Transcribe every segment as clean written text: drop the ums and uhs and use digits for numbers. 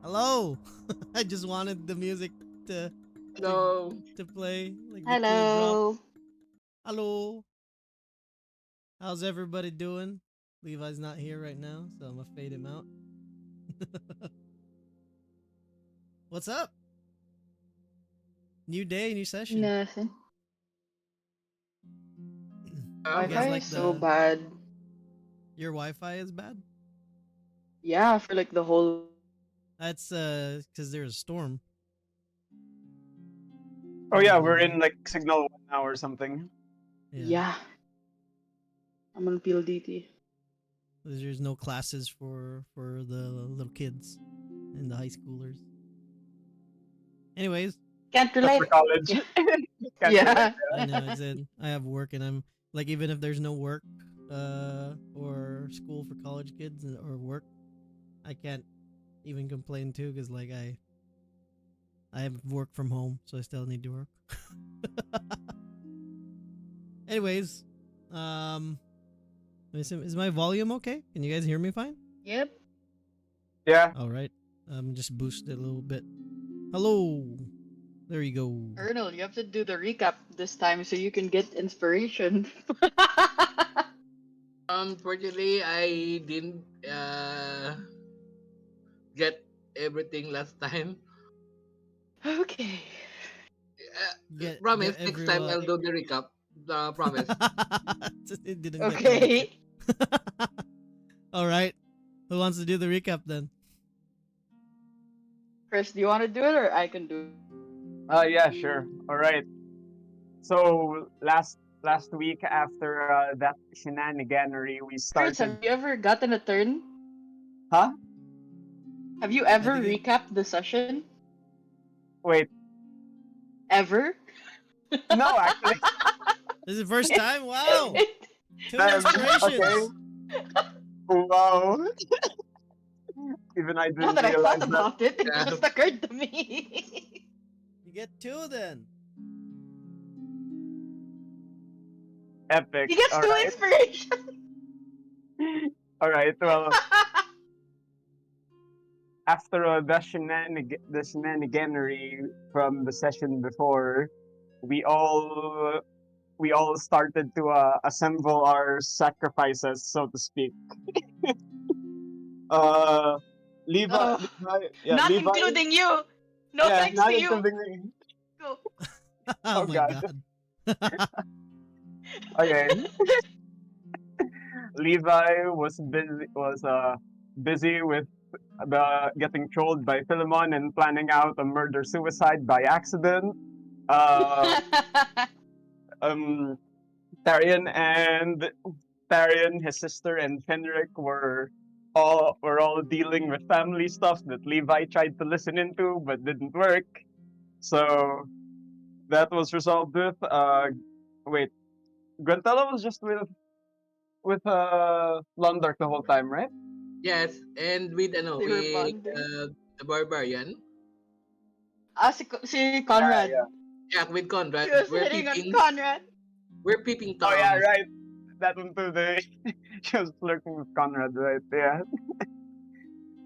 Hello. I just wanted the music to to Hello. to play, like the cool drop. Hello. Hello. How's everybody doing? Levi's not here right now, so I'm gonna fade him out. What's up? New day, new session. Nothing. You guys Wi-Fi like is so the bad. your Wi-Fi is bad? Yeah, for like the whole week. That's because there's a storm. Oh yeah, Probably we're why. in like signal 1 now or something. Yeah. Yeah, I'm on PLDT. There's no classes for the little kids and the high schoolers. Anyways, Can't That's relate. for college. Yeah. Can't relate. Yeah. I know I said I have work and I'm like even if there's no work or school for college kids or work, I can't even complain too because like I have work from home, so I still need to work. Anyways, um, is my volume okay? Can you guys hear me fine? Yep. Yeah. All right. Just boost it a little bit. Hello. There you go. Ernal, you have to do the recap this time so you can get inspiration. Unfortunately, I didn't get everything last time. Okay. Get Promise, next time everyone. I'll do the recap. Promise. It didn't get the recap. Okay. All right. Who wants to do the recap then? Chris, do you want to do it or I can do it? Yeah, sure. All right. So last week after that shenaniganery, we Chris, started. have you ever gotten a turn? Huh? Have you I ever think it, recapped the session? Wait. Ever? No, actually. this is the first time. Wow. Two Okay. inspirations. Wow. Even I Now didn't that I realize thought that. about it, it Yeah. just occurred to me. You get two then. Epic. He gets All two right. inspiration. All right. Well, after the shenaniganery from the session before, we all we all started to assemble our sacrifices, so to speak. Uh, Oh, Yeah, not Levi, including you. No yeah, thanks not to you. including me. Go. Oh Oh my God. god. Okay, Levi was busy with the getting trolled by Philemon and planning out a murder suicide by accident. Uh, um, Tarion and Tarion, his sister, and Fenric were all dealing with family stuff that Levi tried to listen into but didn't work. So that was resolved with wait, Grantella was just with Londark the whole time, right? Yes, and with They were bonding. the barbarian. Si Yeah, Conrad. yeah. Yeah, with He Conrad. was hitting on Conrad. We're peeping Oh yeah, toms. right. That one too. She was flirting with Conrad, right? Yeah.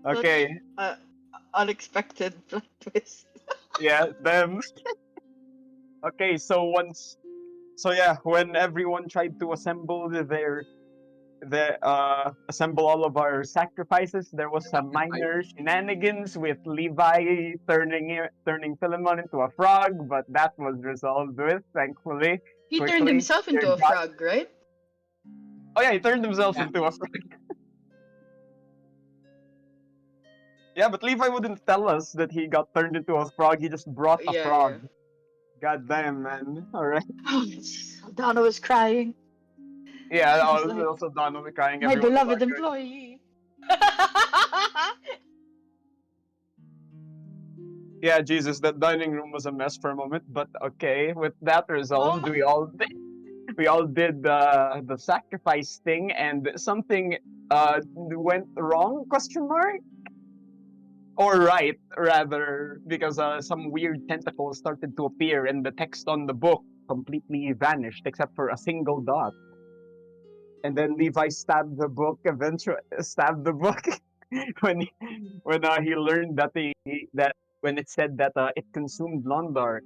Such Okay. a unexpected plot twist. Yeah. Them. Okay. So yeah, when everyone tried to assemble all of our sacrifices, there was some Sacrifice. minor shenanigans with Levi turning Philemon into a frog, but that was resolved with, thankfully, He turned quickly. himself Dear into a God. frog, right? Oh yeah, he turned himself Yeah. into a frog. Yeah, but Levi wouldn't tell us that he got turned into a frog. He just brought a Yeah, frog. yeah. God damn, man. All right. Oh, Donna was crying. Yeah. She was like, Also Donald crying. my Everyone was beloved arguing. employee. Yeah, Jesus, that dining room was a mess for a moment, but okay. With that resolved, Oh. we all did the sacrifice thing, and something went wrong? Question mark? Or right, rather, because some weird tentacles started to appear, and the text on the book completely vanished, except for a single dot. And then Levi stabbed the book when he, when he learned that that when it said that it consumed Londark.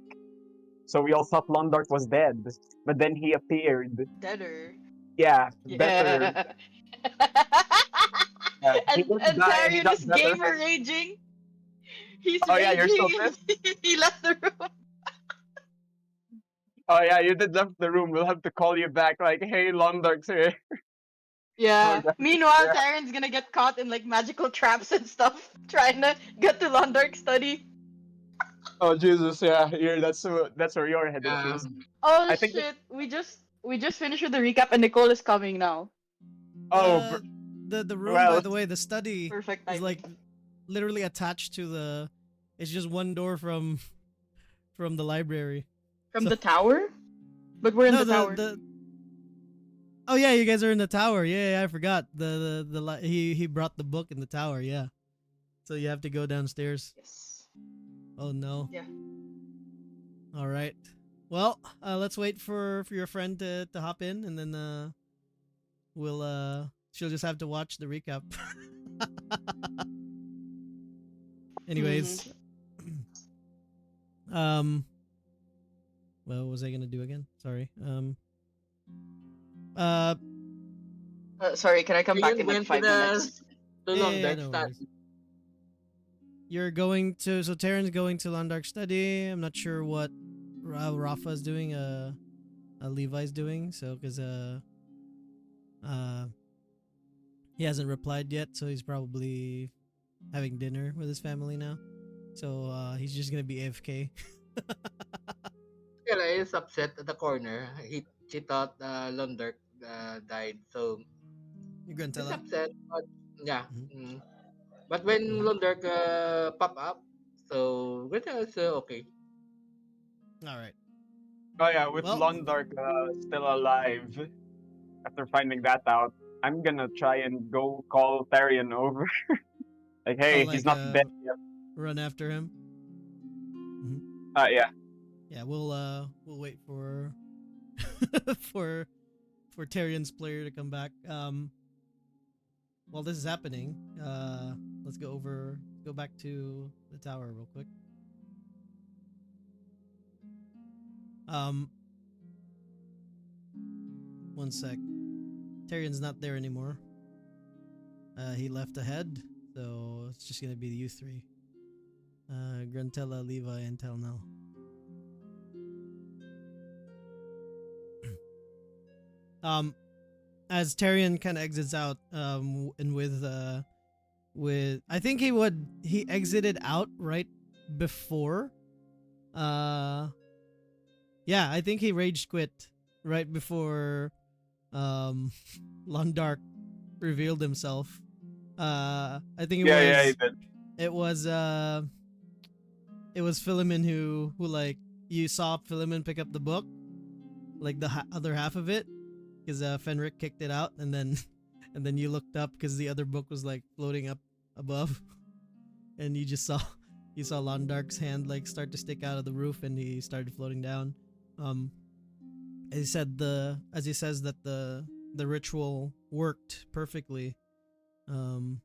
So we all thought Londark was dead, but then he appeared. Deader. Yeah, better. Yeah. He and didn't and die. He Tyrion got is better. gamer raging. He's Oh yeah, you're still raging pissed. and he left the room. Oh yeah, you did left the room. We'll have to call you back. Like, hey, Londark's here. Oh Yeah. god. Meanwhile, Yeah. Tyrion's gonna get caught in like magical traps and stuff, trying to get to Londark study. Oh Jesus, yeah. That's where you're headed to. Oh I think. shit! We just finished with the recap, and Nicole is coming now. Oh, The room, by well. the way, the study Perfect is like timing. literally attached to the. It's just one door from the library. From So- the tower, but we're in No, the tower. the. Oh yeah, you guys are in the tower. Yeah, I forgot. He brought the book in the tower. Yeah, so you have to go downstairs. Yes. Oh no. Yeah. All right. Well, let's wait for your friend to hop in, and then we'll she'll just have to watch the recap. Anyways, um, well, what was I gonna do again? Sorry. Uh, Sorry, can I come back Tyrion in like went 5 minutes? to yeah, Londark no study. worries. You're going to Terran's going to Londark study. I'm not sure what Rafa's doing. Levi's doing. So because uh he hasn't replied yet, so he's probably having dinner with his family now. So he's just gonna be AFK. Kaya is upset at the corner. She thought Londark died, so You're gonna tell he's her. upset. But yeah. Mhm. But when Mhm. Londark pop up, so Greta is okay. All right. Oh yeah, with Well, Londark still alive after finding that out, I'm gonna try and go call Therian over. Like, I'll hey, he's like not dead yet. run after him. Mhm. Yeah. Yeah, we'll wait for for Tyrion's player to come back. While this is happening, let's go back to the tower real quick. Um, one sec. Tyrion's not there anymore. He left ahead, so it's just gonna be you three. Gruntella, Levi, and Telnel. As Tyrion kind of exits out, and with I think he exited out right before, yeah, I think he rage quit right before, um, Londark revealed himself. I think Yeah, he did. it was it was Philemon who like you saw Philemon pick up the book, like the other half of it, because Fenric kicked it out, and then and then you looked up because the other book was like floating up above, and you saw Londark's hand like start to stick out of the roof, and he started floating down. Um, as he says that the ritual worked perfectly. Um,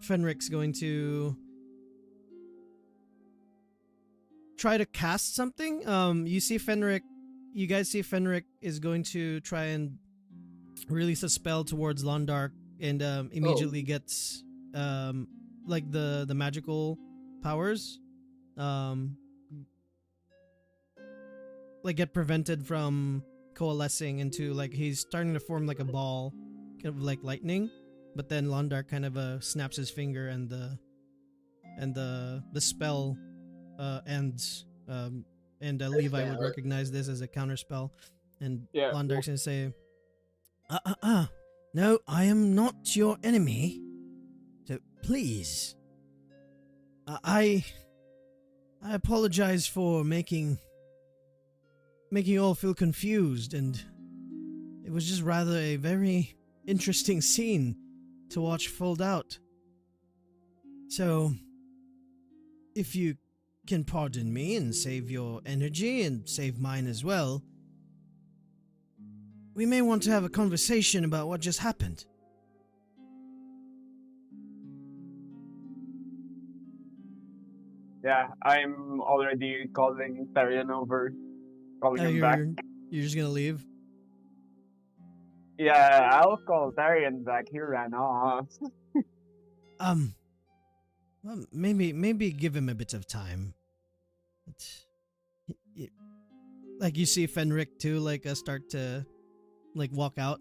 Fenric's going to try to cast something. You guys see Fenric is going to try and release a spell towards Londark, and immediately gets like the magical powers like get prevented from coalescing into, like, he's starting to form like a ball, kind of like lightning, but then Londark kind of snaps his finger, and the spell ends, and Levi would recognize this as a counter spell, and Yeah. Londark's gonna say, no, I am not your enemy, so please, I apologize for making you all feel confused, and it was just rather a very interesting scene to watch fold out. So, if you can pardon me and save your energy and save mine as well, we may want to have a conversation about what just happened. Yeah, I'm already calling Therian over, calling Oh, him back. you're just gonna leave? Yeah, I'll call Therian back. He ran off. Um, well, maybe give him a bit of time. It's, y- like you see Fenric too, like start to like walk out.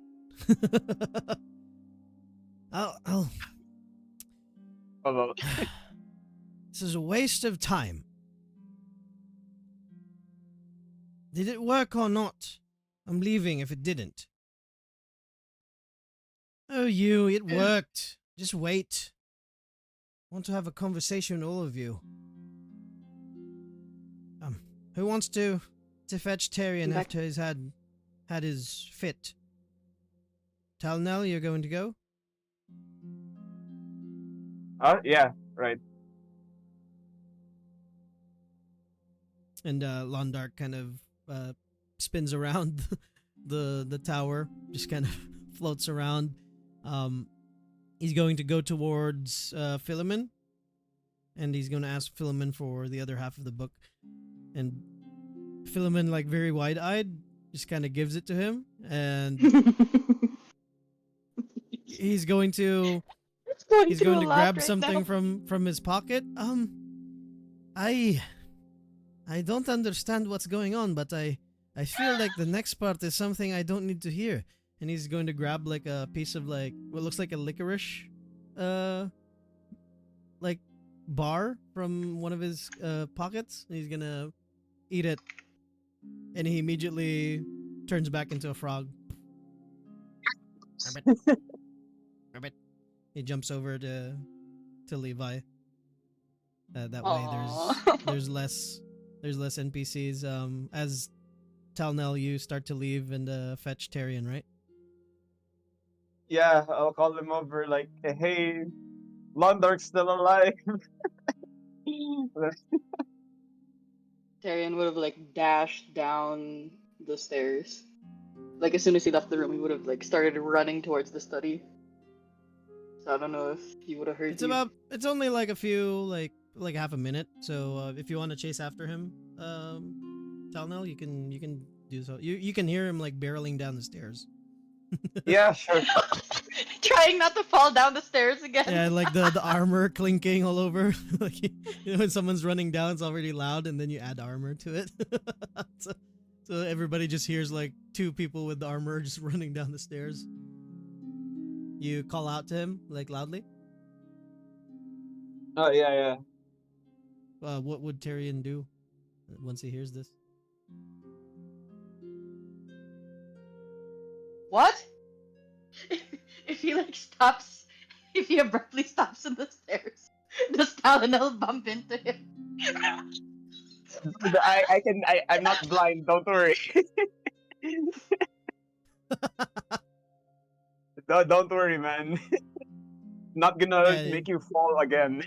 I'll Although, This is a waste of time. Did it work or not? I'm leaving if it didn't. Oh, it worked. Just wait. I want to have a conversation with all of you. Who wants to fetch Tyrion Back- after he's had his fit? Talnell, you're going to go? yeah, right. And Londark kind of spins around the tower, just kind of floats around. He's going to go towards Philemon, and he's going to ask Philemon for the other half of the book. And Philemon, like very wide-eyed, just kind of gives it to him, and he's going to It's going he's through going a to lot grab right something now. from his pocket. I I don't understand what's going on, but I feel like the next part is something I don't need to hear. And he's going to grab like a piece of like what looks like a licorice, like bar from one of his pockets. And he's gonna eat it, and he immediately turns back into a frog. Rabbit, rabbit. He jumps over to Levi. That way, Aww. there's less NPCs. As Talnell, you start to leave and fetch Tyrion, right? Yeah, I'll call him over like, hey, Londark's still alive. Tyrion would have like dashed down the stairs. Like as soon as he left the room, he would have like started running towards the study. So I don't know if he would have heard you. It's only like a few like half a minute. So if you want to chase after him, Talnell, you can do so. You can hear him like barreling down the stairs. Yeah, sure. Trying not to fall down the stairs again. Yeah, like the armor clinking all over. Like when someone's running down, it's already loud, and then you add armor to it. so, so everybody just hears like two people with the armor just running down the stairs. You call out to him like loudly. Oh, yeah, yeah. What would Tyrion do once he hears this? What? If he like stops, if he abruptly stops in the stairs, does Talonel bump into him? I'm not blind, don't worry. Don't worry, man. Not gonna Yeah, make you fall again.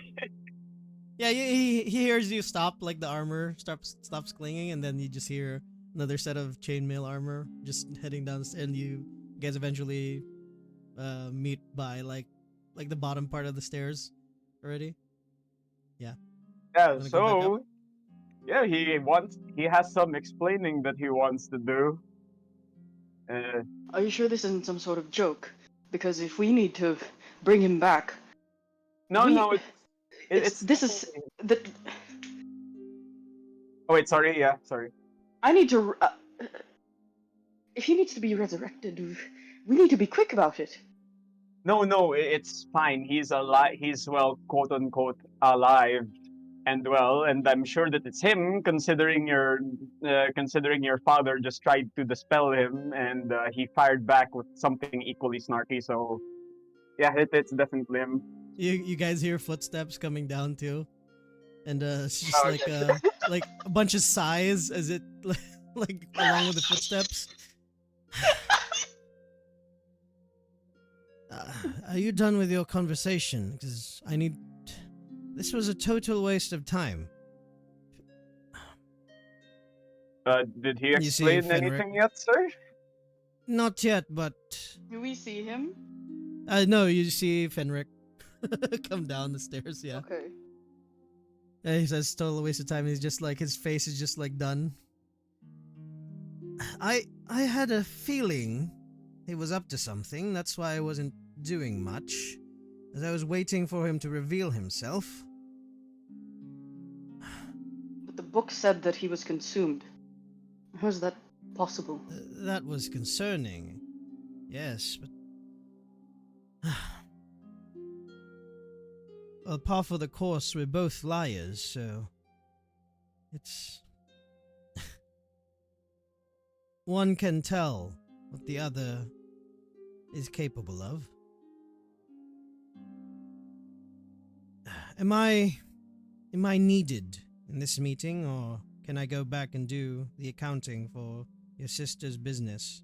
yeah. He hears you stop, like the armor stops clinging, and then you just hear another set of chainmail armor just heading down, and you guys eventually meet by like the bottom part of the stairs already. Yeah, Yeah, wanna go back up? so yeah, he has some explaining that he wants to do. Uh, Are you sure this isn't some sort of joke? Because if we need to bring him back, no, we no, it's it's this is definitely. the Oh wait, sorry. Yeah, sorry. I need to if he needs to be resurrected, we need to be quick about it. No, no, it's fine. He's alive. He's well, quote unquote, alive and well, and I'm sure that it's him, considering your father just tried to dispel him, and he fired back with something equally snarky. So yeah, it's definitely him. You guys hear footsteps coming down too, and it's just Oh, yeah. like a bunch of sighs as it like along with the footsteps. Are you done with your conversation? Because I need. This was a total waste of time. Did he You see explain Fenric. anything yet, sir? Not yet, but Do we see him? no. You see Fenric come down the stairs. Yeah. Okay. He says total waste of time. He's just like his face is just like done. I had a feeling he was up to something. That's why I wasn't doing much, as I was waiting for him to reveal himself. But the book said that he was consumed. How is that possible? That was concerning. Yes, but well, par for the course, we're both liars, so it's one can tell what the other is capable of. Am I needed in this meeting, or can I go back and do the accounting for your sister's business?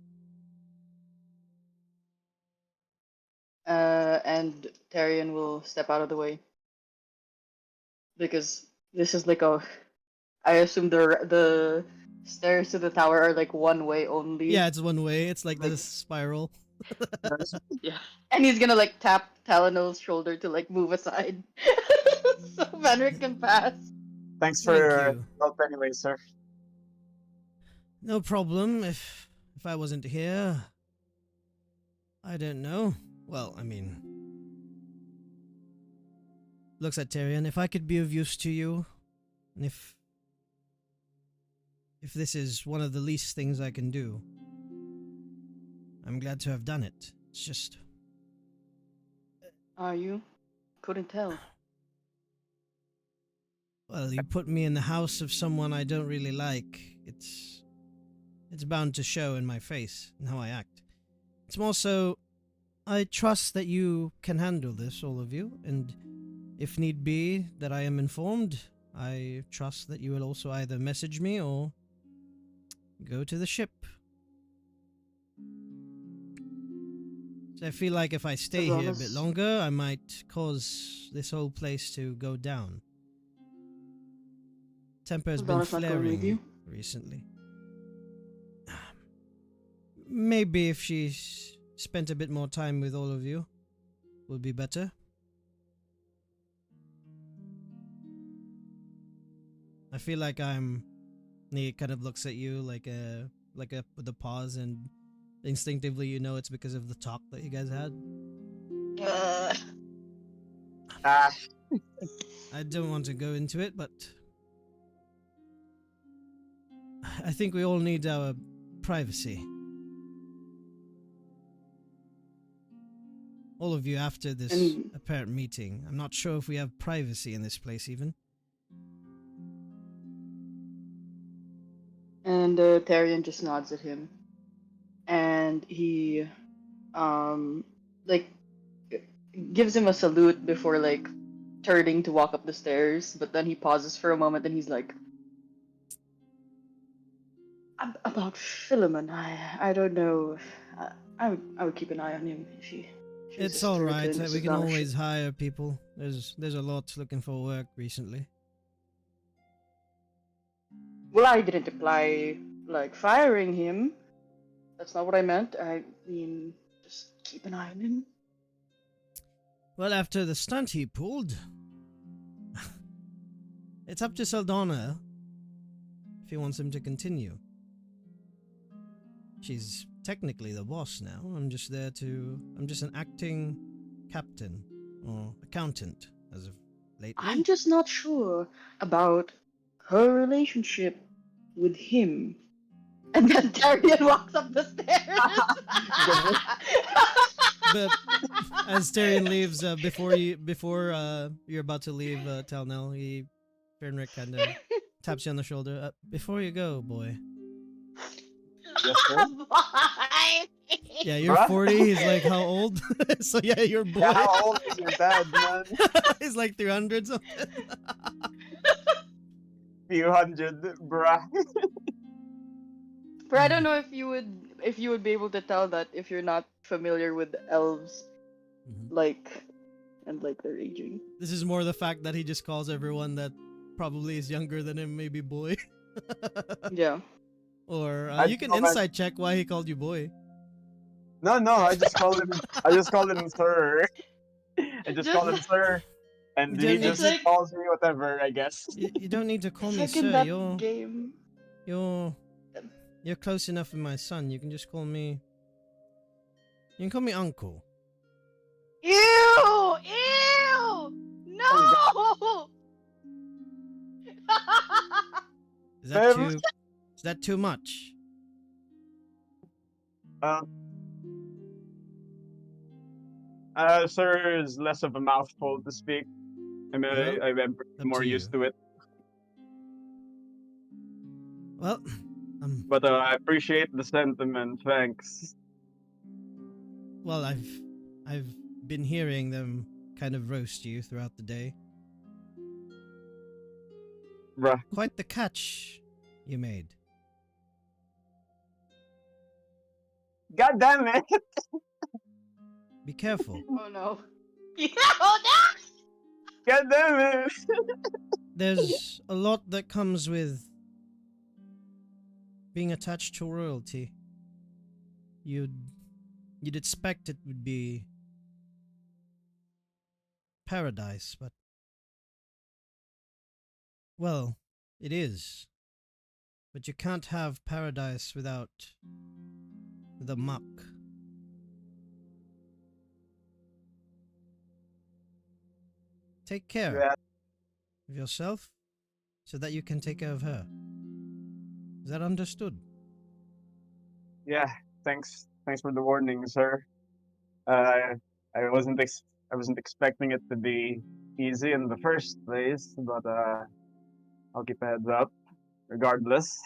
And Tarion will step out of the way. Because this is like a... I assume the stairs to the tower are like one way only. Yeah, it's one way. It's like Like- this spiral. Yeah. And he's gonna like tap Talonel's shoulder to like move aside. So Venric can pass. Thanks Thank for you. help anyway, sir. No problem. If I wasn't here, I don't know. Well, I mean, looks at Tyrion. If I could be of use to you, and if this is one of the least things I can do, I'm glad to have done it. It's just, Are you? Couldn't tell. well, you put me in the house of someone I don't really like. It's bound to show in my face and how I act. It's more so, I trust that you can handle this, all of you, and if need be that I am informed, I trust that you will also either message me or go to the ship. So I feel like if I stay As long here a bit as- longer, I might cause this whole place to go down. Temper has As been long as not going with flaring you. recently. Maybe if she's spent a bit more time with all of you, would be better. I feel like he kind of looks at you like a with a pause, and instinctively you know it's because of the talk that you guys had. Ah, I don't want to go into it, but I think we all need our privacy. All of you after this And- apparent meeting. I'm not sure if we have privacy in this place even. And Tarion just nods at him. And he like gives him a salute before like turning to walk up the stairs, but then he pauses for a moment and he's like, about Philemon, I don't know. I would keep an eye on him if he It's chooses all to right. return to We can Asunder. always hire people. There's a lot looking for work recently. Well, I didn't imply like firing him. That's not what I meant. I mean, just keep an eye on him. Well, after the stunt he pulled, it's up to Saldana if he wants him to continue. She's technically the boss now. I'm just an acting captain or accountant as of lately. I'm just not sure about her relationship with him. And then Darian walks up the stairs. But as Tyrion leaves, before you're about to leave, Talnell, Fernrick kind of taps you on the shoulder. Before you go, boy. yes, sir. Why? Yeah, you're Bruh. 40. He's like, how old? So yeah, you're boy. Yeah, how old is your dad, man? He's like 300 something. Few hundred, bruh. For I don't know if you would be able to tell that if you're not familiar with elves, Mhm. like and like their aging. This is more the fact that he just calls everyone that probably is younger than him, maybe boy. Yeah. Or I you can know, man. inside check why he called you boy. No, I just called him sir. I just called him sir. and You he don't need It's just to. like calls me whatever, I guess. You don't need to call it's me like in sir. that You're game. you're you're close enough with my son. You can just call me. You can call me uncle. Ew! Ew! Oh god, No! Is that Tim. too? Is that too much? Uh, sir is less of a mouthful to speak. I mean, Well, I'm up more to you. used to it. Well, But I appreciate the sentiment. Thanks. well, I've been hearing them kind of roast you throughout the day. Bruh. Quite the catch you made. God damn it. Be careful. Oh no. Yeah, oh no! God damn it. There's a lot that comes with being attached to royalty. You'd you'd expect it would be paradise, but well, it is. But you can't have paradise without the muck. Take care Yeah, of yourself so that you can take care of her. Is that understood? yeah. Thanks for the warning, sir. Uh, I wasn't I wasn't expecting it to be easy in the first place, but I'll keep a heads up regardless.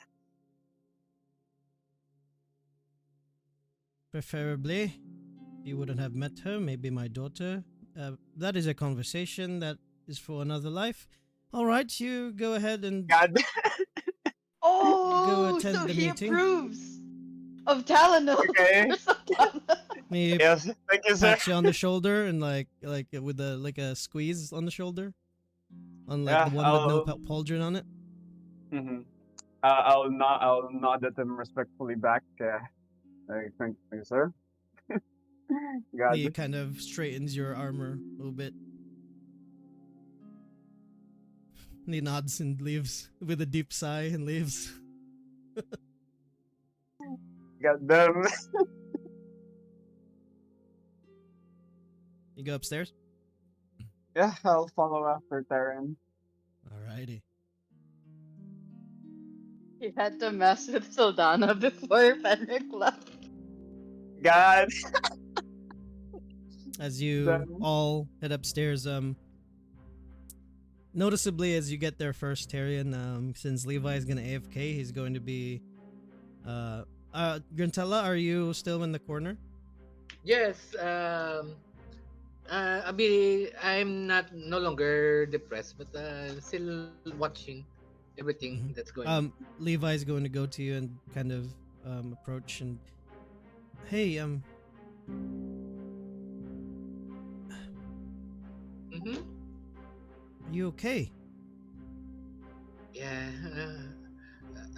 Preferably, you wouldn't have met her, maybe my daughter. That is a conversation that is for another life. All right, you go ahead and God. go Oh, so attend the he meeting. approves of Talano Okay. for Santana. Me Yes. Thank you, sir. pats you on the shoulder and like with a like a squeeze on the shoulder, on like the Yeah. one with no pauldron on it. Mhm. I'll nod at him respectfully back. Thank you, sir. He God. kind of straightens your armor a little bit. And he nods and leaves with a deep sigh and leaves. God damn. You go upstairs. Yeah, I'll follow after Terran. Alrighty. He had to mess with Saldana before Fenric left. God. As you Damn. all head upstairs, noticeably as you get there first, Tyrion, since Levi is gonna AFK, he's going to be Grantella, are you still in the corner? Yes. I'm not no longer depressed, but still watching everything Mhm. that's going on. Levi's going to go to you and kind of approach and hey, Mm-hmm. are you okay? Yeah.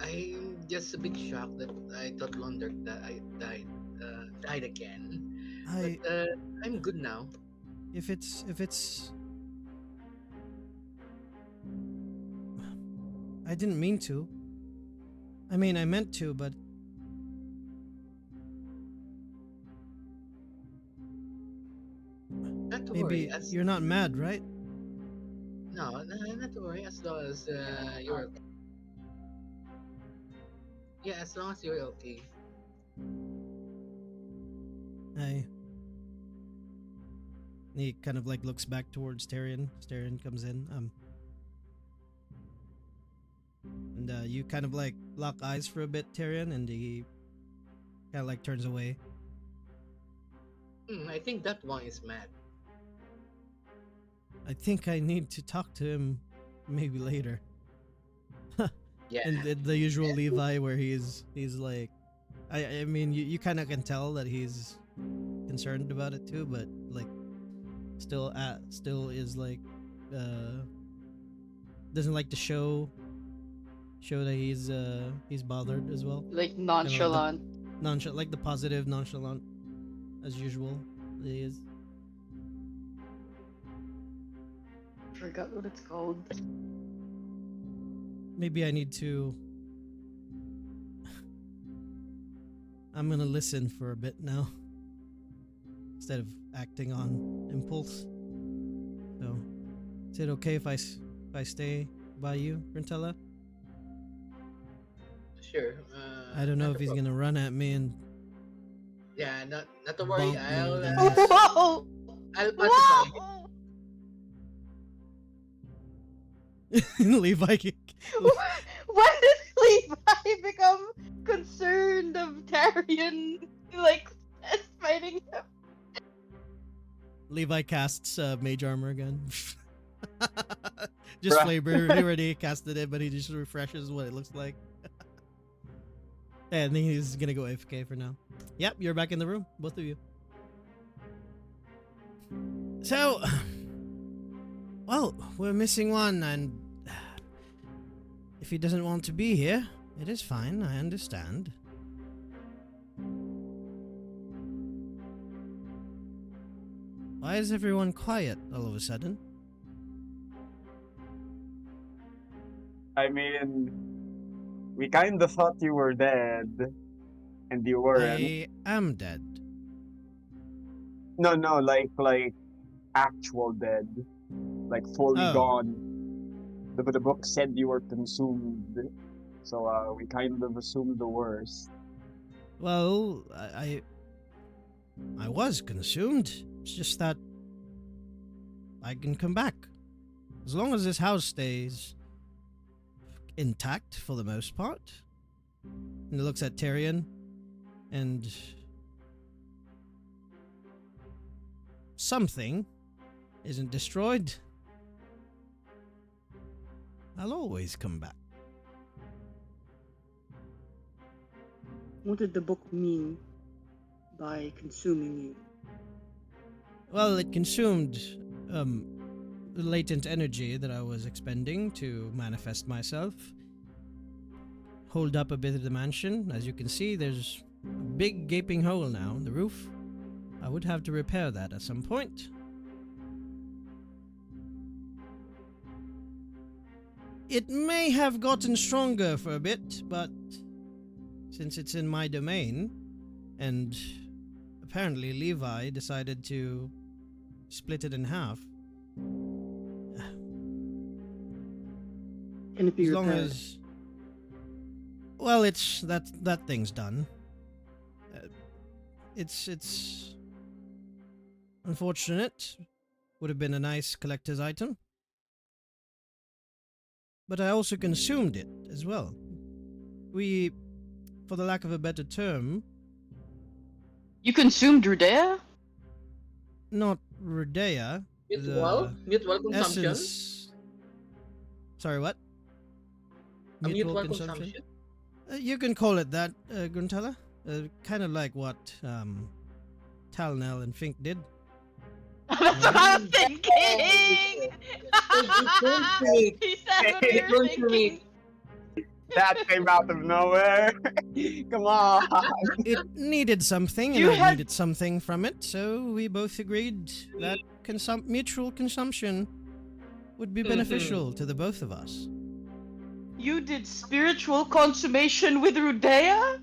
I'm just a bit shocked that I thought London died again, but I I'm good now. if it's I didn't mean to. I mean, I meant to, but Not to worry. maybe you're not mad, right? No, not to worry. As long as you're okay. Yeah, as long as you're okay. I He kind of like looks back towards Tyrion. Tyrion comes in. And you kind of like lock eyes for a bit, Tyrion, and he kind of like turns away. I think that one is mad. I think I need to talk to him maybe later. Yeah. And the usual Levi where he's like I mean you kind of can tell that he's concerned about it too, but like still is like doesn't like to show that he's bothered as well. Like Kind of nonchalant. like the positive nonchalant as usual he is. forgot what it's called. Maybe I need to. I'm gonna listen for a bit now instead of acting on impulse. So, is it okay if I stay by you, Brentella? Sure. I don't know Not if a he's problem. gonna run at me and Yeah, not to worry. bonk me with an I'll axe. Whoa! I'll pacify him. Whoa! Levi. When did Levi become concerned of Tarion like fighting him? Levi casts mage armor again. Just Bruh. flavor. He already casted it, but he just refreshes what it looks like. And he's gonna go AFK for now. Yep, you're back in the room, both of you. So, well, we're missing one, and if he doesn't want to be here, it is fine. I understand. Why is everyone quiet all of a sudden? I mean, we kind of thought you were dead, and you weren't. I am dead. No, like actual dead, like fully Oh. gone. The book said you were consumed, so we kind of assumed the worst. Well, I was consumed. It's just that I can come back. As long as this house stays intact for the most part. And it looks at Tyrion and something isn't destroyed. I'll always come back. What did the book mean by consuming you? Well, it consumed the latent energy that I was expending to manifest myself. Hold up a bit of the mansion. As you can see, there's a big gaping hole now in the roof. I would have to repair that at some point. It may have gotten stronger for a bit, but since it's in my domain, and apparently Levi decided to split it in half. Can it be As long repaired? as, well, it's that thing's done. It's unfortunate. Would have been a nice collector's item, but I also consumed it as well. We, for the lack of a better term, You consumed Rudea? not Rudea. Mutual consumption. Essence. Sorry, what? A mutual consumption. You can call it that, Gruntella. Kind of like what Talnell and Fink did. That's what I was thinking! He said what we It were runs for me. thinking. That came out of nowhere. Come on. It needed something, and You I had- needed something from it, so we both agreed that mutual consumption would be beneficial to the both of us. You did spiritual consummation with Rudea?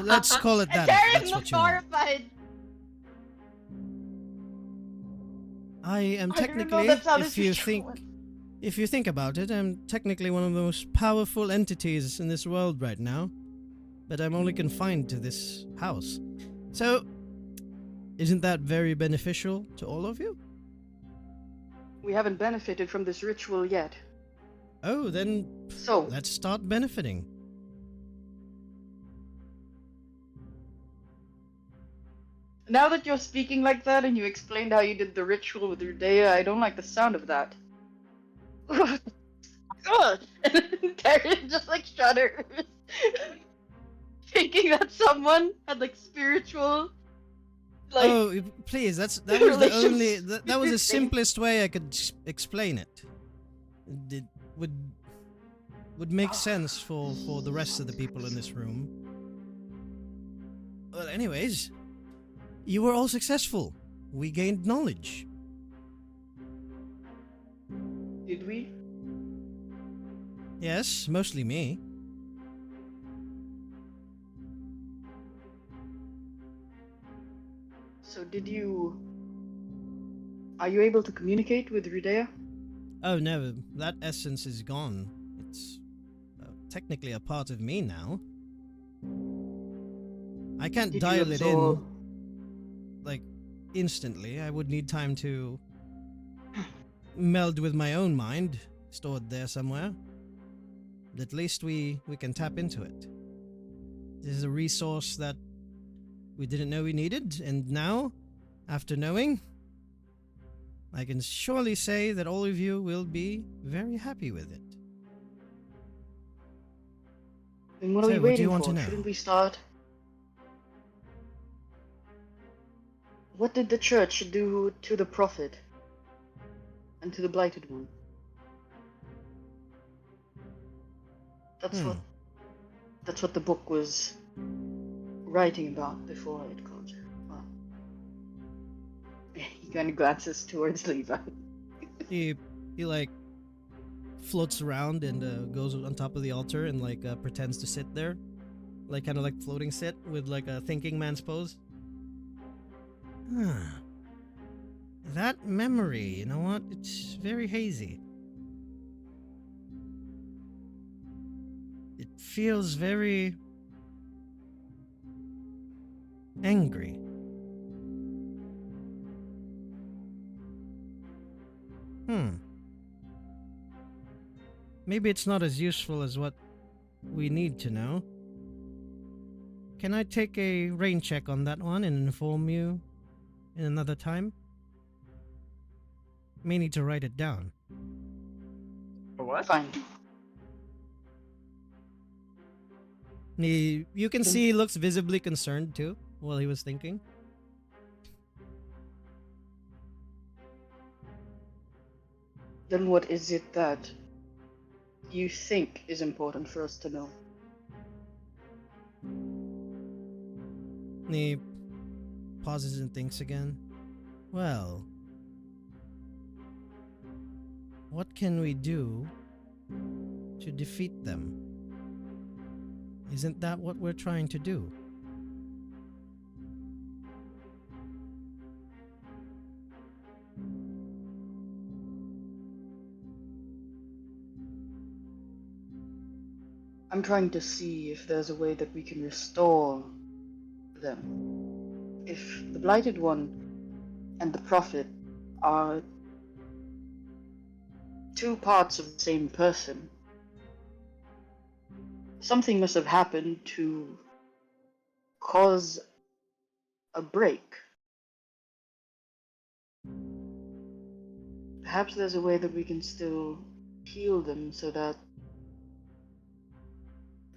Let's call it And that. if Darren That's was what you want. horrified. I am I didn't know technically, that's how this if you ritual think, went. if you think about it, I'm technically one of the most powerful entities in this world right now, but I'm only confined to this house. So, isn't that very beneficial to all of you? We haven't benefited from this ritual yet. Oh, then So, let's start benefiting. now that you're speaking like that and you explained how you did the ritual with Rudea, I don't like the sound of that. God! And Darren just like shudders. Thinking that someone had like spiritual like Oh, please, that was the only, relations that was the with simplest way I could explain it. It would make sense for the rest of the people in this room. Well, anyways, you were all successful. We gained knowledge. Did we? Yes, mostly me. So did you? Are you able to communicate with Rudea? Oh no, that essence is gone. It's technically a part of me now. I can't Did you dial it in absorb? like instantly. I would need time to meld with my own mind, stored there somewhere. But at least we can tap into it. This is a resource that we didn't know we needed, and now, after knowing, I can surely say that all of you will be very happy with it. Then what are So, we what do you waiting want to for? know? Shouldn't we start? What did the church do to the prophet and to the blighted one? That's what Hmm. that's what the book was writing about before it called you. Well, he kind of glances towards Levi. He like floats around and goes on top of the altar and like pretends to sit there, like kind of like floating sit with like a thinking man's pose. Huh. That memory, you know what? It's very hazy. It feels very angry. Hmm. Maybe it's not as useful as what we need to know. Can I take a rain check on that one and inform you in another time? May need to write it down. What? Fine. You can Then, see he looks visibly concerned too while he was thinking. then what is it that you think is important for us to know? He pauses and thinks again. Well, what can we do to defeat them? Isn't that what we're trying to do? I'm trying to see if there's a way that we can restore them. If the blighted one and the prophet are two parts of the same person, something must have happened to cause a break. Perhaps there's a way that we can still heal them so that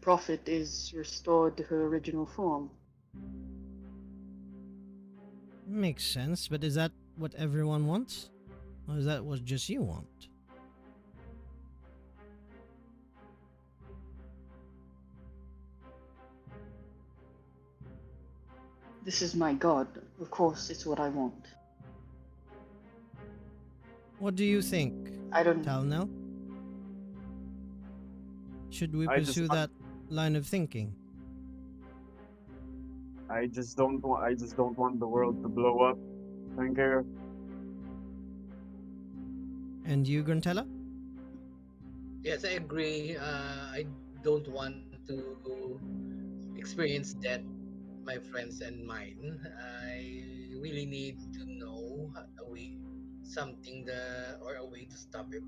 Prophet is restored to her original form. Makes sense, but is that what everyone wants? Or is that what just you want? This is my god. Of course, it's what I want. What do you think, I don't. Talnell? Should we I just pursue want, that line of thinking? I just don't want the world to blow up. Thank you. And you, Gruntella? Yes, I agree. I don't want to experience that, my friends and mine. I really need to know a way, something or a way to stop it.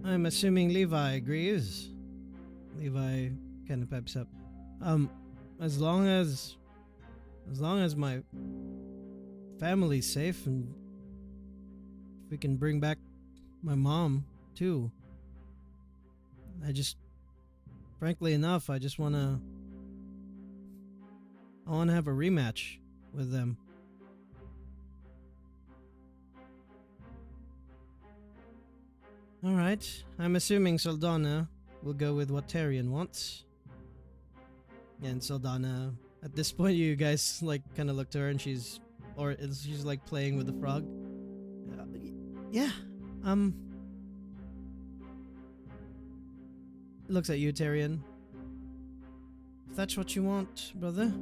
I'm assuming Levi agrees. Levi kind of pipes up. Um, as long as my family's safe and if we can bring back my mom too. Frankly enough, I wanna have a rematch with them. Alright, I'm assuming Saldana will go with what Tyrion wants. And Saldana, at this point, you guys like kind of look to her and she's like playing with the frog. Yeah. Looks at you, Tyrion. If that's what you want, brother.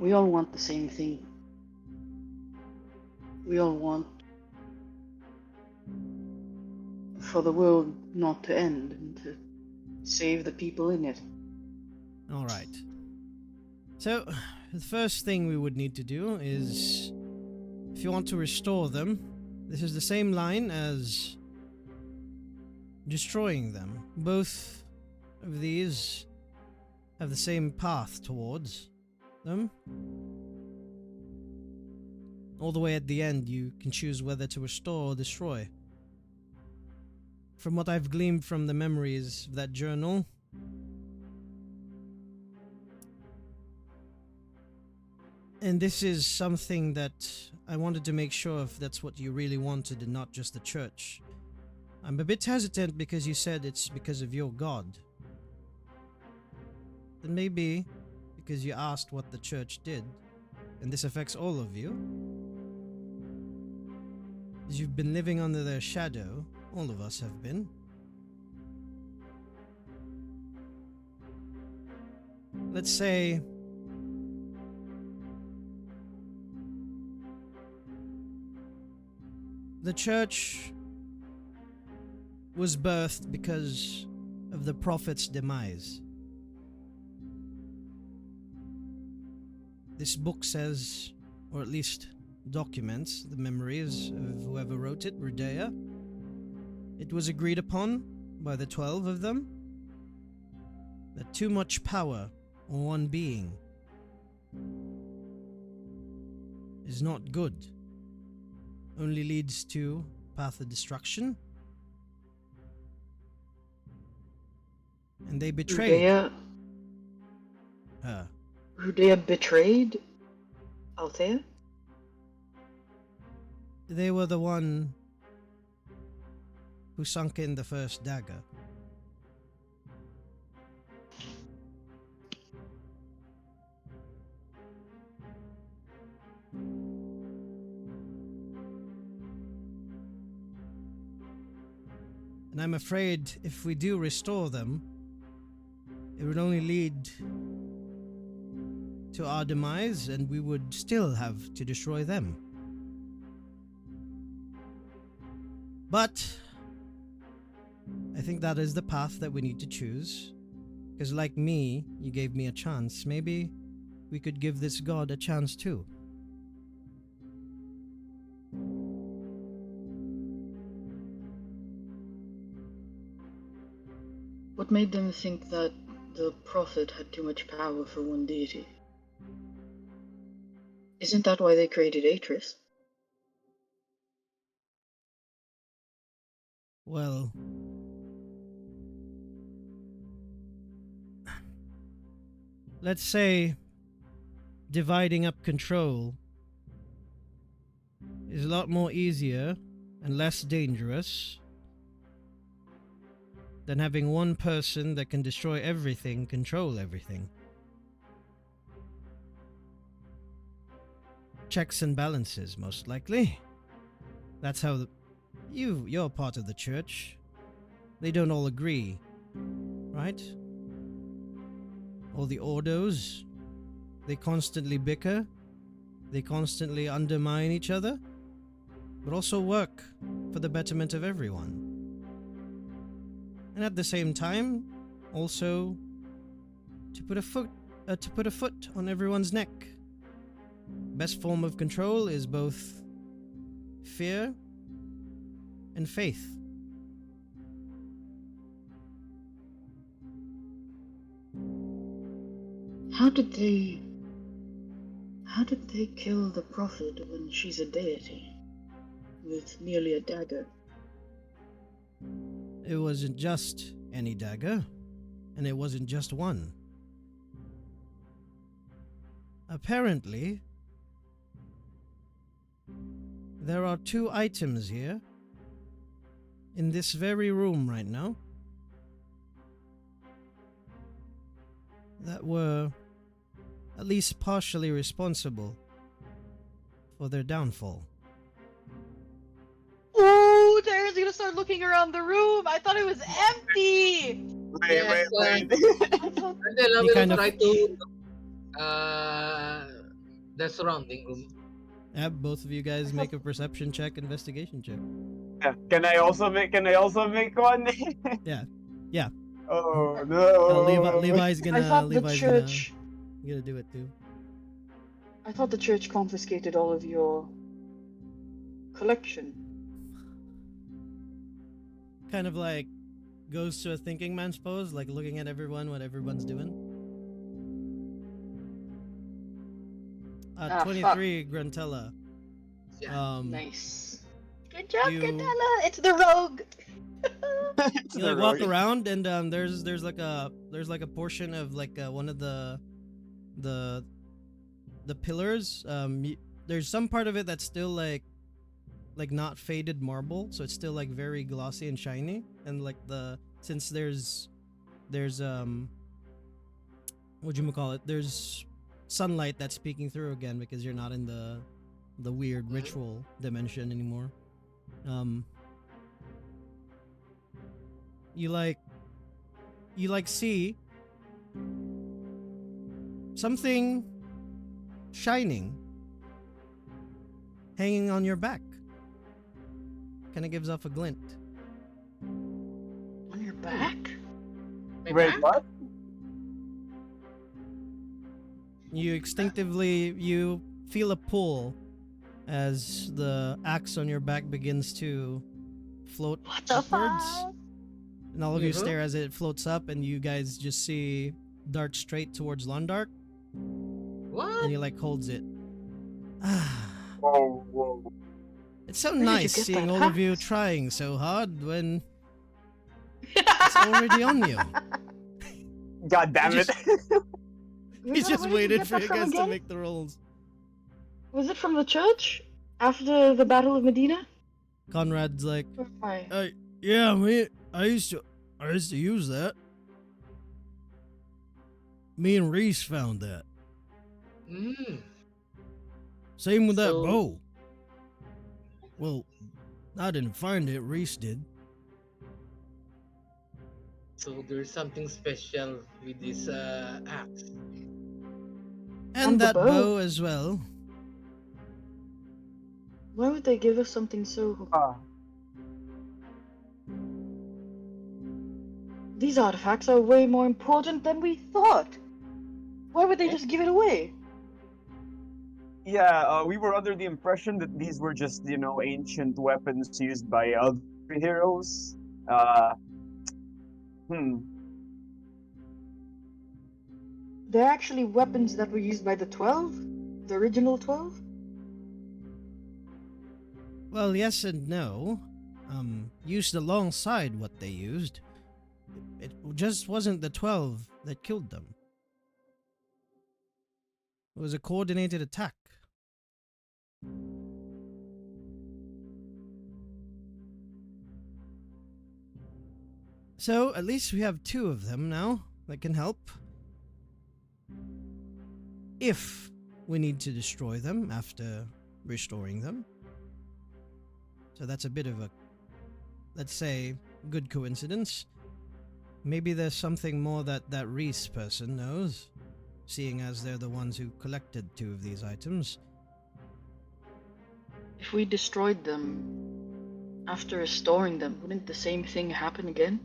We all want the same thing. We all want for the world not to end and to save the people in it. All right. So, the first thing we would need to do is, if you want to restore them, this is the same line as destroying them. Both of these have the same path towards them. All the way at the end, you can choose whether to restore or destroy. From what I've gleaned from the memories of that journal, and this is something that I wanted to make sure if that's what you really wanted and not just the church. I'm a bit hesitant because you said it's because of your God. Then maybe because you asked what the church did, and this affects all of you. As you've been living under their shadow, all of us have been. Let's say the church was birthed because of the prophet's demise. This book says, or at least documents, the memories of whoever wrote it, Rudea. It was agreed upon by the 12 of them that too much power on one being is not good, only leads to path of destruction. And they betrayed her. Rudea betrayed Althea? They were the one who sunk in the first dagger. And I'm afraid if we do restore them, it would only lead to our demise, and we would still have to destroy them. But I think that is the path that we need to choose. Because like me, you gave me a chance. Maybe we could give this god a chance too. What made them think that the prophet had too much power for one deity? Isn't that why they created Atris? Well, let's say dividing up control is a lot more easier and less dangerous than having one person that can destroy everything control everything. Checks and balances, most likely. That's how you're part of the church. They don't all agree, right? All the ordos, they constantly bicker, they constantly undermine each other, but also work for the betterment of everyone. And at the same time, also to put a foot on everyone's neck. Best form of control is both fear and faith. How did they kill the prophet when she's a deity with merely a dagger? It wasn't just any dagger, and it wasn't just one. Apparently, there are 2 items here in this very room right now that were at least partially responsible for their downfall. Ooh, Tara's gonna start looking around the room. I thought it was empty. Wait, Yes, wait. I thought. and then I You will kind of try to uh the surrounding room. have both of you guys make a perception check, investigation check. Yeah. Can I also make one? Yeah, yeah. Oh Levi's I thought the Levi's church. gonna do it too. I thought the church confiscated all of your collection. Kind of like goes to a thinking man's pose, like looking at everyone, what everyone's doing. Ah, 23, Gruntella. Yeah. Nice. Good job, You- Candela. It's the rogue. It's You the like walk rogue. around and there's like a portion of like one of the pillars. There's some part of it that's still like not faded marble, so it's still like very glossy and shiny, and like since there's what you call it, there's sunlight that's peeking through again because you're not in the weird ritual dimension anymore. You see something shining hanging on your back. Kind of gives off a glint. On your back? My Wait, back? what? You you feel a pull as the axe on your back begins to float What the upwards. fuck? And all of you Mhm. stare as it floats up, and you guys just see dart straight towards Londark, What? and he like holds it. Ah, Whoa. it's so Where did you nice get seeing that all of you axe? trying so hard when it's already on you. God damn You it. He just Where did waited get for that you from guys to again? make the rolls. Was it from the church? After the Battle of Medina? Conrad's like, Or why? yeah, I used to use that. Me and Reese found that. Mm. Same with that So- bow. Well, I didn't find it, Reese did. So there's something special with this axe. And the that bow. bow as well. Why would they give us something so... Ah, These artifacts are way more important than we thought. Why would they just give it away? yeah, we were under the impression that these were just, ancient weapons used by other heroes. Hmm. They're actually weapons that were used by the 12? The original 12? Well, yes and no. Used alongside what they used. It just wasn't the 12 that killed them. It was a coordinated attack. So, at least we have two of them now that can help. If we need to destroy them after restoring them. So that's a bit of a, let's say, good coincidence. Maybe there's something more that Reese person knows, seeing as they're the ones who collected two of these items. If we destroyed them after restoring them, wouldn't the same thing happen again?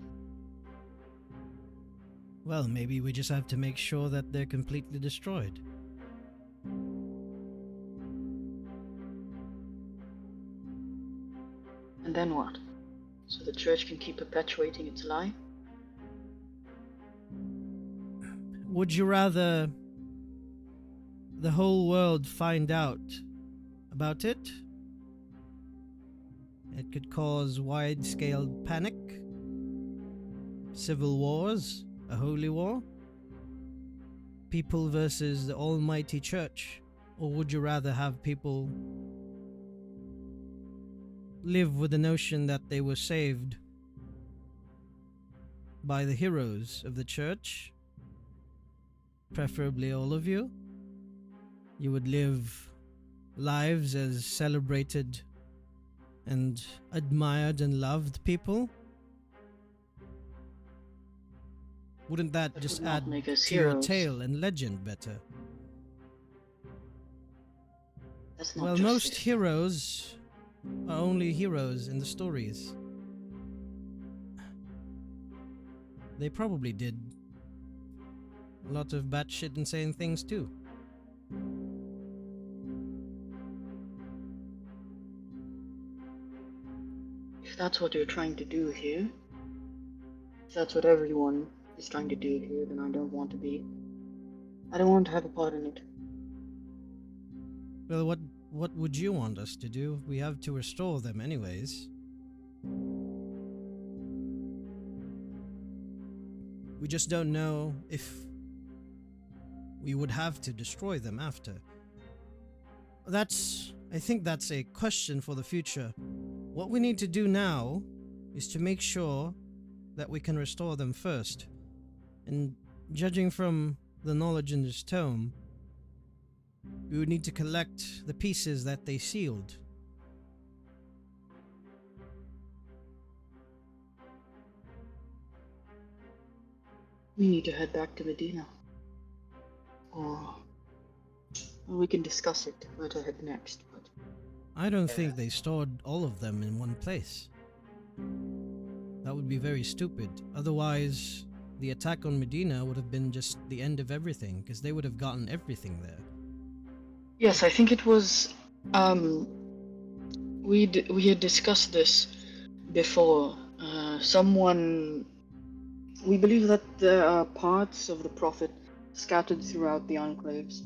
Well, maybe we just have to make sure that they're completely destroyed. And then what? So the church can keep perpetuating its lie? Would you rather the whole world find out about it? It could cause wide-scale panic, civil wars, a holy war, people versus the almighty church, or would you rather have people live with the notion that they were saved by the heroes of the church, preferably all of you? You would live lives as celebrated and admired and loved people? Wouldn't that That just would not add make us to your heroes. tale and legend better? That's not Well, most justice. heroes are only heroes in the stories. They probably did a lot of batshit insane things too. If that's what you're trying to do here, if that's what everyone is trying to do here, then I don't want to be. I don't want to have a part in it. Well, what would you want us to do? We have to restore them anyways. We just don't know if we would have to destroy them after. I think that's a question for the future. What we need to do now is to make sure that we can restore them first. And judging from the knowledge in this tome, we would need to collect the pieces that they sealed. We need to head back to Medina. Or we can discuss it where to head next, but I don't Yeah. think they stored all of them in one place. That would be very stupid. Otherwise, the attack on Medina would have been just the end of everything, because they would have gotten everything there. yes, I think it was we had discussed this before. Someone we believe that there are parts of the prophet scattered throughout the enclaves.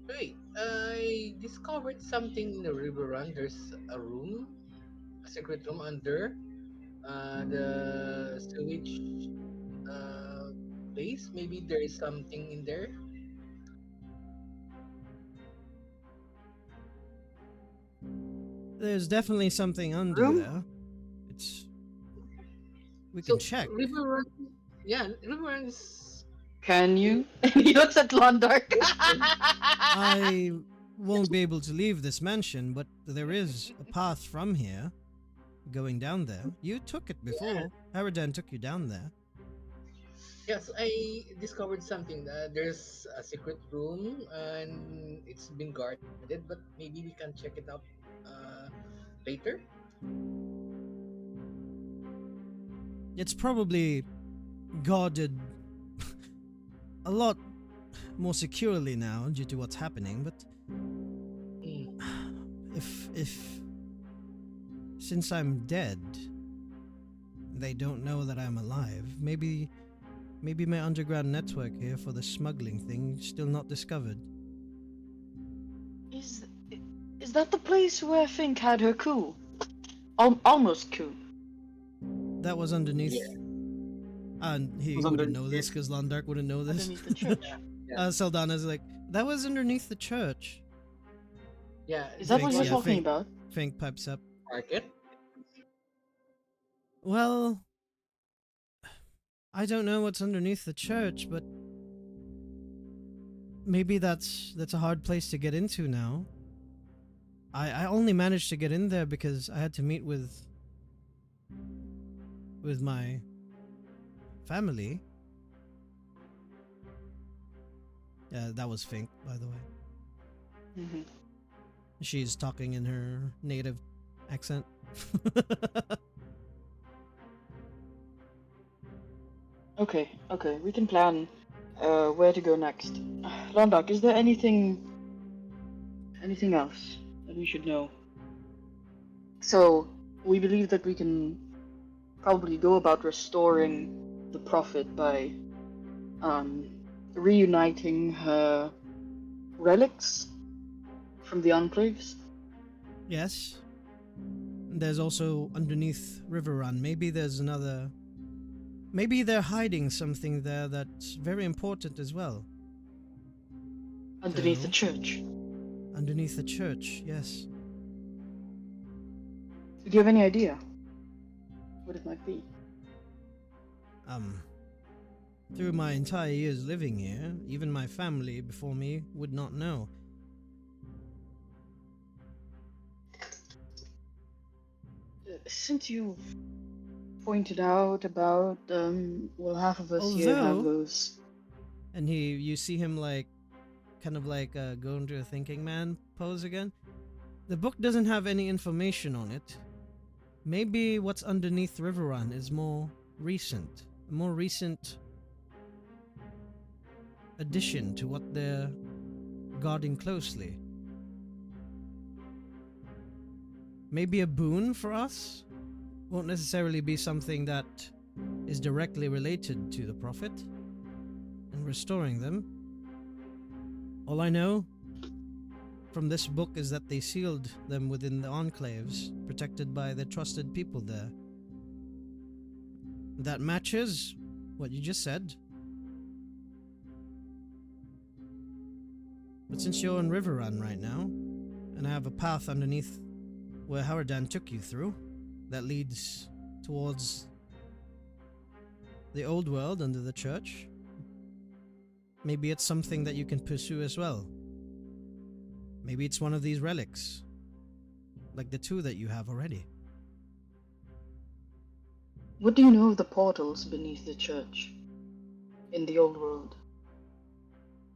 Wait, I discovered something in the river run. There's a room, a secret room under the sewage uh, place. Maybe there is something in there. There's definitely something under Room? there. It's we can So check. river run, yeah, river run is Can you? He looks at Londark. open. I won't be able to leave this mansion, but there is a path from here going down there. You took it Yeah. before. Haradan took you down there. Yes, I discovered something. There's a secret room and it's been guarded, but maybe we can check it out uh, later. It's probably guarded a lot more securely now due to what's happening, but Mm. if since I'm dead, they don't know that I'm alive. Maybe my underground network here for the smuggling thing is still not discovered. is is that the place where Fink had her coup? Almost coup. That was underneath. Yeah, And he Was wouldn't know underneath. this because Londark wouldn't know this. Underneath the church. yeah, Saldana's like, that was underneath the church. yeah. Is that what Thanks, you're yeah, talking Fink. about? Fink pipes up. Market. Well, I don't know what's underneath the church, but maybe that's a hard place to get into now. I only managed to get in there because I had to meet with my family. That was Fink, by the way. Hmm. She's talking in her native accent. Okay, okay, we can plan where to go next. Londark, is there anything else that we should know? So we believe that we can probably go about restoring the prophet by um, reuniting her relics from the enclaves. Yes. There's also underneath River Run. Maybe there's another. Maybe they're hiding something there that's very important as well. Underneath the So- church. Underneath the church, yes. Do you have any idea what it might be? Through my entire years living here, even my family before me would not know. Since you pointed out about well, half of us here have Although, those. and you see him like kind of like go into a thinking man pose again. The book doesn't have any information on it. Maybe what's underneath Riverrun is more recent, a more recent addition to what they're guarding closely. Maybe a boon for us? Won't necessarily be something that is directly related to the Prophet and restoring them. All I know from this book is that they sealed them within the enclaves, protected by the trusted people there. That matches what you just said. But since you're on Riverrun right now, and I have a path underneath where Haradan took you through that leads towards the old world under the church, maybe it's something that you can pursue as well. Maybe it's one of these relics, like the two that you have already. What do you know of the portals beneath the church in the old world?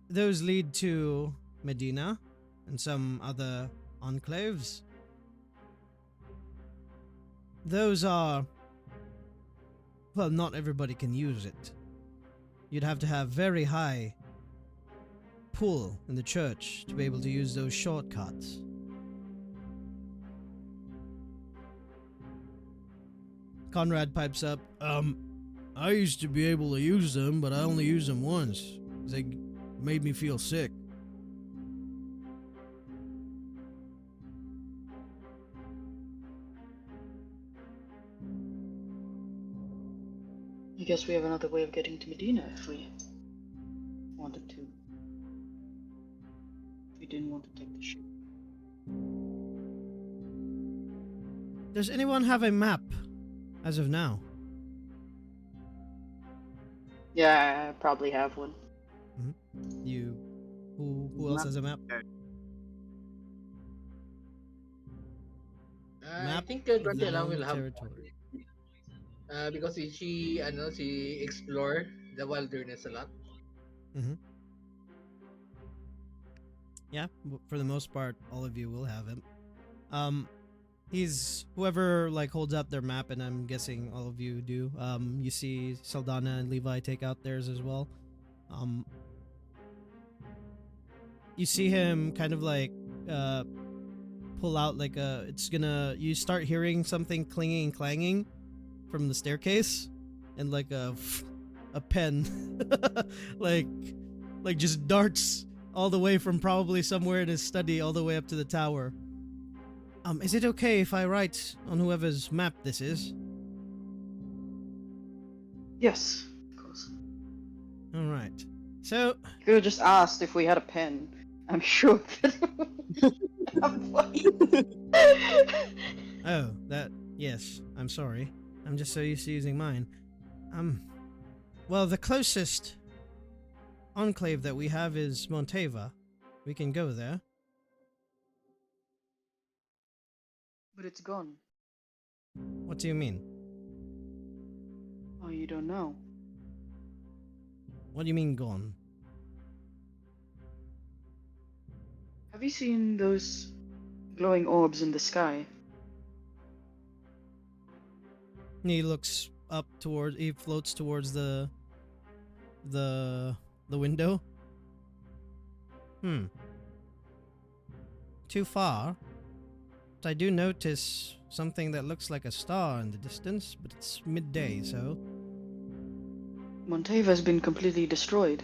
Those lead to Medina and some other enclaves. Those are... well, not everybody can use it. You'd have to have very high pull in the church to be able to use those shortcuts. Conrad pipes up, I used to be able to use them, but I only used them once. They made me feel sick. I guess we have another way of getting to Medina if we wanted to. If we didn't want to take the ship. Does anyone have a map as of now? Yeah, I probably have one. You... who else has a map? I Map think of the Grantela known will have territory. because she explore the wilderness a lot. Yeah, for the most part, all of you will have him. He's whoever like holds up their map, and I'm guessing all of you do. You see Saldana and Levi take out theirs as well. You see him kind of like pull out like a. It's gonna. You start hearing something clinging and clanging from the staircase, and like a pen, like just darts all the way from probably somewhere in his study all the way up to the tower. Is it okay if I write on whoever's map this is? Yes, of course. Alright. So, You could have just asked if we had a pen. I'm sure that I'm oh, that, yes, I'm sorry. I'm just so used to using mine. Well, the closest enclave that we have is Monteva. We can go there. But it's gone. What do you mean? Oh, you don't know. What do you mean gone? Have you seen those glowing orbs in the sky? He looks up towards, he floats towards the window. Too far. But I do notice something that looks like a star in the distance, but it's midday, so... Monteva's been completely destroyed.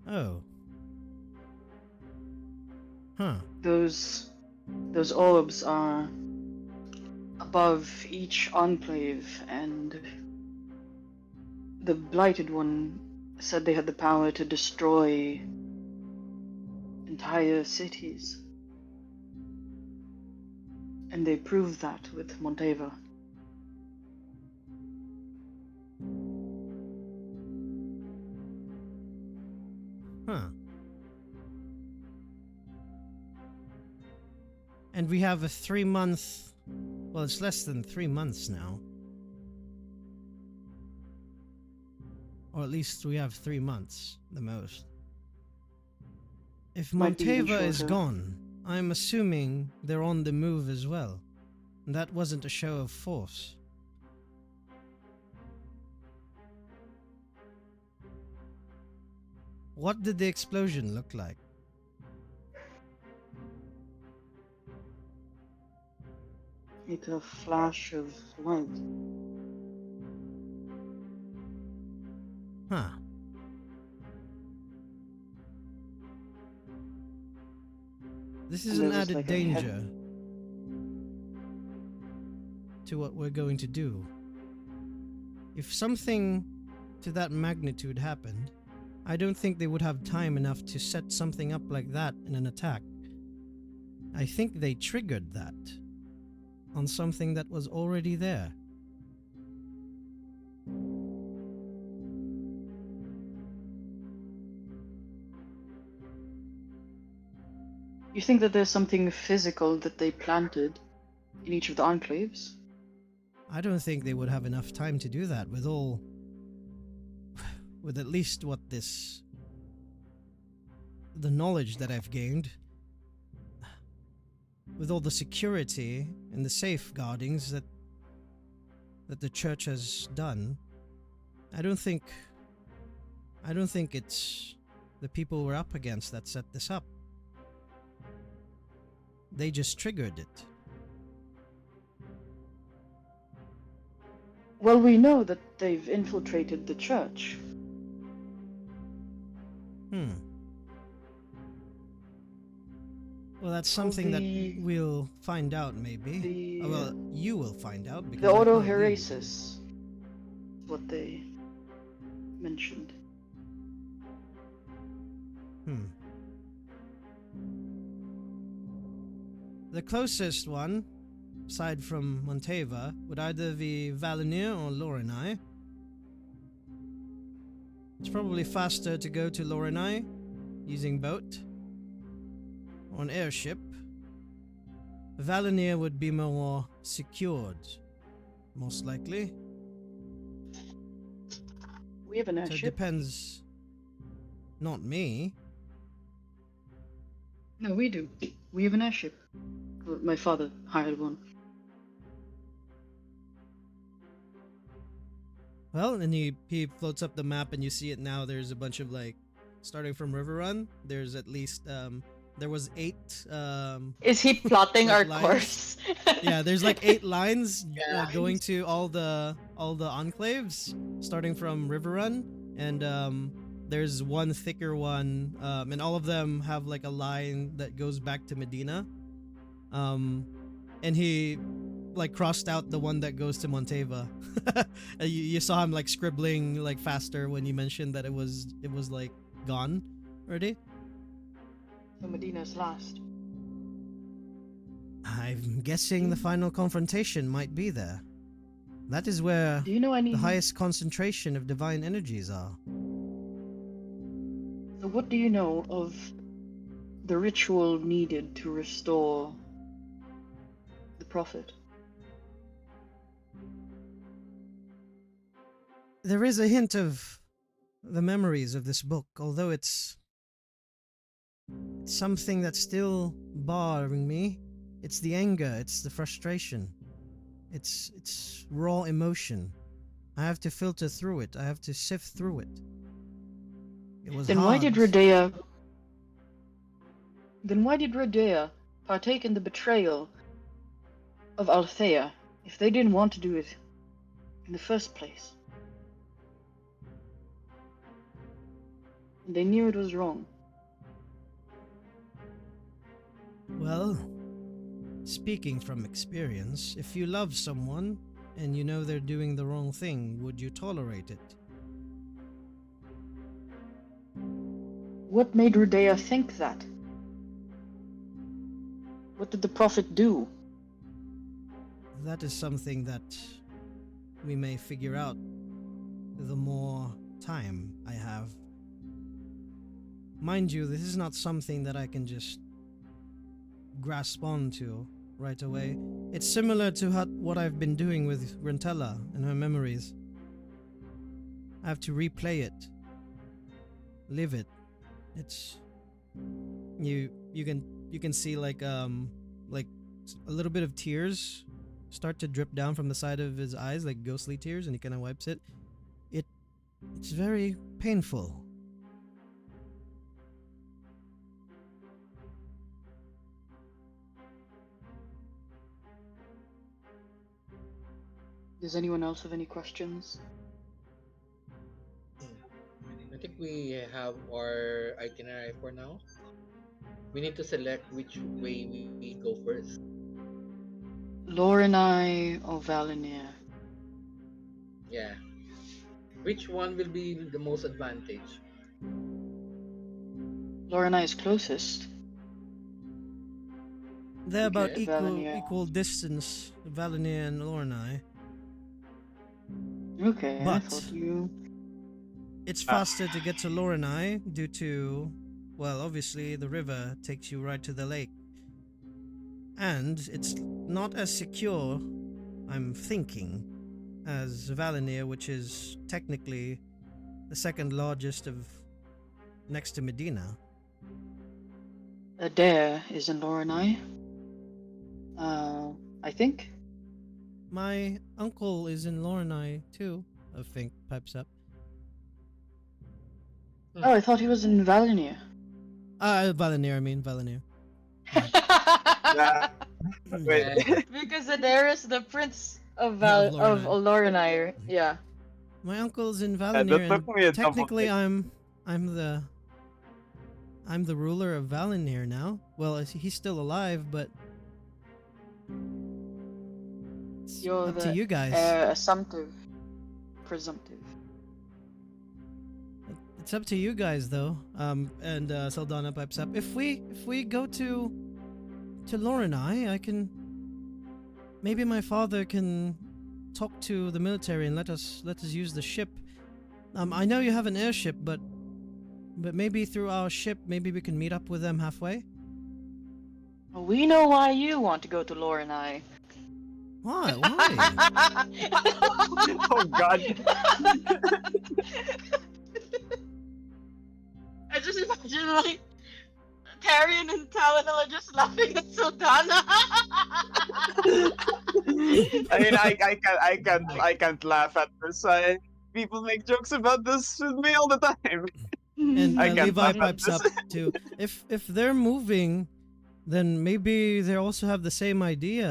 Oh. Huh. Those orbs are above each enclave, and the Blighted One said they had the power to destroy entire cities. And they proved that with Monteva. Huh. And we have a 3-month Well, it's less than 3 months now. Or at least we have 3 months, the most. If Might be even Monteva is shorter. gone, I'm assuming they're on the move as well. That wasn't a show of force. What did the explosion look like? Like a flash of light. Huh. This is And an there was added like a danger to what we're going to do. If something to that magnitude happened, I don't think they would have time enough to set something up like that in an attack. I think they triggered that on something that was already there. You think that there's something physical that they planted in each of the enclaves? I don't think they would have enough time to do that with all. With at least what this. The knowledge that I've gained. With all the security and the safeguardings that the church has done. I don't think it's the people we're up against that set this up. They just triggered it. Well, we know that they've infiltrated the church. Well, that's So something that the- we'll find out, maybe. The Well, you will find out because the I can't leave. autoheresis is what they mentioned. The closest one, aside from Monteva, would either be Valinir or Lorenai. It's probably faster to go to Lorenai using boat or an airship. Valinir would be more secured, most likely. We have an So it airship. depends. Not me. No, we do. We have an airship. My father hired one. Well, and he floats up the map, and you see it now. There's a bunch of starting from River Run. There's at least there was 8. Is he plotting Like our lines? course? Yeah, there's 8 lines Yeah, going to all the enclaves, starting from River Run, and there's one thicker one, and all of them have a line that goes back to Medina. And he crossed out the one that goes to Monteva. you saw him scribbling faster when you mentioned that it was gone already. So Medina's last. I'm guessing the final confrontation might be there. That is where Do you know any? the highest concentration of divine energies are. So what do you know of the ritual needed to restore the prophet? There is a hint of the memories of this book, although it's something that's still bothering me. It's the anger, it's the frustration. It's raw emotion. I have to filter through it. I have to sift through it. It was Then hard. why did Redea? Then why did Redea partake in the betrayal of Althea if they didn't want to do it in the first place? They knew it was wrong. Well, speaking from experience, if you love someone and you know they're doing the wrong thing, would you tolerate it? What made Redea think that? What did the prophet do? That is something that we may figure out the more time I have. Mind you, this is not something that I can just grasp onto right away. It's similar to what I've been doing with Grantella and her memories. I have to replay it, live it. It's you can see like a little bit of tears start to drip down from the side of his eyes, like ghostly tears, and he kind of wipes it. It's very painful. Does anyone else have any questions? I think we have our itinerary for now. We need to select which way we go first. Lorelei or Valinir? Yeah. Which one will be the most advantage? Lorelei is closest. They're about Okay. Valinor. equal distance, Valinir and Lornai. Okay, I But- thought you. It's faster to get to Lornai due to, well, obviously the river takes you right to the lake. And it's not as secure, I'm thinking, as Valinir, which is technically the second largest of next to Medina. Adair is in Lorelei. I think. My uncle is in Lornai too, I think, pipes up. Oh, I thought he was in Valinir. Valinir, I mean, Valinir. Yeah. Wait. Because Adair is the prince of Of of Lorelei. Lorelei. Yeah. My uncle's in that Valinir, took me a and double technically think. I'm the ruler of Valinir now. Well, he's still alive, but it's You're up the to you guys. assumptive. Presumptive. It's up to you guys, though. And Saldana pipes up. If we go to Lorelei, I can. Maybe my father can talk to the military and let us use the ship. I know you have an airship, but maybe through our ship, maybe we can meet up with them halfway. We know why you want to go to Lorelei. Why? Why? Oh God. I just imagine like Tyrion and Talon are just laughing at Saldana. I mean, I can't laugh at this. People make jokes about this with me all the time. And I can't Levi laugh at pipes this. up too. If they're moving, then maybe they also have the same idea,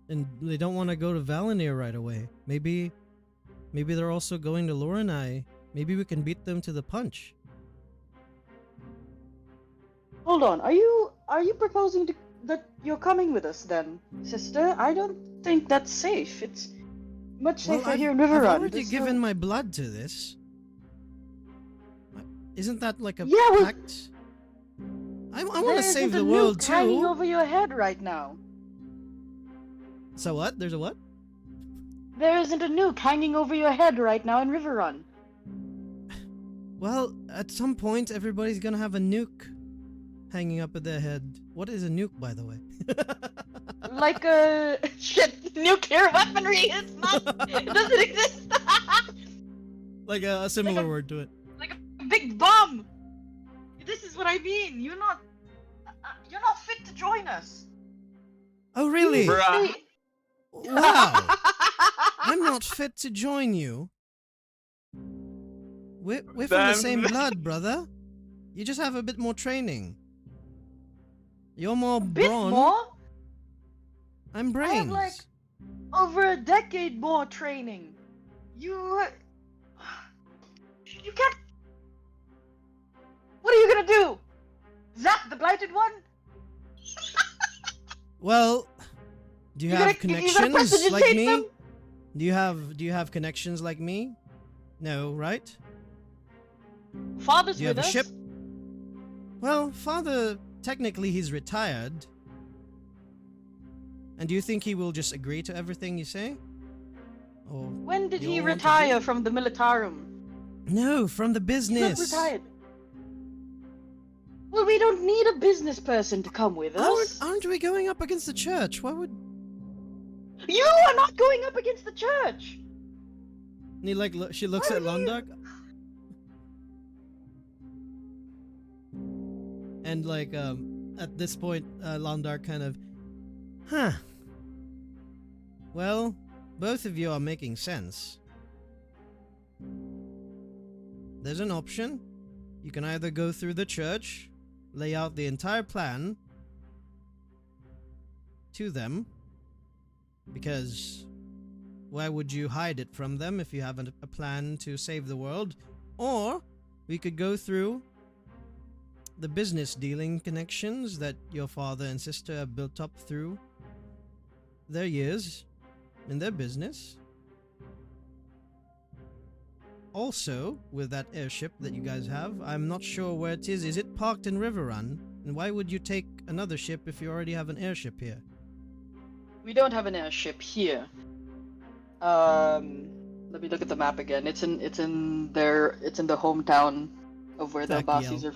and they don't want to go to Valinir right away. Maybe they're also going to Lorelei. Maybe we can beat them to the punch. Hold on, are you proposing that you're coming with us then, sister? I don't think that's safe. It's much safer I've, here in I've Riverrun. already There's given no- my blood to this. Isn't that like a Yeah, well- pact? I want There to save isn't a the world nuke hanging too. over your head right now. So what? There's a what? There isn't a nuke hanging over your head right now in Riverrun. Well, at some point, everybody's gonna have a nuke hanging up at their head. What is a nuke, by the way? Like a shit nuclear weaponry. It's not. It doesn't exist. Like a similar Like a- word to it. Like a big bomb. This is what I mean. You're not fit to join us. Oh, really? Bruh. Wow. I'm not fit to join you. We're from the Damn. same blood, brother. You just have a bit more training. You're more Bit brawn. more. I'm I brains. have like over a decade more training. You can't. What are you gonna do? Zap the blighted one? Well, do you You have gonna- you gonna connections like prestidigitate me? them? Do you have connections like me? No, right? Father's Do you have with a us. ship? Well, father, technically he's retired. And do you think he will just agree to everything you say? Or When did you he all want to retire do- from the militarum? No, from the He's not business. retired. Well, we don't need a business person to come with us. Aren't we going up against the church? Why would... You are not going up against the church. And he she looks Why at would you- Londark. And at this point, Londark kind of, huh. Well, both of you are making sense. There's an option. You can either go through the church, lay out the entire plan to them, because why would you hide it from them if you have a plan to save the world? Or we could go through the business dealing connections that your father and sister have built up through their years in their business. Also, with that airship that you guys have, I'm not sure where it is. Is it parked in Riverrun? And why would you take another ship if you already have an airship here? We don't have an airship here. Let me look at the map again. It's in the hometown of where the Akiel. Basis are.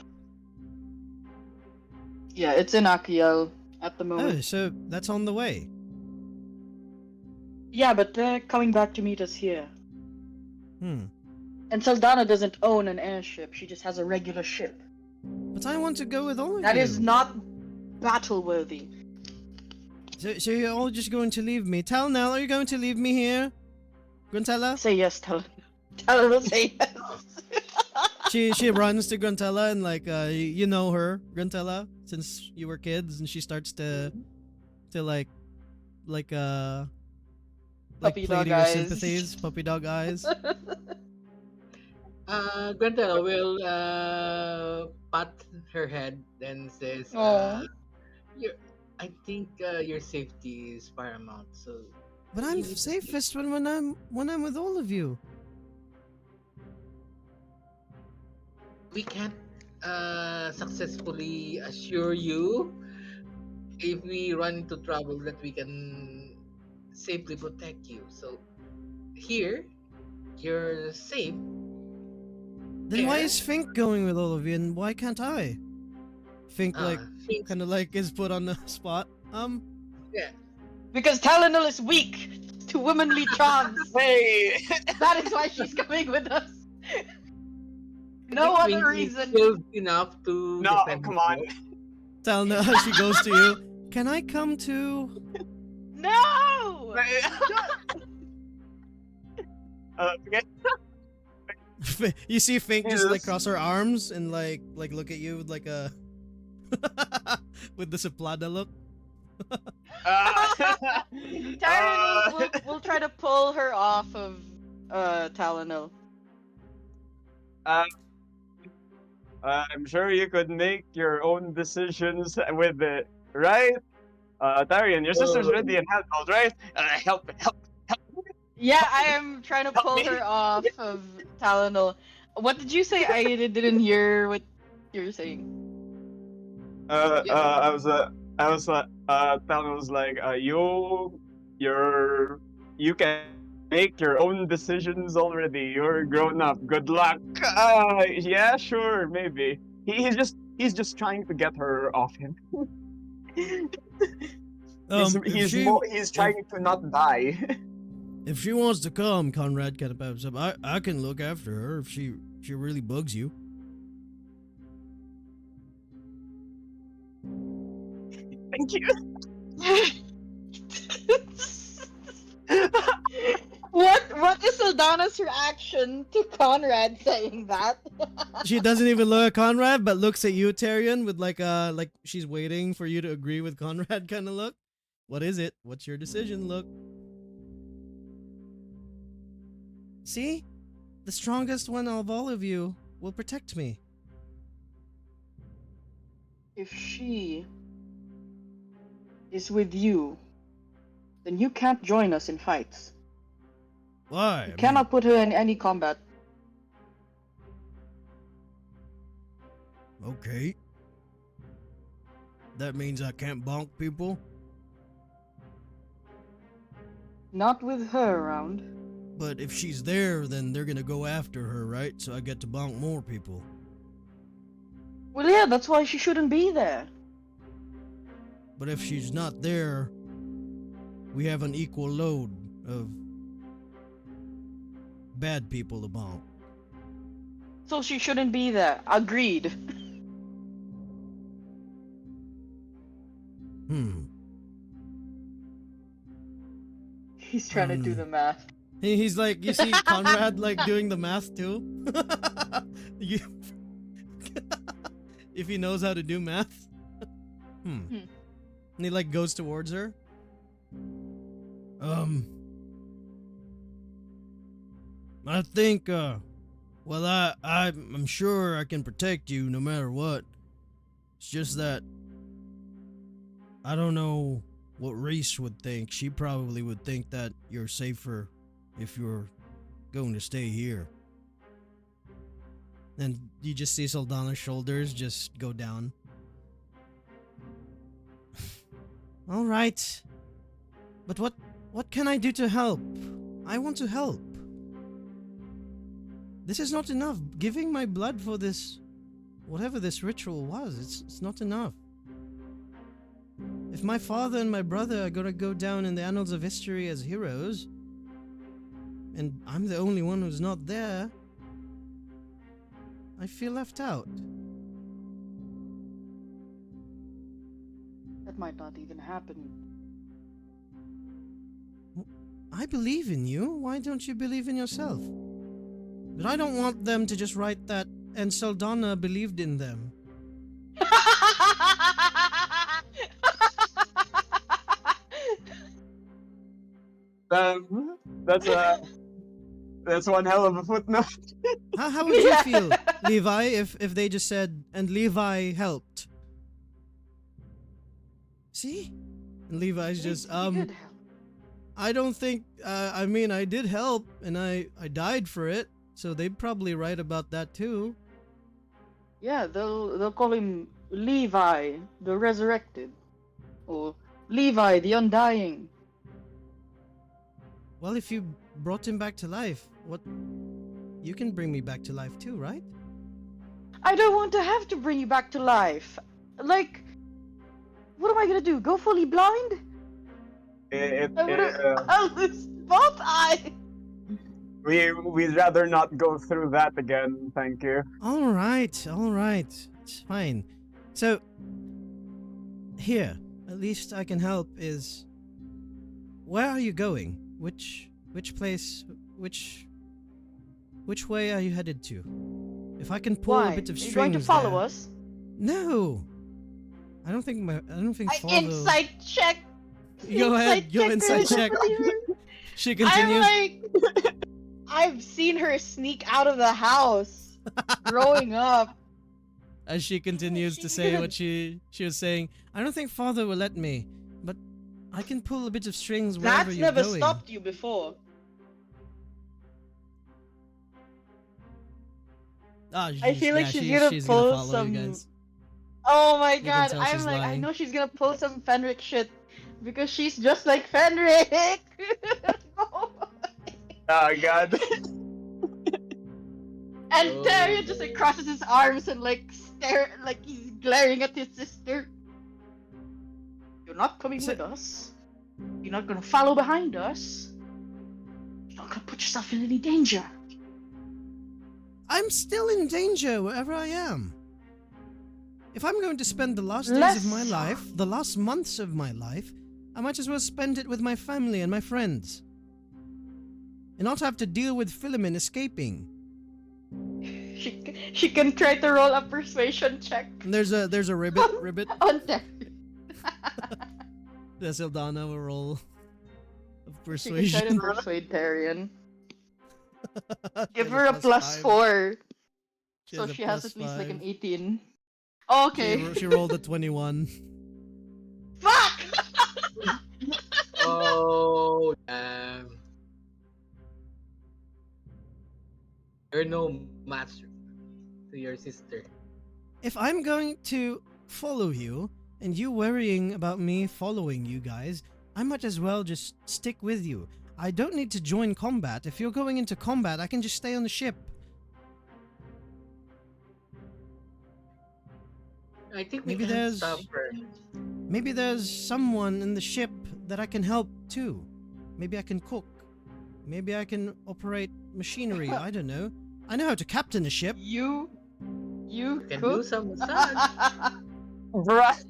Yeah, it's in Akiel at the Oh, moment. so that's on the way. Yeah, but they're coming back to meet us here. And Saldana doesn't own an airship. She just has a regular ship. But I want to go with all of That you. is not battle worthy. So you're all just going to leave me. Talnell, are you going to leave me here? Gruntella? Say yes, tell her to say yes. She runs to Gruntella and you know her, Gruntella, since you were kids, and she starts to Puppy play dog to your eyes. sympathies, puppy dog eyes. Grandela will pat her head and says, Aw. I think your safety is paramount. So But you I'm need to sleep." safest when I'm with all of you. We can't successfully assure you if we run into trouble that we can safely protect you. So here, you're safe. Then why Yeah. is Fink going with all of you, and why can't I? Fink Think, kind of is put on the spot. yeah. Because Talonel is weak to womanly charms. Hey! That is why she's coming with us. I No think other Winky reason. skilled enough to No, defend come on. herself. Talna, she goes to you. Can I come too? No! Okay. You see Fink just Yes. cross her arms and look at you with a with the Suplada look. Tyrion will try to pull her off of Talonel. I'm sure you could make your own decisions with it, right? Darian, your sister's ready and handled, right? Help. Yeah, I am trying to Help pull me. her off of Talonel. What did you say? I didn't hear what you were saying. I was Talon was like, you can make your own decisions already. You're grown up. Good luck. Yeah, sure, maybe. He's just trying to get her off him. He's trying to not die. If she wants to come, Conrad kind of pipes up. I can look after her if she really bugs you. Thank you. What is Saldana's reaction to Conrad saying that? She doesn't even look at Conrad, but looks at you, Tyrion, with like she's waiting for you to agree with Conrad kind of look. What is it? What's your decision look? See? The strongest one of all of you will protect me. If she is with you, then you can't join us in fights. Why? You cannot put her in any combat. Okay. That means I can't bonk people? Not with her around. But if she's there, then they're gonna go after her, right? So I get to bonk more people. Well, yeah, that's why she shouldn't be there. But if she's not there, we have an equal load of bad people about. So she shouldn't be there. Agreed. Hmm. He's trying to do the math. He's like, you see Conrad like doing the math too? You- if he knows how to do math. Hmm. And he like goes towards her. I think, well, I'm sure I can protect you no matter what. It's just that I don't know what Reese would think. She probably would think that you're safer if you're going to stay here. And you just see Saldana's shoulders just go down. All right. But what can I do to help? I want to help. This is not enough. Giving my blood for this, whatever this ritual was, it's not enough. If my father and my brother are gonna go down in the annals of history as heroes, and I'm the only one who's not there, I feel left out. That might not even happen. I believe in you. Why don't you believe in yourself? But I don't want them to just write that, and Saldana believed in them. That's one hell of a footnote. How would you feel, Levi, if they just said, and Levi helped? See? And Levi's just, He did help. I don't think, I mean, I did help, and I died for it, so they'd probably write about that too. Yeah, they'll call him Levi, the Resurrected, or Levi, the Undying. Well, if you brought him back to life, you can bring me back to life too, right? I don't want to have to bring you back to life. Like, what am I gonna do? Go fully blind? I I'll lose both eyes. We'd rather not go through that again, thank you. All right, it's fine. So, here, at least I can help is, where are you going? Which place, which way are you headed to? If I can pull Why? a bit of Are you strings going to follow there- us? No! I don't think follow... Insight check! Go ahead, go inside check. She I'm continues. like, I've seen her sneak out of the house growing up. As she continues to say what she was saying, I don't think father will let me, but I can pull a bit of strings wherever That's you're never going. stopped you before. Ah, I feel like she's gonna she's pull follow some- you guys. Oh my can god, tell I'm she's like, I lying. know she's gonna pull some Fenric shit because she's just like Fenric. Oh god. And Oh, Tyrion just like no. crosses his arms and like stare, like he's glaring at his sister. You're not coming So- with us. You're not gonna follow behind us. You're not gonna put yourself in any danger. I'm still in danger wherever I am. If I'm going to spend the last days of my Less- life, the last months of my life, I might as well spend it with my family and my friends. And not have to deal with Philemon escaping. She can try to roll a persuasion check And there's a ribbit. on that. The Sildana will roll of She can try to persuasion. persuade Tyrion. She Give has her a plus 5. 4, She so has a she has plus at least like an 5. 18. Oh, okay. She rolled a 21. Fuck! Oh, damn. You're no match to your sister. If I'm going to follow you, and you worrying about me following you guys, I might as well just stick with you. I don't need to join combat. If you're going into combat, I can just stay on the ship. I think we Maybe can there's stop her. maybe there's someone in the ship that I can help too. Maybe I can cook. Maybe I can operate machinery. I don't know. I know how to captain a ship. You You can do cook? some massage. Bruh.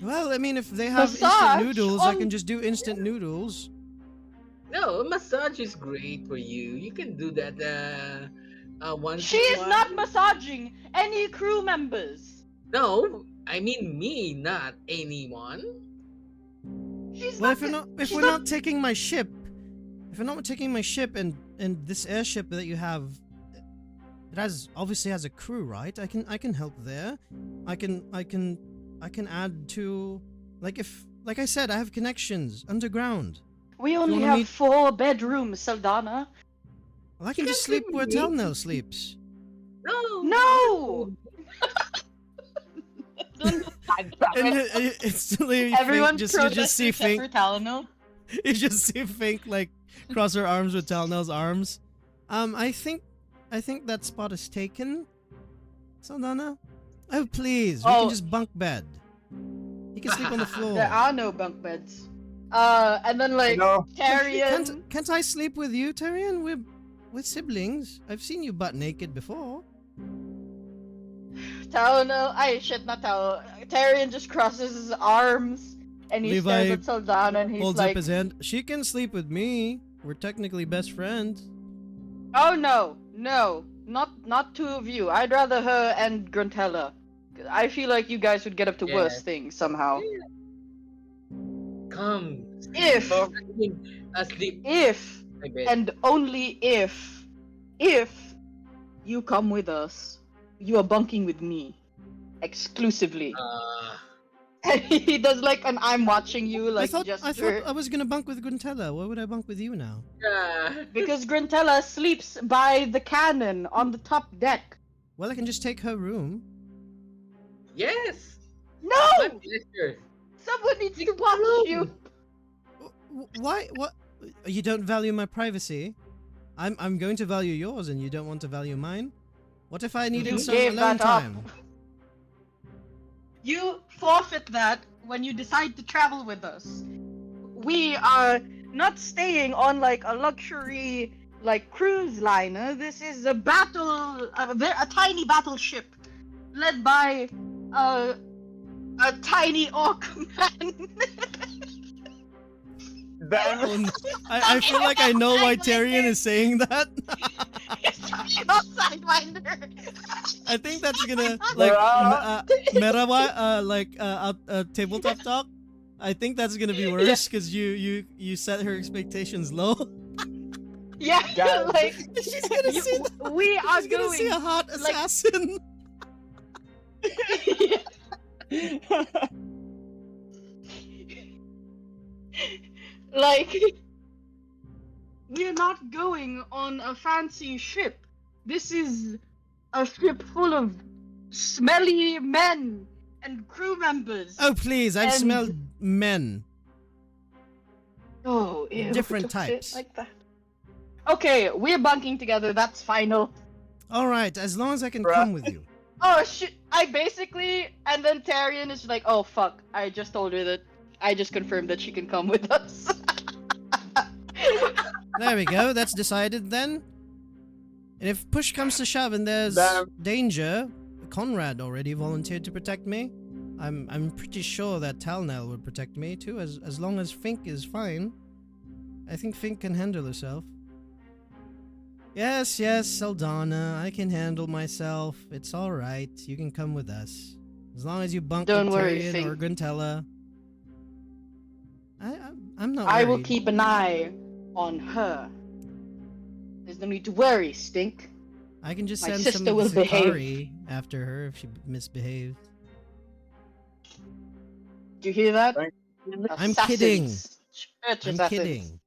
Well, I mean, if they have instant Massage noodles, I can on- just do instant noodles. No, massage is great for you. You can do that once She in a is not while. massaging any crew members. No, I mean me, not anyone. She's Well, not. if She's we're not. not taking my ship, if we're not taking my ship and this airship that you have, it has obviously has a crew, right? I can help there. I can add to, like I said, I have connections underground. We you only wanna have meet- 4 bedrooms, Saldana. Well, I can You just can sleep where sleep with me. Talnell sleeps. No. No! God damn And it. instantly, Everyone you protested just see except Fink. for Talano. You just see Fink like cross her arms with Talnell's arms. I think that spot is taken. Saldana? Oh please, we can Oh. just bunk bed. He can sleep on the floor. There are no bunk beds. And then like No. Tyrion. Can't I sleep with you, Tyrion? We're siblings. I've seen you butt naked before. Talano. Ay, shit, not Talano. Tyrion just crosses his arms and he Levi stares at Saldana and he's Holds like, up his hand. She can sleep with me. We're technically best friends. "Oh no, no, not 2 of you. I'd rather her and Gruntella. I feel like you guys would get up to worse Yes. things somehow. Come. If, I mean, sleep. if, My bed. and only if you come with us, you are bunking with me exclusively." And he does like an "I'm watching you" like I gesture. thought I was gonna bunk with Gruntella. Why would I bunk with you now? Because Gruntella sleeps by the cannon on the top deck. Well, I can just take her room. Yes. No! My pleasure. Someone needs to watch you. Why? What? You don't value my privacy? I'm going to value yours, and you don't want to value mine. What if I needed You some gave alone that up. time? You forfeit that when you decide to travel with us. We are not staying on like a luxury like cruise liner. This is a a tiny battleship led by a tiny orc man. Damn Oh, it. no. I feel like I know why Tyrion is saying that. Not Sidewinder. I think that's gonna like tabletop talk. I think that's gonna be worse because you set her expectations low. Yeah, God. like She's gonna you- see. we are She's gonna see a going. hot like- assassin. Like, we're not going on a fancy ship. This is a ship full of smelly men and crew members. Oh please! I've And- smelled men. Oh, ew, different don't say it types. like that. Okay, we're bunking together. That's final. All right, as long as I can Bruh. come with you. Oh shit! I basically, and then Tyrion is like, "Oh fuck! I just told her that. I just confirmed that she can come with us." There we go. That's decided then. And if push comes to shove and there's Damn. danger, Conrad already volunteered to protect me. I'm pretty sure that Talnell would protect me too, as long as Fink is fine. I think Fink can handle herself. Yes, Saldana, I can handle myself. It's all right. You can come with us, as long as you bunk Don't with worry, Tyrion Fink. or Guntella. I'm not. I will worried. keep an eye on her. There's no need to worry, Stink. I can just My send sister some will behave. Zikari after her if she misbehaves. Do you hear that? Thank I'm kidding. Assassins. Church I'm assassins. kidding.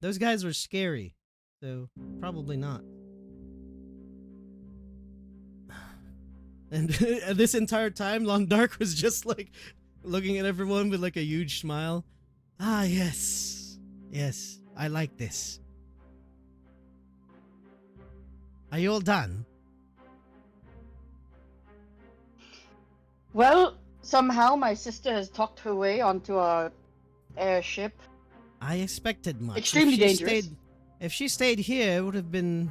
Those guys were scary, so probably not. And this entire time, Long Dark was just like looking at everyone with like a huge smile. Ah, yes. Yes, I like this. Are you all done? Well, somehow my sister has talked her way onto a airship. I expected much. Extremely dangerous. If she stayed here, it would have been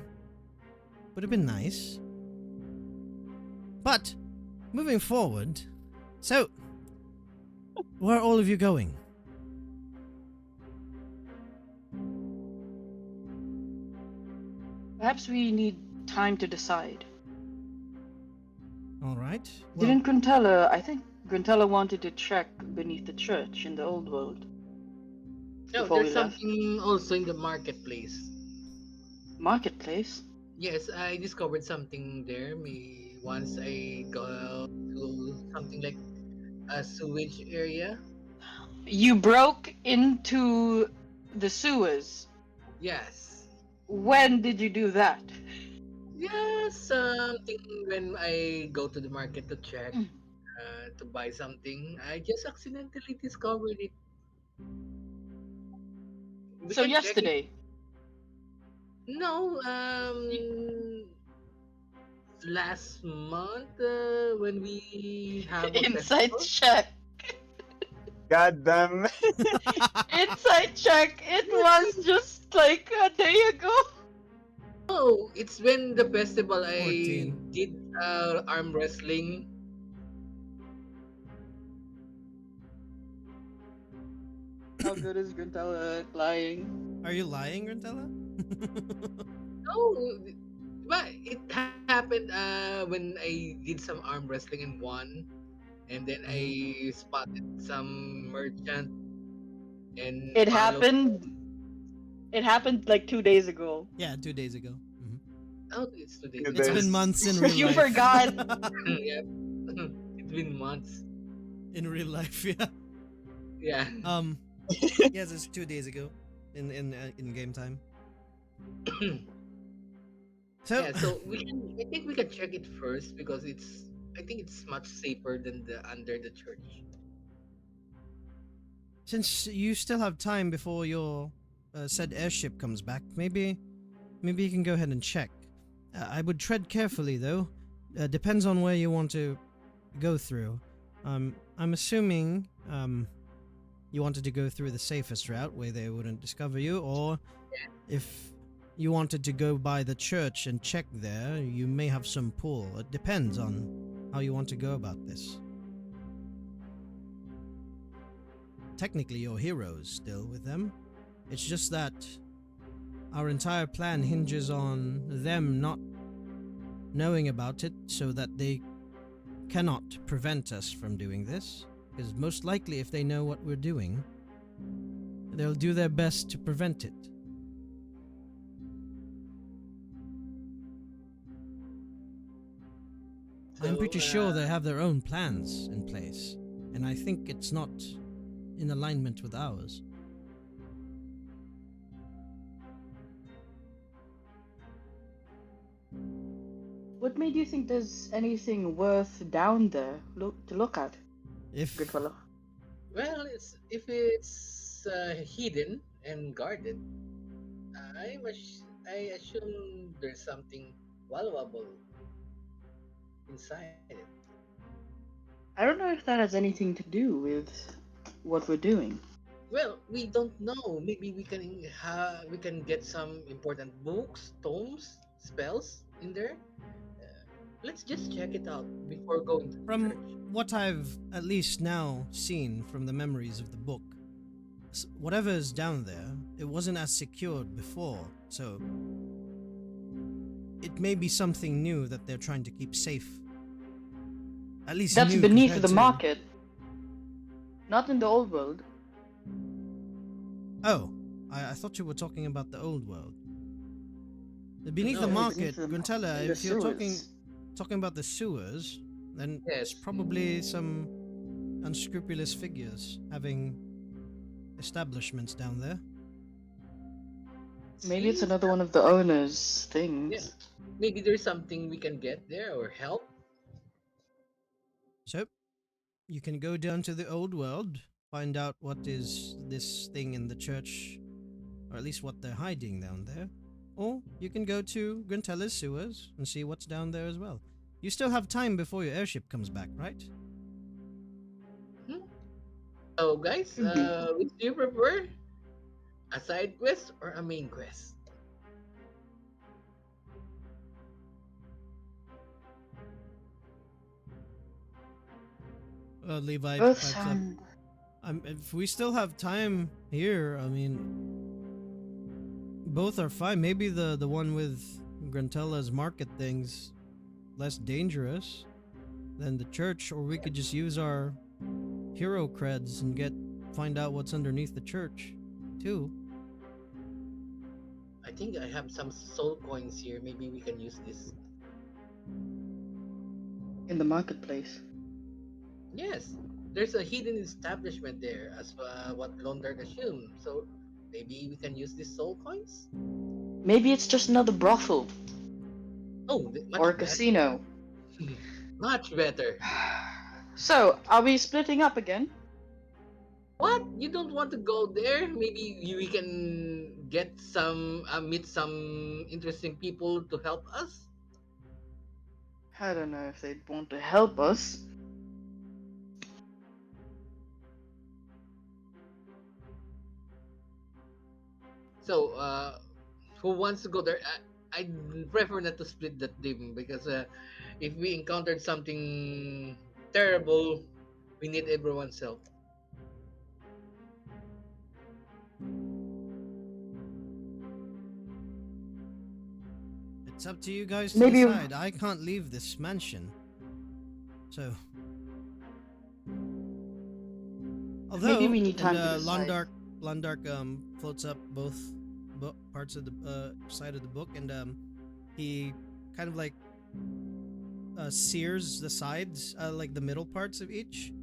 nice. But moving forward, so where are all of you going? Perhaps we need time to decide. All right. Didn't Gruntella? I think Gruntella wanted to check beneath the church in the old world No, before we there's left. something also in the marketplace. Marketplace. Yes, I discovered something there. Me once I go to something like a sewage area. You broke into the sewers. Yes. When did you do that? Yeah, something when I go to the market to check Mm. to buy something, I just accidentally discovered it. We So can check it. yesterday. No, Y- last month when we have a Inside festival. check. God damn. Inside check. It was just like a day ago. Oh, it's when the festival I 14. did arm wrestling. How good is Gruntella at lying? Are you lying, Grantella? No, but it happened when I did some arm wrestling and won, and then I spotted some merchant and It followed. happened. It happened like 2 days ago. Yeah, 2 days ago. Oh, it's 2 days Two It's ago. been days. months in real You life. forgot. Yep. It's been months. In real life, yeah. Yeah. Yes, it's 2 days ago, in game time. So, Yeah, so I think we can check it first because I think it's much safer than the under the church. since you still have time before your said airship comes back, maybe you can go ahead and check. I would tread carefully, though. Depends on where you want to go through. I'm assuming you wanted to go through the safest route where they wouldn't discover you, or if you wanted to go by the church and check there, you may have some pull. It depends on how you want to go about this. Technically, you're heroes still with them. It's just that our entire plan hinges on them not knowing about it so that they cannot prevent us from doing this. Because most likely, if they know what we're doing, they'll do their best to prevent it. I'm So pretty sure they have their own plans in place, and I think it's not in alignment with ours. What made you think there's anything worth down there to look at? If Good fellow. well, if it's hidden and guarded, I assume there's something valuable inside it. I don't know if that has anything to do with what we're doing. Well, we don't know. Maybe we can get some important books, tomes, spells in there. Let's just check it out before going to the from church. what I've at least now seen from the memories of the book, whatever is down there, it wasn't as secured before, so it may be something new that they're trying to keep safe. At least That's new beneath compared the to... market, not in the old world. Oh, I thought you were talking about the old world. Beneath No, the it's market, beneath the Gruntella, the if you're sewers. talking about the sewers, then it's Yes. probably some unscrupulous figures having establishments down there. Maybe it's See? another one of the owner's Yeah. things. Maybe there's something we can get there or help. So, you can go down to the old world, find out what is this thing in the church, or at least what they're hiding down there. Or you can go to Gruntella's sewers and see what's down there as well. You still have time before your airship comes back, right? Hmm? So, guys, Mhm. which do you prefer? A side quest or a main quest? Levi Both pipes up. sound. If we still have time here, I mean, both are fine. Maybe the one with Grantella's market things less dangerous than the church, or we could just use our hero creds and get find out what's underneath the church, too. I think I have some soul coins here. Maybe we can use this. In the marketplace. Yes, there's a hidden establishment there, as what Londark assumed. So maybe we can use these soul coins. Maybe it's just another brothel Oh, or much a better. casino. Much better. So, are we splitting up again? What? You don't want to go there? Maybe we can get some, meet some interesting people to help us. I don't know if they'd want to help us. So, who wants to go there? I prefer not to split that team because if we encountered something terrible, we need everyone's help. It's up to you guys to Maybe, decide. I can't leave this mansion. So, maybe although, we need and time to decide. Londark floats up both parts of the side of the book, and he kind of like sears the sides, like the middle parts of each.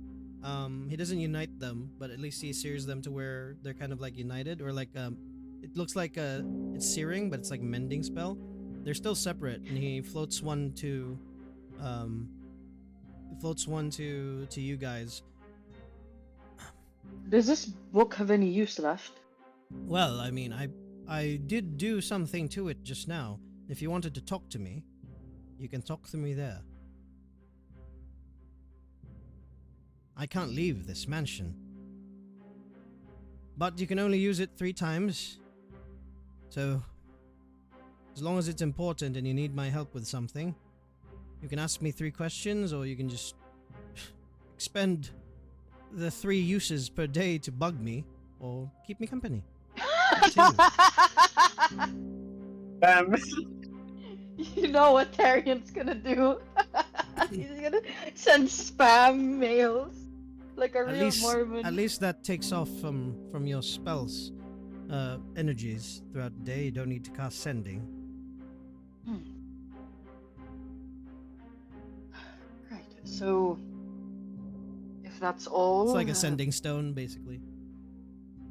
He doesn't unite them, but at least he sears them to where they're kind of like united, or like it looks like it's searing, but it's like mending spell. They're still separate, and he floats one to, um, to you guys. Does this book have any use left? Well, I mean, I did do something to it just now. If you wanted to talk to me, you can talk to me there. I can't leave this mansion. But you can only use it 3 times. So, as long as it's important and you need my help with something, you can ask me 3 questions, or you can just expend the 3 uses per day to bug me, or keep me company. Up to you. Um, You know what Tarian's gonna do? He's gonna send spam mails like a At real least, at Mormon. least that takes off from your spells, energies throughout the day. You don't need to cast sending. Hmm. Right. So, if that's It's all, like a sending stone, basically.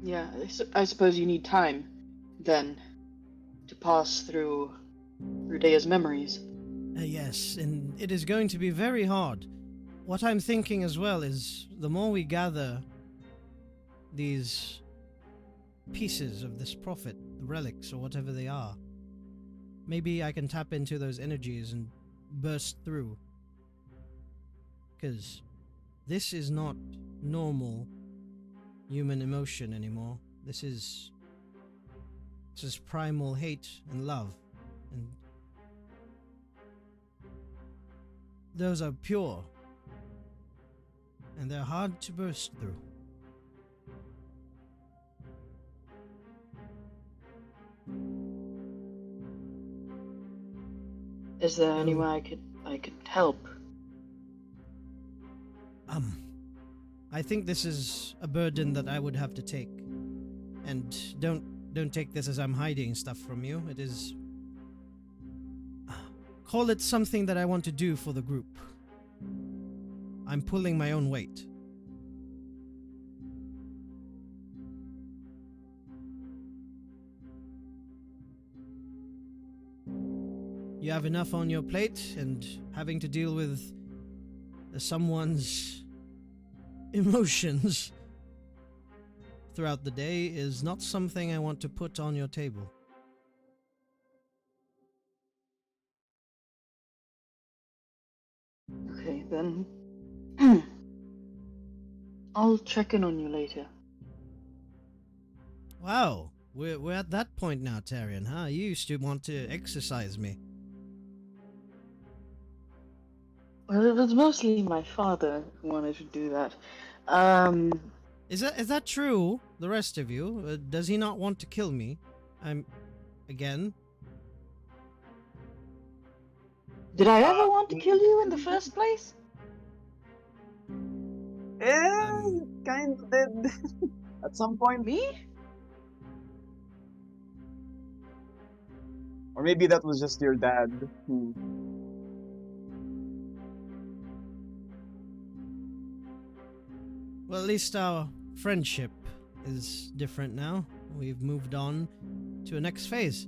yeah, I suppose you need time then to pass through Rudea's memories. Yes, and it is going to be very hard. What I'm thinking as well is the more we gather these pieces of this prophet, the relics or whatever they are, maybe I can tap into those energies and burst through. Because this is not normal human emotion anymore. This is primal hate and love. And those are pure. And they're hard to burst through. Is there any So, way I could help? um, I think this is a burden that I would have to take. And don't take this as I'm hiding stuff from you. It is call it something that I want to do for the group. I'm pulling my own weight. You have enough on your plate, and having to deal with someone's emotions throughout the day is not something I want to put on your table. Okay, then I'll check in on you later. Wow, we're at that point now, Tarion, huh? You used to want to exercise me. Well, it was mostly my father who wanted to do that. Um, Is that true? The rest of you? Does he not want to kill me? I'm again. did I ever Uh, want to kill you in the first place? Yeah, Um, kind of did at some point. Me? Or maybe that was just your dad. well, at least our friendship is different now. We've moved on to a next phase.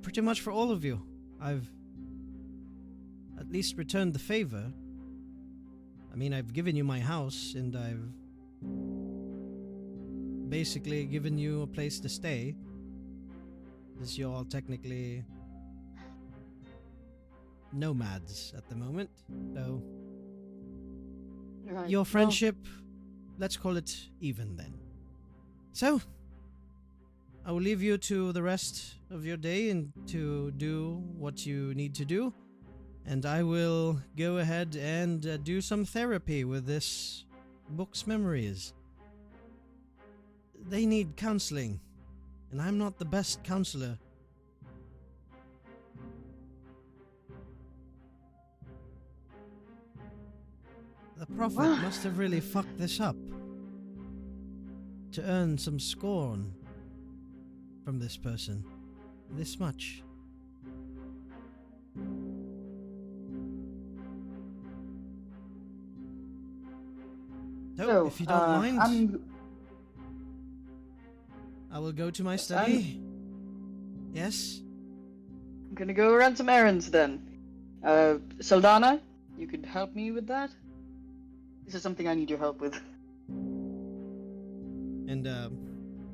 Pretty much for all of you. I've at least returned the favor. I mean, I've given you my house and I've basically given you a place to stay. Because you're all technically nomads at the moment. So, Right. your well, friendship, let's call it even then. So, I will leave you to the rest of your day and to do what you need to do. And I will go ahead and do some therapy with this book's memories. They need counseling, and I'm not the best counselor. The prophet must have really fucked this up to earn some scorn from this person. This much. So, if you don't mind, I will go to my Yes, study. Yes? I'm gonna go run some errands then. Saldana, you could help me with that? This is something I need your help with. And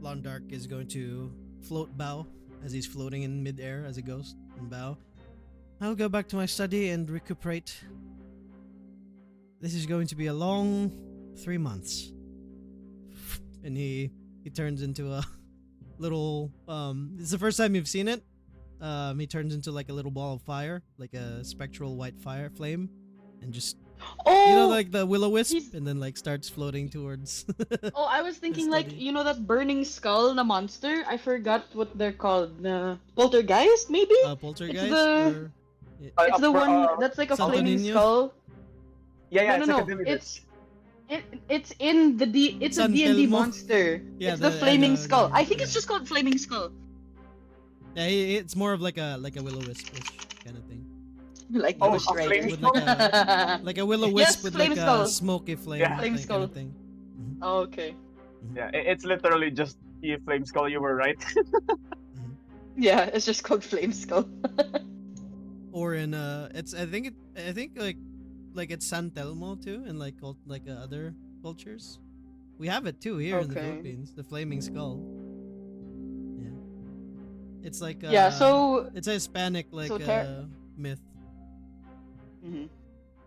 Londark is going to float bow as he's floating in midair as a ghost and bow. I'll go back to my study and recuperate. This is going to be a long 3 months. And he turns into a little it's the first time you've seen it. He turns into like a little ball of fire, like a spectral white fire flame, and just Oh, like the will-o-wisp, he's- and then like starts floating towards. oh, I was thinking like study. that burning skull, the monster. I forgot what they're called. Poltergeist, maybe. Poltergeist or It's the one Uh, that's like a Santo flaming Niño? skull. yeah, No, it's like a no. Demetrius. It's in the D. It's a San D&D Telmo? monster. Yeah, It's the I flaming know, skull. I think yeah. it's just called flaming skull. Yeah, it's more of like a will-o-wisp-ish kind of thing. Like Oh, Ghost a Rider. flaming With like a will-o-wisp Yes, with flame like skull. a smoky flame, Yeah. Flame kind skull. of thing. Oh, okay. Yeah, it's literally just you flame skull. You were right. Yeah, it's just called flame skull. Or in it's I think like it's San Telmo too, in like other cultures. We have it too here in the Okay. Philippines, the flaming skull. Yeah, it's like Yeah, so it's a Hispanic like myth. Mhm.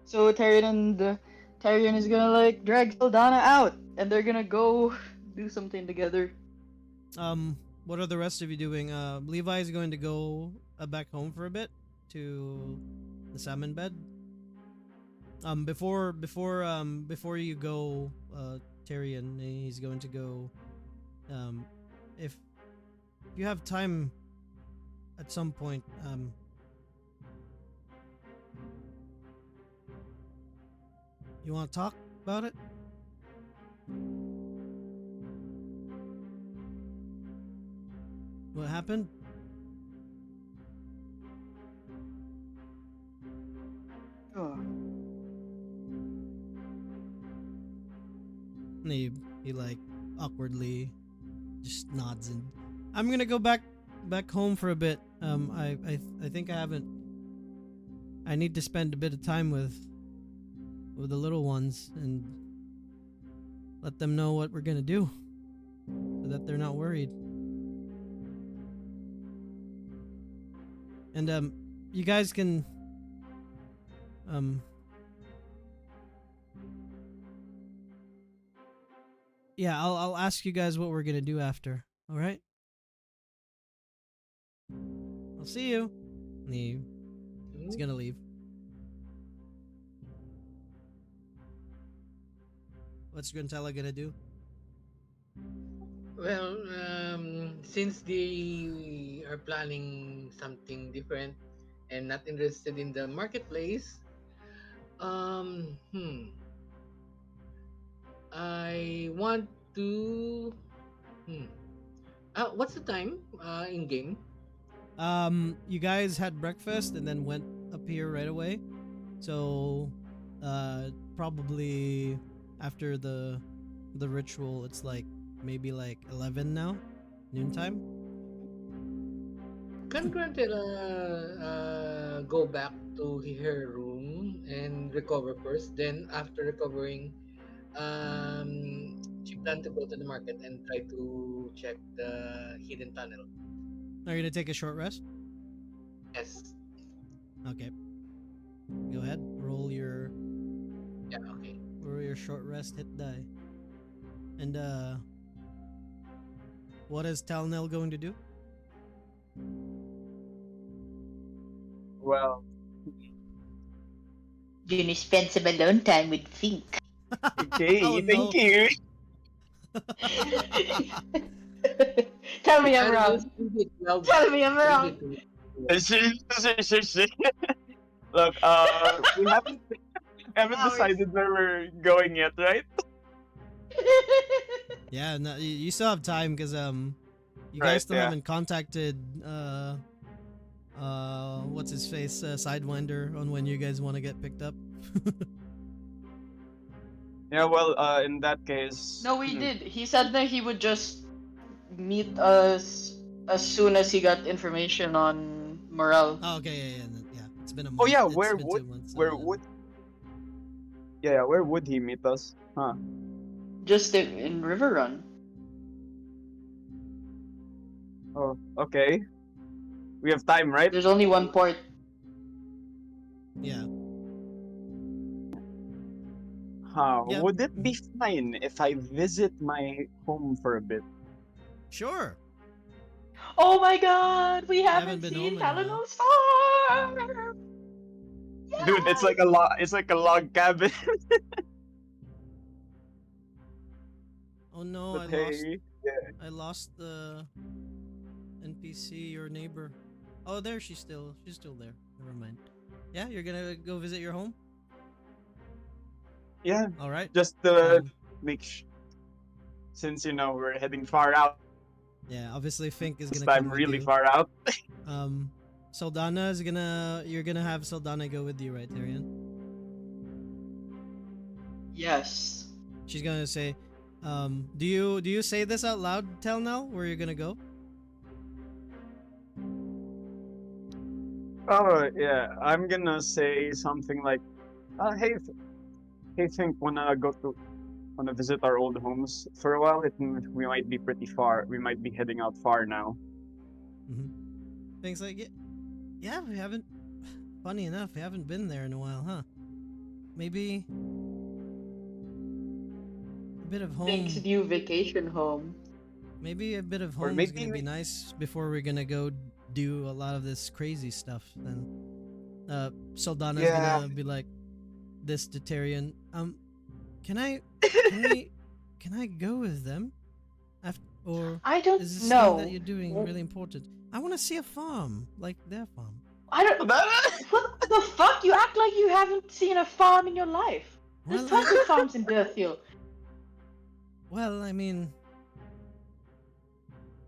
So Tyrion is gonna like drag Saldana out, and they're gonna go do something together. What are the rest of you doing? Levi is going to go back home for a bit to the salmon bed. Before you go, Tyrion, he's going to go. If you have time at some point, you want to talk about it? What happened? Oh. And he like awkwardly just nods and I'm gonna go back home for a bit. I think I need to spend a bit of time with the little ones and let them know what we're gonna do so that they're not worried. And you guys can Yeah, I'll ask you guys what we're gonna do after. All right. I'll see you. And he's gonna leave. What's Gruntella gonna do? Well, since they are planning something different and not interested in the marketplace, um, hmm, I want to. Hmm. What's the time in game? You guys had breakfast and then went up here right away. So, probably after the ritual, it's like maybe like 11 now, noontime. Can Grantella go back to her room and recover first? Then after recovering, she planned to go to the market and try to check the hidden tunnel. Are you gonna take a short rest? Yes. Okay, go ahead. Yeah. Okay. Roll your short rest hit die. And what is Talnell going to do? Well, Gonna spend some alone time with Fink. Oh okay, thank no. you. Tell me I'm And just wrong. leave it 12. Tell me I'm Leave wrong. it to Look, we haven't Hours. decided where we're going yet, right? Yeah, no, you still have time because you Right, guys still yeah. haven't contacted what's his face Sidewinder on when you guys want to get picked up. Yeah, well, in that case, No, we did. He said that he would just meet us as soon as he got information on Morel. Oh, okay, yeah. It's been a oh month. yeah, It's been 2 months. where would, yeah, where would he meet us? Huh? Just in River Run. Oh, okay. We have time, right? There's only one port. Yeah. Huh? Yeah. Would it be fine if I visit my home for a bit? Sure. Oh my god, we haven't haven't been seen home in a while. Talonol's farm! Dude, it's like a Yes! log. It's like a log cabin. Oh no, But hey, yeah. I lost the NPC, your neighbor. Oh, there she's still there. Never mind. Yeah, you're gonna go visit your home. Yeah, All right. just make since we're heading far out. Yeah, obviously Fink is This gonna come time, with really you. far out. Saldana is you're gonna have Saldana go with you, right, Tyrion? Yes. She's gonna say, do you say this out loud, Telnel, where you're gonna go? Oh yeah, I'm gonna say something like, "Hey, hey, think wanna visit our old homes for a while? We might be pretty far. We might be heading out far now." Things like yeah, we haven't. Funny enough, we haven't been there in a while, huh? Maybe a bit of home. Fink's new vacation home. Maybe a bit of Or home is maybe gonna be nice before we're gonna go do a lot of this crazy stuff. Then, Saldana's Yeah. gonna be like this to Tyrion. Can I go with them? Or I don't is this know. thing that you're doing really important? I want to see a farm, like their farm. I don't. What the fuck? You act like you haven't seen a farm in your life. There's Well, tons of farms in Dirthiel. Well, I mean,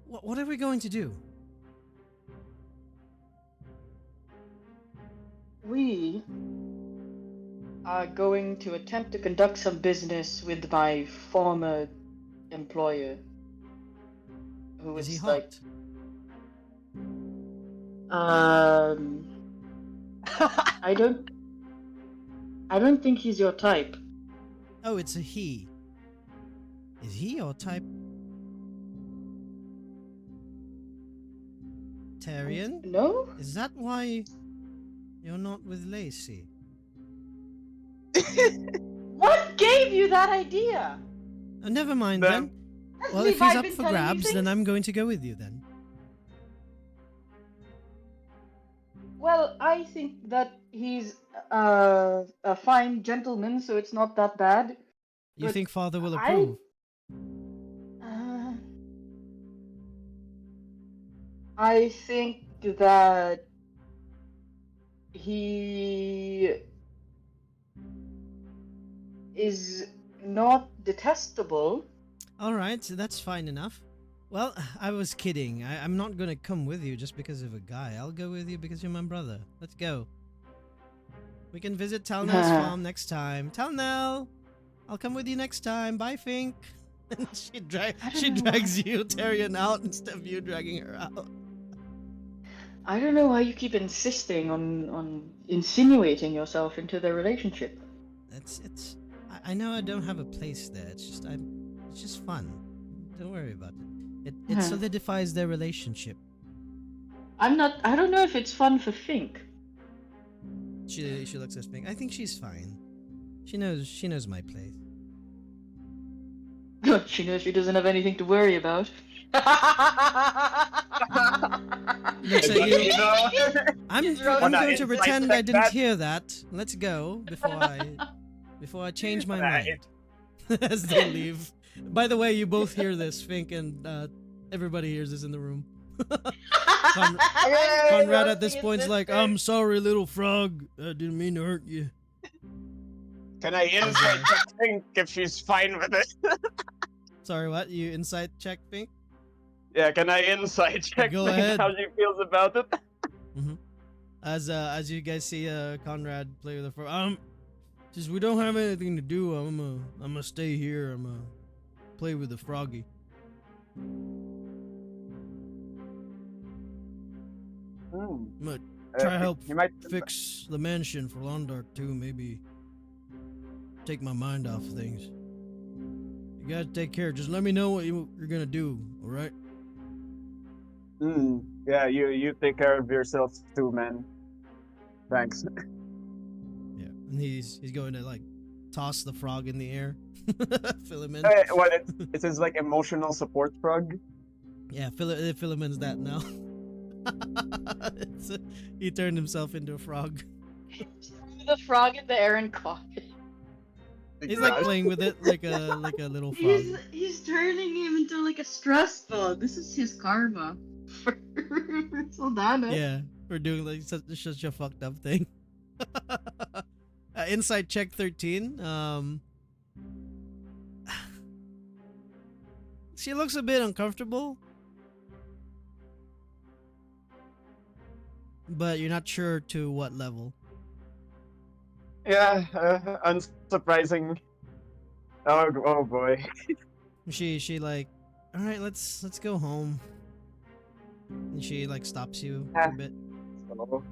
what are we going to do? We are going to attempt to conduct some business with my former employer, who Is he is hot? like, I don't think he's your type. Oh, it's a he. Is he your type? Tyrion? No? Is that why you're not with Lacey? What gave you that idea? Never mind Then- then. As Well, if Levi he's up been for telling you grabs, then things? I'm going to go with you then. Well, I think that he's a fine gentleman, so it's not that bad. You But think father will I, approve? uh, I think that he is not detestable. All right, so that's fine enough. Well, I was kidding. I'm not gonna come with you just because of a guy. I'll go with you because you're my brother. Let's go. We can visit Talnell's farm next time. Talnell, I'll come with you next time. Bye, Fink. And I she don't know drags why. you, Tyrion, out instead of you dragging her out. I don't know why you keep insisting on insinuating yourself into their relationship. It's. I know I don't have a place there. It's just fun. Don't worry about it. It solidifies their relationship. I don't know if it's fun for Fink. She looks at Fink. I think she's fine. She knows my place. She knows she doesn't have anything to worry about. Looks at But, you. you know, I'm Wanna going to insight pretend check I didn't that? hear that. Let's go before I change my Wanna mind. As they leave. By the way, you both hear this, Fink, and everybody hears this in the room. Conrad at this point's like, I'm sorry, little frog. I didn't mean to hurt you. Can I insight check Think if she's fine with it? Sorry, what? You insight check, Fink? Yeah, can I insight check Go Think ahead. how she feels about it? As you guys see Conrad play with the frog. Since we don't have anything to do, I'm gonna stay here. I'm gonna play with the froggy. Hmm. I'm gonna try help He might fix the mansion for Londark too. Maybe take my mind off things. You guys take care. Just let me know what you're gonna do. All right? Yeah, you take care of yourself too, man. Thanks. Yeah. And he's going to like toss the frog in the air, fill him in. What it's his like emotional support frog. Yeah, fill him in's that now. He turned himself into a frog. The frog in the air and caught it. He's like playing with it like a little frog. He's turning him into like a stress ball. This is his karma for Soldana. Yeah, for doing like such a fucked up thing. Inside check 13. She looks a bit uncomfortable, but you're not sure to what level. Yeah, unsurprising. Oh boy. She like, all right, let's go home. And she like stops you Ah. a bit. So,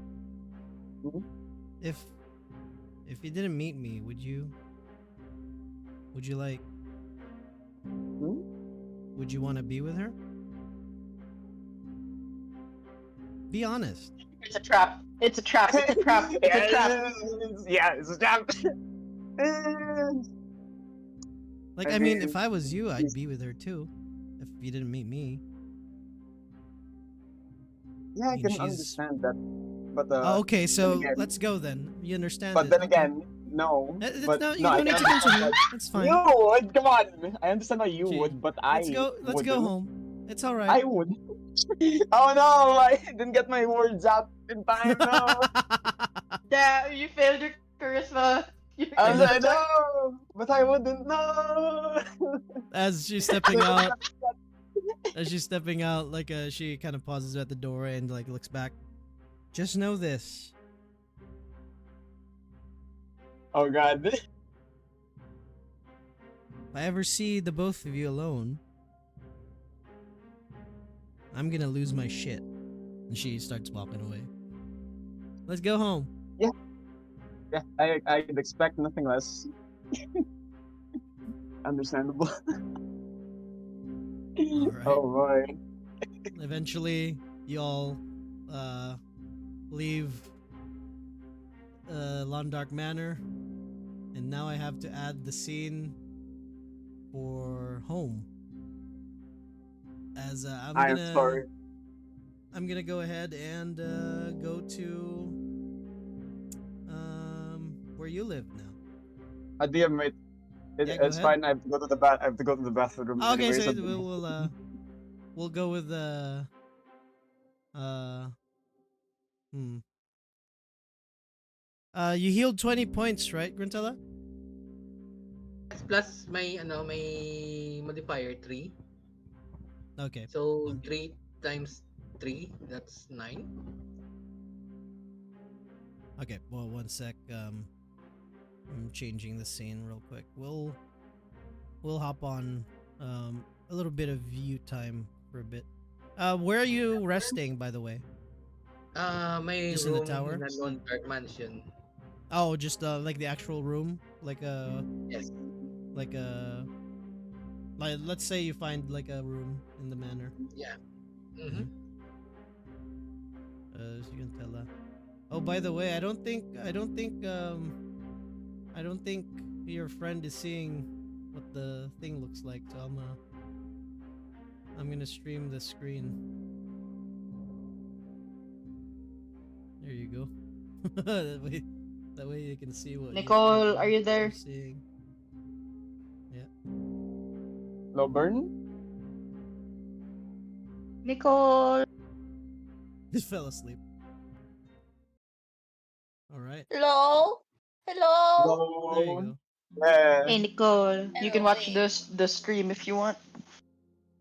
If you didn't meet me, would you like? Would you want to be with her? Be honest. It's a trap. It's a trap. It's a trap. It's a trap. Yeah, it's a trap. Like, I mean, if I was you, I'd be with her too. If you didn't meet me. Yeah, I mean, can she's- understand that. But Oh, okay, so again- let's go then. You understand but it. then Okay. again, no. But No, you no, I don't need can to continue. understand It's that. fine. You would, come on. I understand why you Gee, would, but Let's I go. Let's go wouldn't. home. It's all I right. would. Oh no, I didn't get my words out in time. No. Damn, you failed your charisma. I was like, no, but I wouldn't. No. As she's stepping out, like she kind of pauses at the door and like looks back. Just know this. Oh god. If I ever see the both of you alone, I'm gonna lose my shit. And she starts walking away. Let's go home. Yeah, I'd expect nothing less. Understandable. Alright. Oh boy. Eventually, y'all leave Londark Manor. And now I have to add the scene for home. As I am sorry. I'm gonna go ahead and go to where you live now. DM mate. Yeah, go It's ahead. fine. I have to go to the I have to go to the bathroom Okay, so anyways. we'll go with uh hmm. You healed 20 points, right, Grantella? Yes, plus my modifier 3. Okay. So Um 3 times 3, that's 9. okay, well one sec. I'm changing the scene real quick. We'll hop on a little bit of view time for a bit. Where are you resting, by the way? My Just in the room in tower? a non-dark mansion. Oh, just like the actual room, Yes. like a like let's say you find like a room in the manor. Yeah. Mm-hmm. Mm-hmm. As you can tell. Oh, by the way, I don't think your friend is seeing what the thing looks like. So I'm gonna stream the screen. There you go. That way you can see what Nicole, are you you're there? seeing. Yeah. Low burn. Nicole. Just fell asleep. All right. Hello? Hello? There you Low. go. Hey, Yeah. Nicole. You can Hello, watch wait. the stream if you want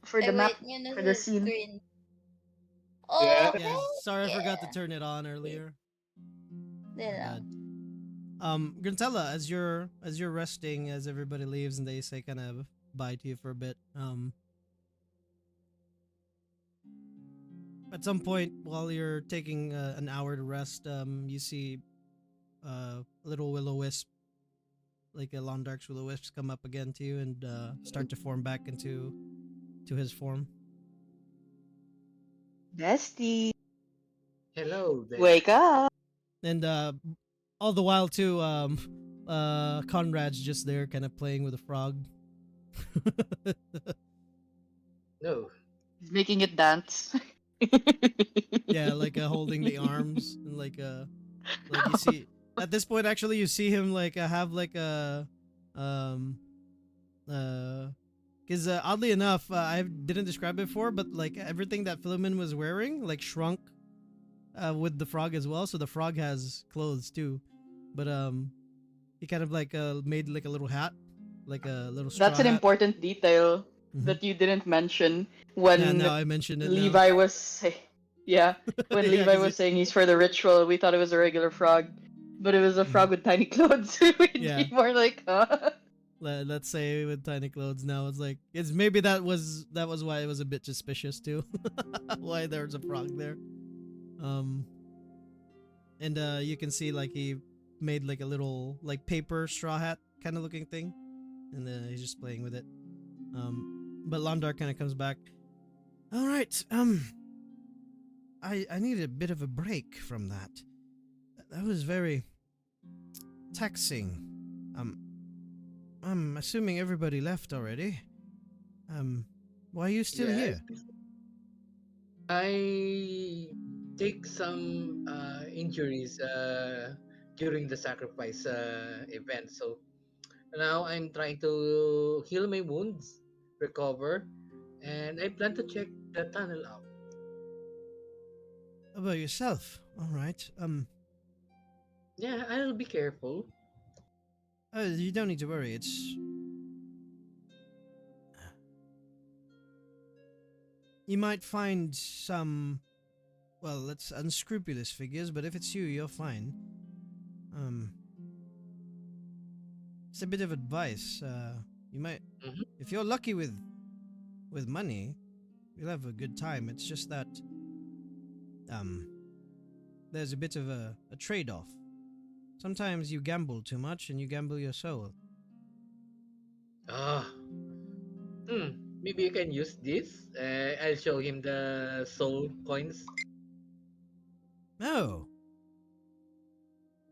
for the map Wait, yun na for the sa scene. screen. Yeah. Yeah, Okay. sorry I forgot to Yeah. turn it on earlier. Di My lang. bad. Grantella, as you're resting, as everybody leaves and they say kind of bye to you for a bit. At some point while you're taking an hour to rest, you see little will o wisp, like a Londark's will o wisps, come up again to you and start to form back to his form. Bestie, Hello there. wake up. And all the while too, Conrad's just there, kind of playing with a frog. No. He's making it dance. Yeah, like holding the arms and like you see at this point actually you see him like have like a um because oddly enough I didn't describe it before, but like everything that Philemon was wearing like shrunk with the frog as well, so the frog has clothes too, but he kind of like made like a little hat, like a little That's straw an hat. important detail Mm-hmm. that you didn't mention Yeah, when now I mentioned it now. Levi was yeah, when Yeah, Levi because was saying he's for the ritual, we thought it was a regular frog, but it was a frog with tiny clothes. We'd yeah, be more like, huh? let's say with tiny clothes now it's like it's maybe that was why it was a bit suspicious too. Why there's a frog there. um and you can see like he made like a little like paper straw hat kind of looking thing, and then he's just playing with it. But Londar kind of comes back. All right, I need a bit of a break from that. That was very taxing. um I'm assuming everybody left already. Why are you still Yes. here? I take some injuries during the sacrifice event. So now I'm trying to heal my wounds, recover, and I plan to check the tunnel out. How about yourself? All right. Yeah, I'll be careful. You don't need to worry. It's you might find some, well, let's unscrupulous figures, but if it's you, you're fine. Um, it's a bit of advice. You might, Hmm. if you're lucky with money, you'll have a good time. It's just that um, there's a bit of a trade-off. Sometimes you gamble too much, and you gamble your soul. Ah, hmm. Maybe you can use this. I'll show him the soul coins. Oh,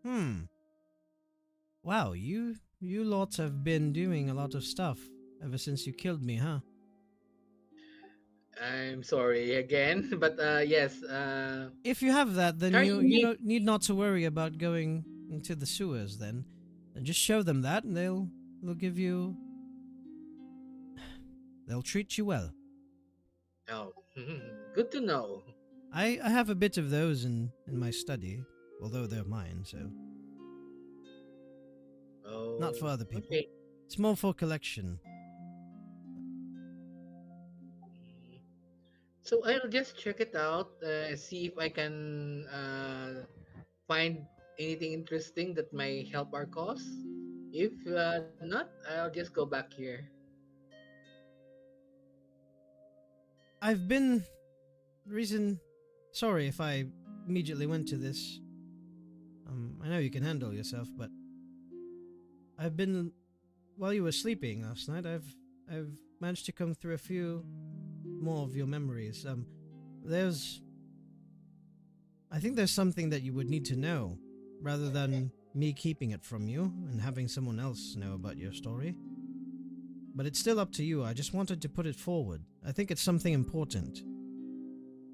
hmm. Wow, you lots have been doing a lot of stuff. ever since you killed me, huh? I'm sorry again, but yes, If you have that, then trying to you make. don't need not to worry about going into the sewers. Then, and just show them that, and they'll give you they'll treat you well. Oh, good to know. I have a bit of those in my study, although they're mine, so not for Oh, other people. okay. It's more for collection. Mm. So I'll just check it out, see if I can find anything interesting that might help our cause. If not, I'll just go back here. I've been reason. Sorry if I immediately went to this. I know you can handle yourself, but I've been while you were sleeping last night. I've managed to come through a few more of your memories. There's I think there's something that you would need to know, rather than me keeping it from you and having someone else know about your story. But it's still up to you. I just wanted to put it forward. I think it's something important.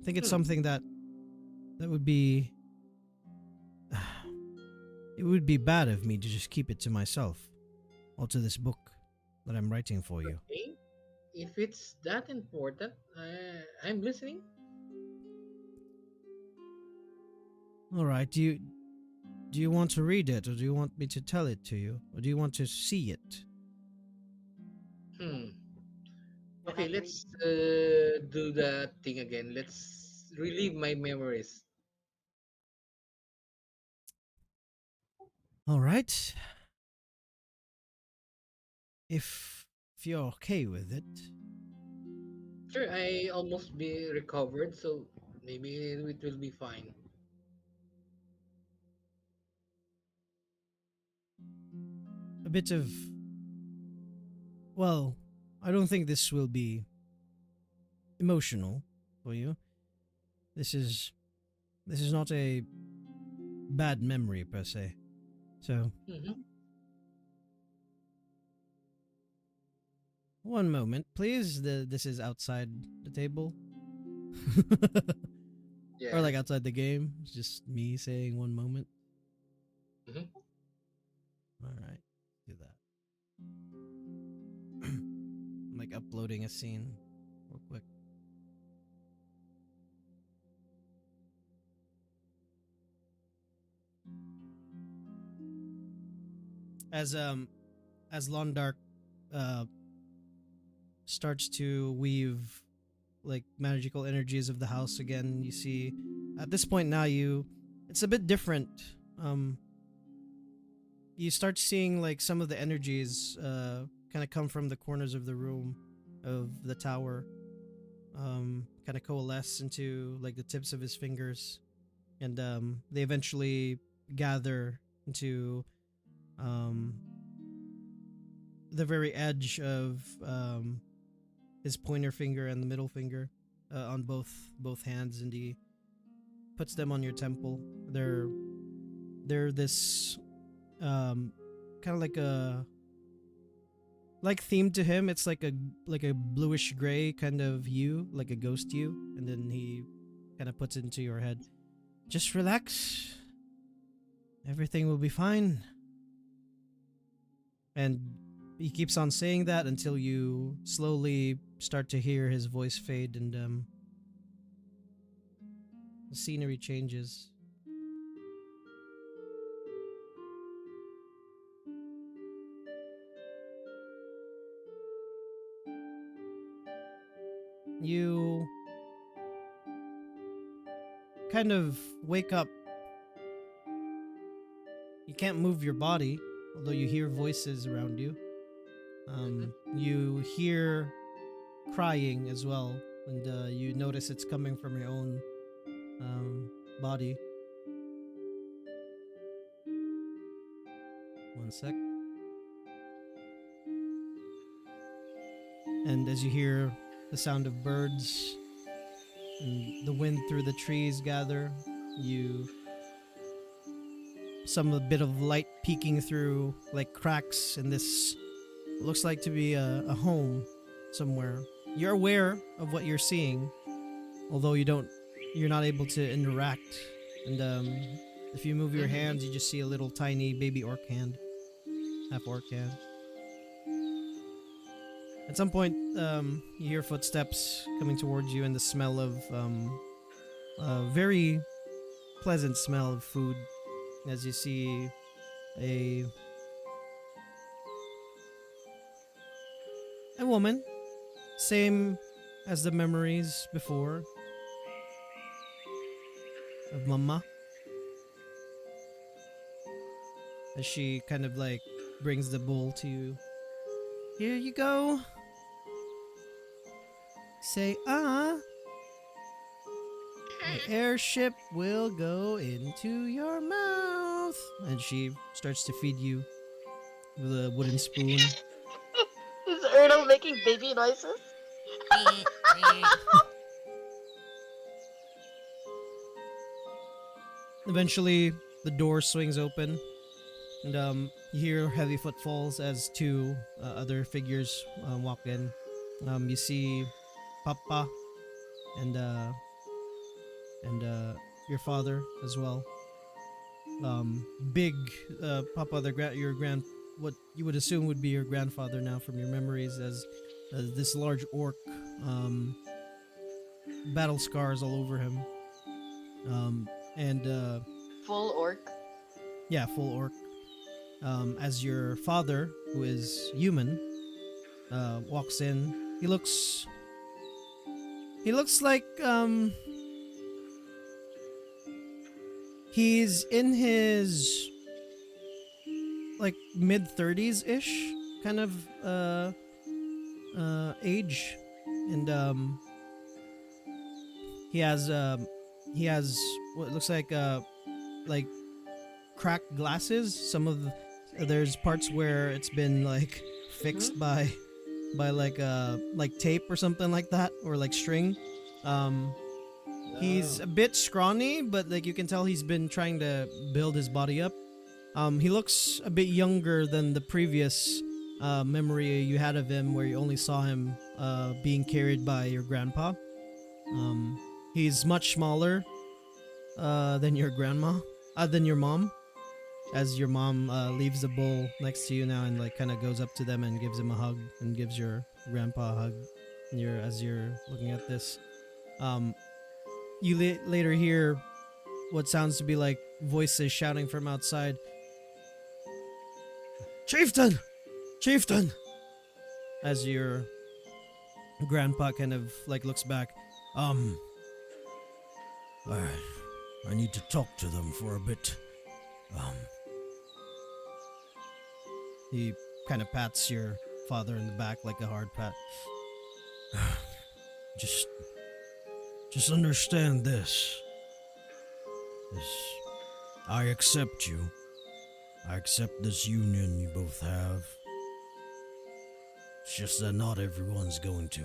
I think it's Hmm. something that would be it would be bad of me to just keep it to myself or to this book that I'm writing for you. Okay. If it's that important, I'm listening. All right. Do you want to read it, or do you want me to tell it to you, or do you want to see it? Hmm. Okay, Cannot read. let's do that thing again. Let's relive my memories. All right. If you're okay with it. Sure, I almost be recovered, so maybe it will be fine. A bit of, well, I don't think this will be emotional for you. This is this is not a bad memory per se. So, Hmm. one moment, please. This is outside the table. Or Yeah. like outside the game. It's just me saying one moment. Hmm. All right. Do that. I'm like uploading a scene real quick. As as Londark uh starts to weave like magical energies of the house again, you see at this point now it's a bit different. Um you start seeing like some of the energies kind of come from the corners of the room of the tower, kind of coalesce into like the tips of his fingers, and they eventually gather into um the very edge of his pointer finger and the middle finger, on both hands, and he puts them on your temple. They're this kind of like themed to him. It's like a bluish gray kind of hue, like a ghost hue, and then he kind of puts it into your head. Just relax. Everything will be fine. And he keeps on saying that until you slowly start to hear his voice fade, and the scenery changes. You kind of wake up. You can't move your body, although you hear voices around you. Hmm. You hear crying as well, and you notice it's coming from your own body. One sec. And as you hear the sound of birds and the wind through the trees gather, you some a bit of light peeking through like cracks in this looks like to be a home somewhere. You're aware of what you're seeing, although you're not able to interact. And if you move your hands, you just see a little tiny baby orc hand, half orc hand. At some point, you hear footsteps coming towards you, and the smell of a very pleasant smell of food as you see a woman, same as the memories before of Mama, as she kind of like brings the bowl to you. Here you go. Say the airship will go into your mouth. And she starts to feed you with a wooden spoon. Is Erno making baby noises? Eventually, the door swings open, and you hear heavy footfalls as two other figures walk in. You see Papa and your father as well. Big Papa, what you would assume would be your grandfather now from your memories, as this large orc, battle scars all over him. And Full orc. yeah, full orc. As your father, who is human, walks in. He looks like he's in his like mid 30s ish kind of age, and he has what looks like cracked glasses. There's parts where it's been like fixed by like tape or something like that, or like string. He's a bit scrawny, but like you can tell he's been trying to build his body up. He looks a bit younger than the previous memory you had of him, where you only saw him being carried by your grandpa. He's much smaller than your mom, as your mom leaves the bowl next to you now and like kind of goes up to them and gives him a hug and gives your grandpa a hug. As you're looking at this, you later hear what sounds to be like voices shouting from outside. Chieftain! Chieftain! As your grandpa kind of like looks back. I need to talk to them for a bit. He kind of pats your father in the back like a hard pat. Just understand this. I accept you. I accept this union you both have. It's just that not everyone's going to.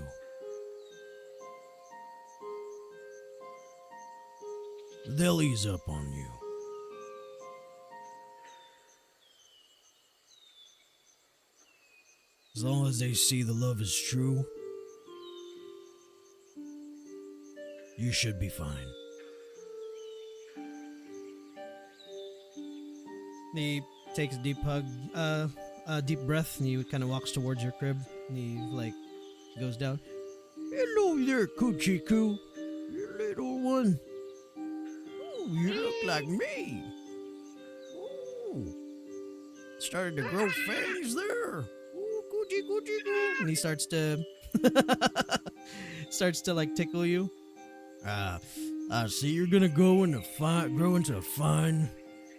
They'll ease up on you. As long as they see the love is true, you should be fine. He takes a deep breath, and he kind of walks towards your crib, and he like goes down. Hello there, Kuchiku, you little one. Ooh, you look like me. Ooh, started to grow fangs there. Ooh, Kuchiku. And he starts to like tickle you. I see you're gonna grow into a fine,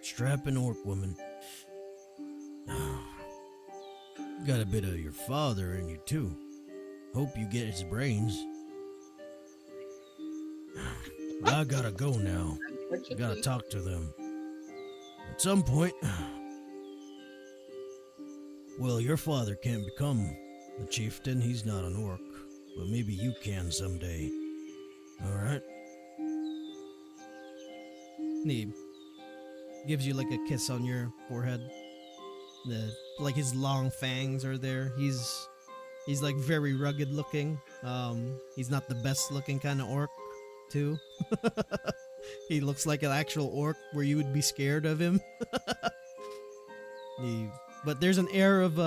strapping orc woman. Got a bit of your father in you too. Hope you get his brains. I gotta go now. Gotta talk to them. At some point. Well, your father can't become the chieftain. He's not an orc. But maybe you can someday. Alright? He gives you like a kiss on your forehead. The like his long fangs are there. He's like very rugged looking. He's not the best looking kind of orc, too. He looks like an actual orc where you would be scared of him. he, but there's an air of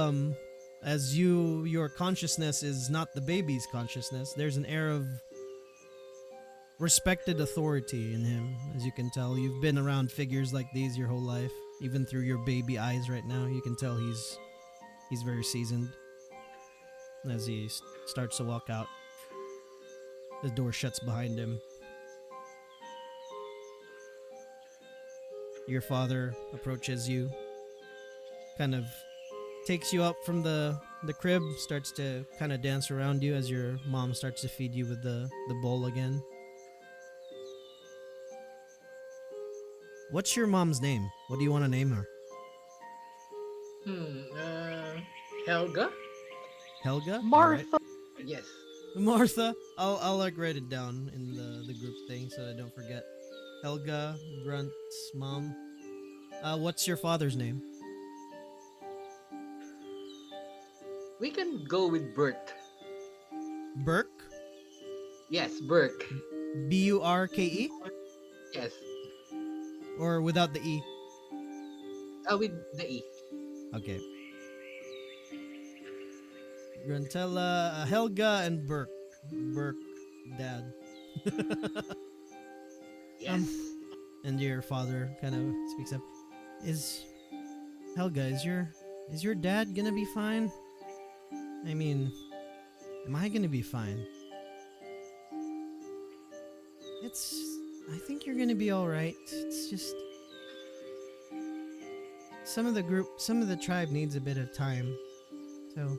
as your consciousness is not the baby's consciousness. There's an air of respected authority in him, as you can tell. You've been around figures like these your whole life. Even through your baby eyes right now, you can tell he's very seasoned. As he starts to walk out, the door shuts behind him. Your father approaches you, kind of takes you up from the crib, starts to kind of dance around you as your mom starts to feed you with the bowl again. What's your mom's name? What do you want to name her? Hmm. Helga. Helga? Alright. Martha. Yes. Martha. I'll like write it down in the group thing so I don't forget. Helga, Grunt's mom. What's your father's name? We can go with Bert. Burke? Yes, Burke. Burke? Yes. Or without the E? With the E. Okay. Gruntella, Helga, and Burke. Burke, dad. Yes. And your father kind of speaks up. Is Helga, is your dad gonna be fine? I mean, am I gonna be fine? I think you're gonna be alright. It's just some of the tribe needs a bit of time. So,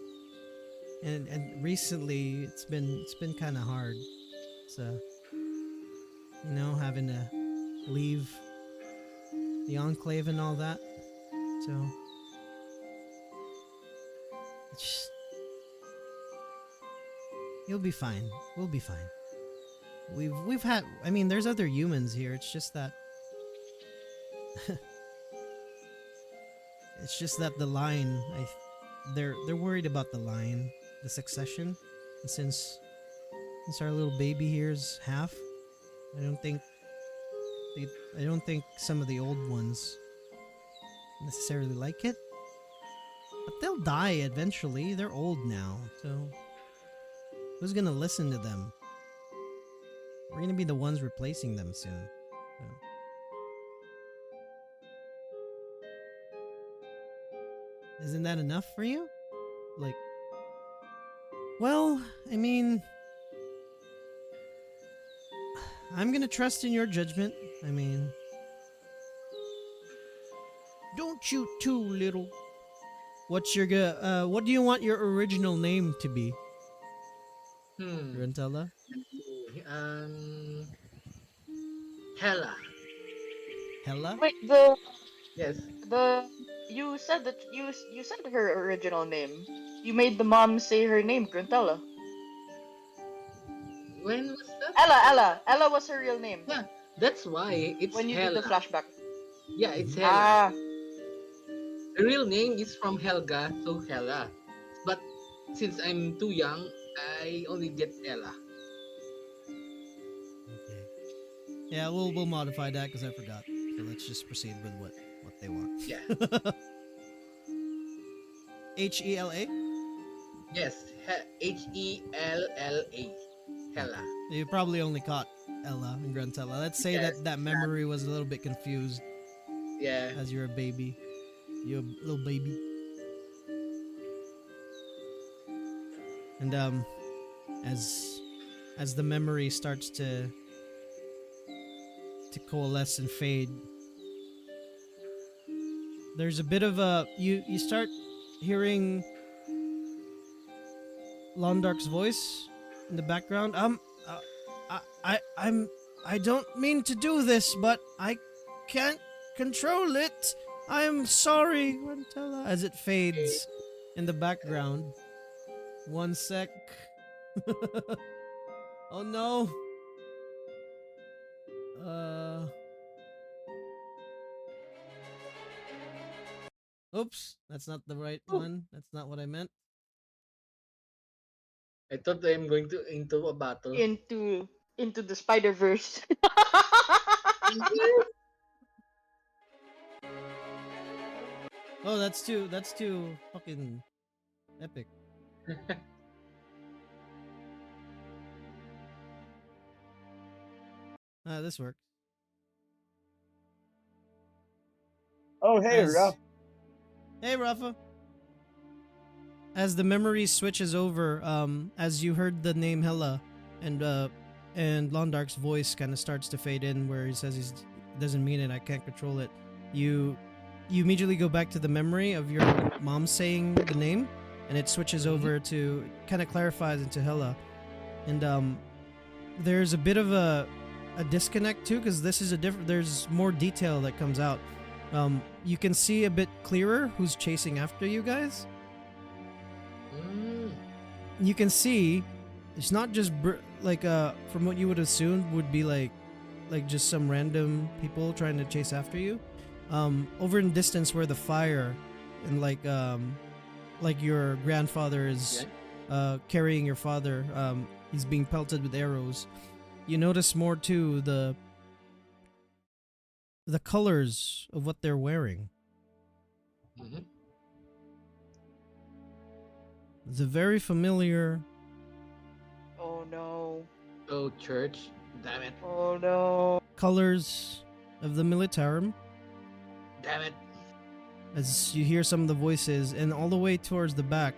and recently it's been kind of hard. So, having to leave the enclave and all that. So, it's just, you'll be fine. We'll be fine. We've had. I mean, there's other humans here. It's just that. It's just that the line. They're worried about the line, the succession, and since our little baby here's half, I don't think some of the old ones necessarily like it. But they'll die eventually. They're old now, so who's gonna listen to them? We're gonna be the ones replacing them soon. So. Isn't that enough for you? Like, well, I mean, I'm gonna trust in your judgment. I mean, don't shoot too little. What do you want your original name to be? Hmm. Rentella? Hella. Hella? Wait, Yes. the you said that you said her original name. You made the mom say her name, Gruntella. When was that? Ella was her real name Yeah. That's why it's when you did the Hella. flashback. Yeah, it's Mhm. Hella. Ah, The real name is from Helga, so Hella. But since I'm too young, I only get Ella. Okay. Yeah, we'll modify that because I forgot. So let's just proceed with what they want. Yeah. Hella? Yes. Hella. Hella. You probably only caught Ella and Gruntella. Let's say Yes. that memory was a little bit confused Yeah. as you're a baby. You're a little baby. And as the memory starts to coalesce and fade, there's a bit of a you start hearing Londark's voice in the background. I don't mean to do this, but I can't control it. I'm sorry, Rantella. As it fades in the background. One sec. Oh no. Uh. Oops, that's not the right Oh, one. That's not what I meant. I thought I'm going to into a battle. into the Spider Verse. Yes. Oh, that's too fucking epic. This works. Oh, hey, As Ruff. Hey, Rafa. As the memory switches over, as you heard the name Hella, and Londark's voice kind of starts to fade in, where he says he doesn't mean it. I can't control it. You you immediately go back to the memory of your mom saying the name, and it switches Mhm. over to kind of clarifies into Hella, and there's a bit of a disconnect too, because this is a different. There's more detail that comes out. You can see a bit clearer who's chasing after you guys. Mm. You can see it's not just from what you would assume would be like just some random people trying to chase after you. Over in distance where the fire and like your grandfather is Yeah. carrying your father, he's being pelted with arrows. You notice more too the colors of what they're wearing. Mhm. It's a very familiar Oh no. Oh, church. Damn it. Oh no. colors of the militarum Damn it. as you hear some of the voices, and all the way towards the back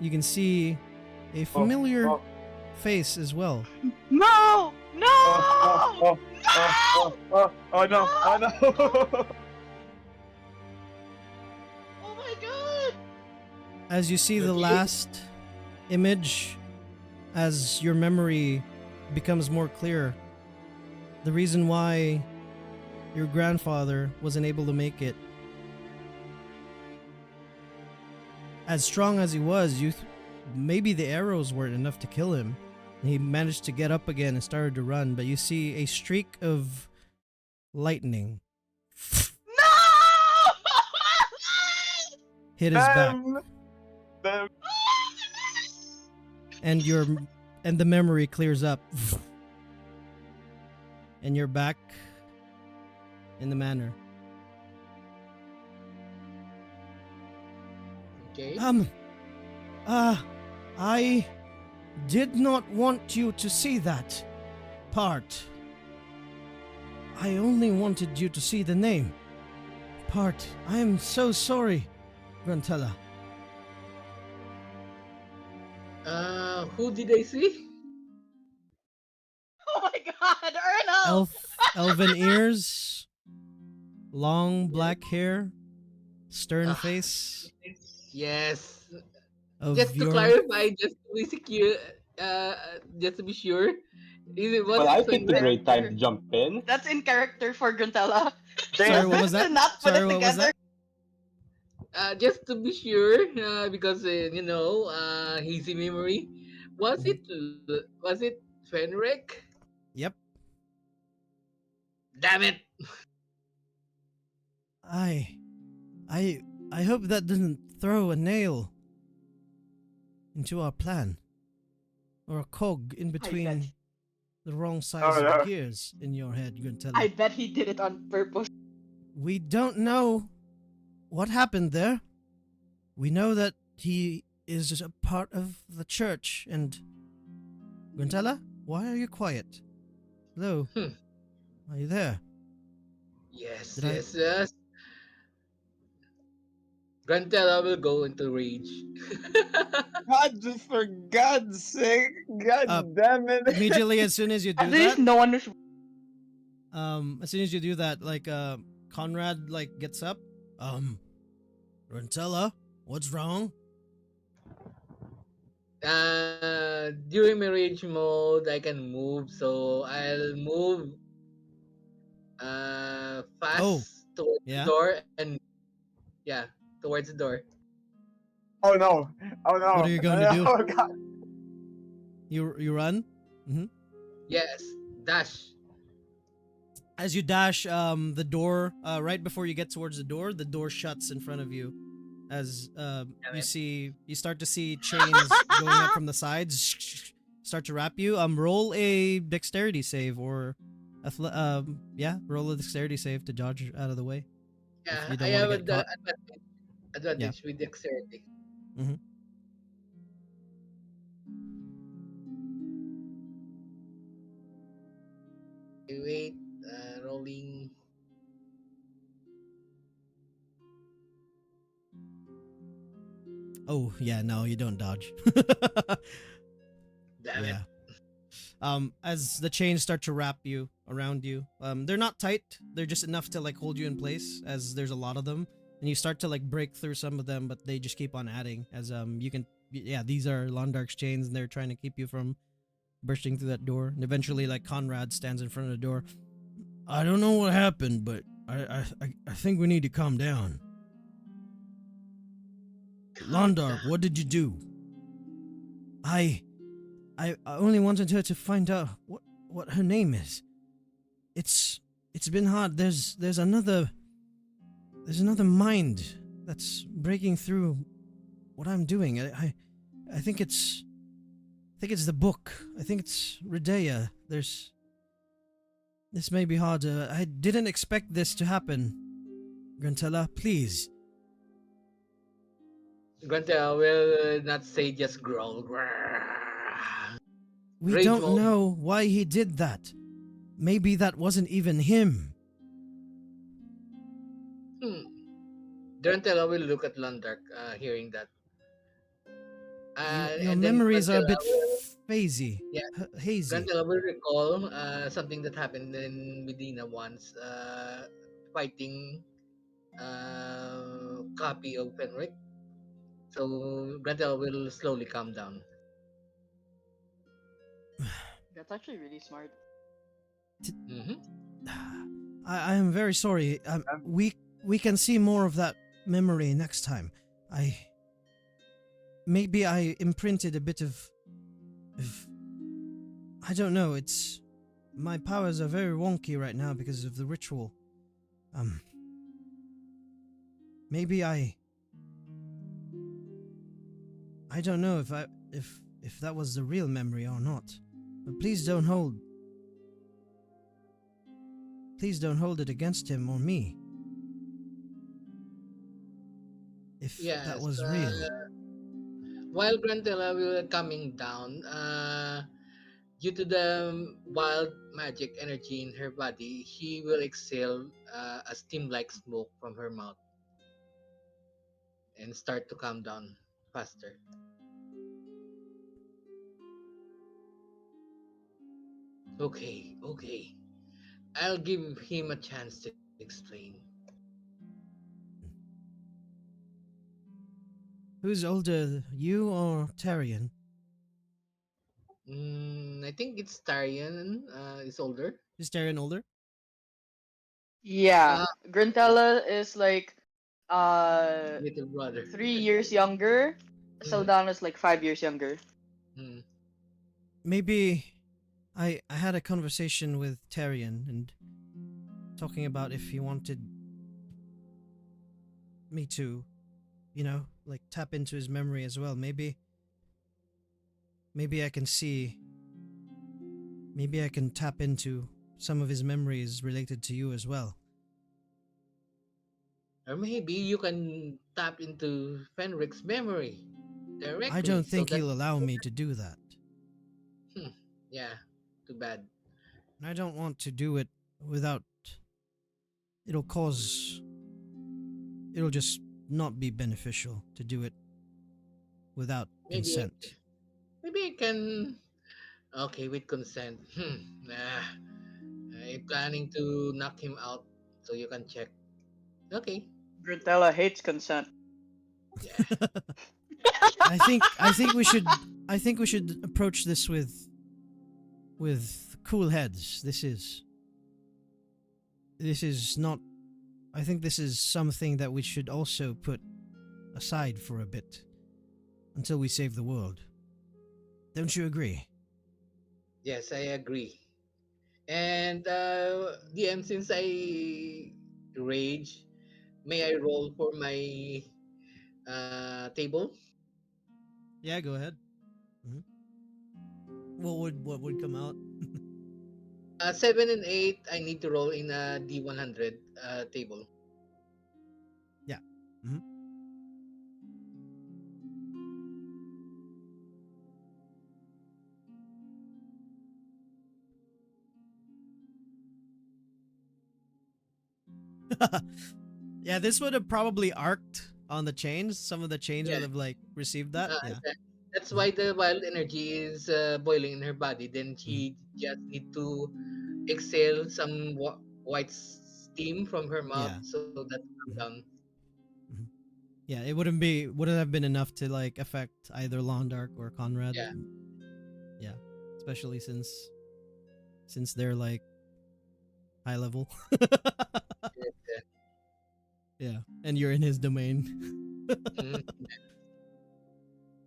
you can see a Oh, familiar oh, face as well. No! No! oh, No! oh, no, oh, no. Oh my god! As you see the Okay. last image, as your memory becomes more clear, the reason why your grandfather wasn't able to make it, as strong as he was, maybe the arrows weren't enough to kill him. He managed to get up again and started to run, but you see a streak of lightning No! hit his back, Damn, damn. and the memory clears up, and you're back in the manor. Okay. I did not want you to see that part. I only wanted you to see the name part. I am so sorry, Grantella. Who did I see? Oh my god, Ernal! Elven ears, long Yes. black hair, stern Ah, face yes. of Just to your. clarify, just to be secure, just to be sure, was Well, it I That's in picked a Fenrir? great time to character. jump in. That's in character for Gruntella. She Sorry, just what Damn. was has that? to not put Sorry, it what was together. that? Just to be sure, because hazy memory. Mhm. Was it Fenric? Yep. Damn it! I, I, I hope that doesn't throw a nail into our plan, or a cog in I bet. between the wrong size Oh, of no. gears in your head, I Guntella. bet he did it on purpose. We don't know what happened there. We know that he is a part of the church, and Guntella, why are you quiet? Hello, Hmm. are you there? Yes, Did I? yes, yes. Grantella will go into rage. God, just for God's sake. Uh, God damn it. immediately as soon as you At do least that, no one was. as soon as you do that, Conrad gets up. Guntella, what's wrong? During my rage mode, I can move, so I'll move Oh, fast towards the yeah. door and yeah, towards the door. Oh, no. Oh, What are no. you going to Oh, do? no. God. You run? Mm-hmm. Yes, dash. As you dash, the door, right before you get towards the door shuts in front of you. As Damn you it. see, you start to see chains going up from the sides, start to wrap you. Roll a dexterity save or, yeah, roll a dexterity save to dodge out of the way if Yeah, you I don't want to have get caught. Yeah. advantage with dexterity. Mm-hmm. Okay, wait. Rolling. Oh yeah, no, you don't dodge. Damn it. Yeah. As the chains start to wrap you around you, they're not tight, they're just enough to like hold you in place as there's a lot of them, and you start to like break through some of them, but they just keep on adding as you can, yeah, these are Londark's chains and they're trying to keep you from bursting through that door. And eventually like Conrad stands in front of the door. I don't know what happened, but I think we need to calm down. Calm Londark, down. what did you do? I I only wanted her to find out what her name is. It's it's been hard. There's another mind that's breaking through what I'm doing. I think it's the book. I think it's Redea. This may be hard. I didn't expect this to happen. Grantella, please. Granted, I will not say just growl. Grrrr. We Rage don't mode. know why he did that. Maybe that wasn't even him. Hmm. Grantella will look at Lundark, hearing that. Your And then memories are a Grantella bit will, hazy, yeah, hazy. Grantella will recall something that happened in Medina once, fighting copy of Fenric. So Grantella will slowly calm down. That's actually really smart. Mm-hmm. I am very sorry. We can see more of that memory next time. I maybe I imprinted a bit of I don't know. It's my powers are very wonky right now because of the ritual. Um, maybe I don't know if that was the real memory or not. But please don't hold it against him or me if that Yes. was real. While Grantella will coming down, due to the wild magic energy in her body, he will exhale a steam-like smoke from her mouth and start to calm down faster. Okay, okay. I'll give him a chance to explain. Who's older, you or Tarion? I think it's Tarian is older. Is Tarion older? Yeah, Uh, yeah, Grintella is like uh little brother. 3 years younger. Mm, Saldana's like 5 years younger. mm. Maybe I had a conversation with Tarion and talking about if he wanted me to, like tap into his memory as well. Maybe I can see maybe I can tap into some of his memories related to you as well. Or maybe you can tap into Fenric's memory I directly don't so think that he'll allow me to do that. hmm, yeah, too bad. And I don't want to do it without it'll cause it'll just not be beneficial to do it without Maybe consent. maybe I can okay with consent. Nah. I'm planning to knock him out so you can check. Okay. Grintella hates consent. Yeah. I think we should approach this with cool heads. This is not I think this is something that we should also put aside for a bit until we save the world. Don't you agree? Yes, I agree. And DM, since I rage, may I roll for my table? Yeah, go ahead. Mhm. What would come out? 7 and 8, I need to roll in a D100 table. Yeah. Mhm. Yeah, this would have probably arced on the chains. Some of the chains Yeah, would have like received that. Yeah. that's Mhm. why the wild energy is boiling in her body. Then Mhm. she just need to exhale some white steam from her mouth Yeah. so that calm Mhm. down. Mhm. Yeah, it wouldn't have been enough to like affect either Londark or Conrad. Yeah, Yeah, especially since they're like high level. yeah. Yeah, and you're in his domain. Mhm.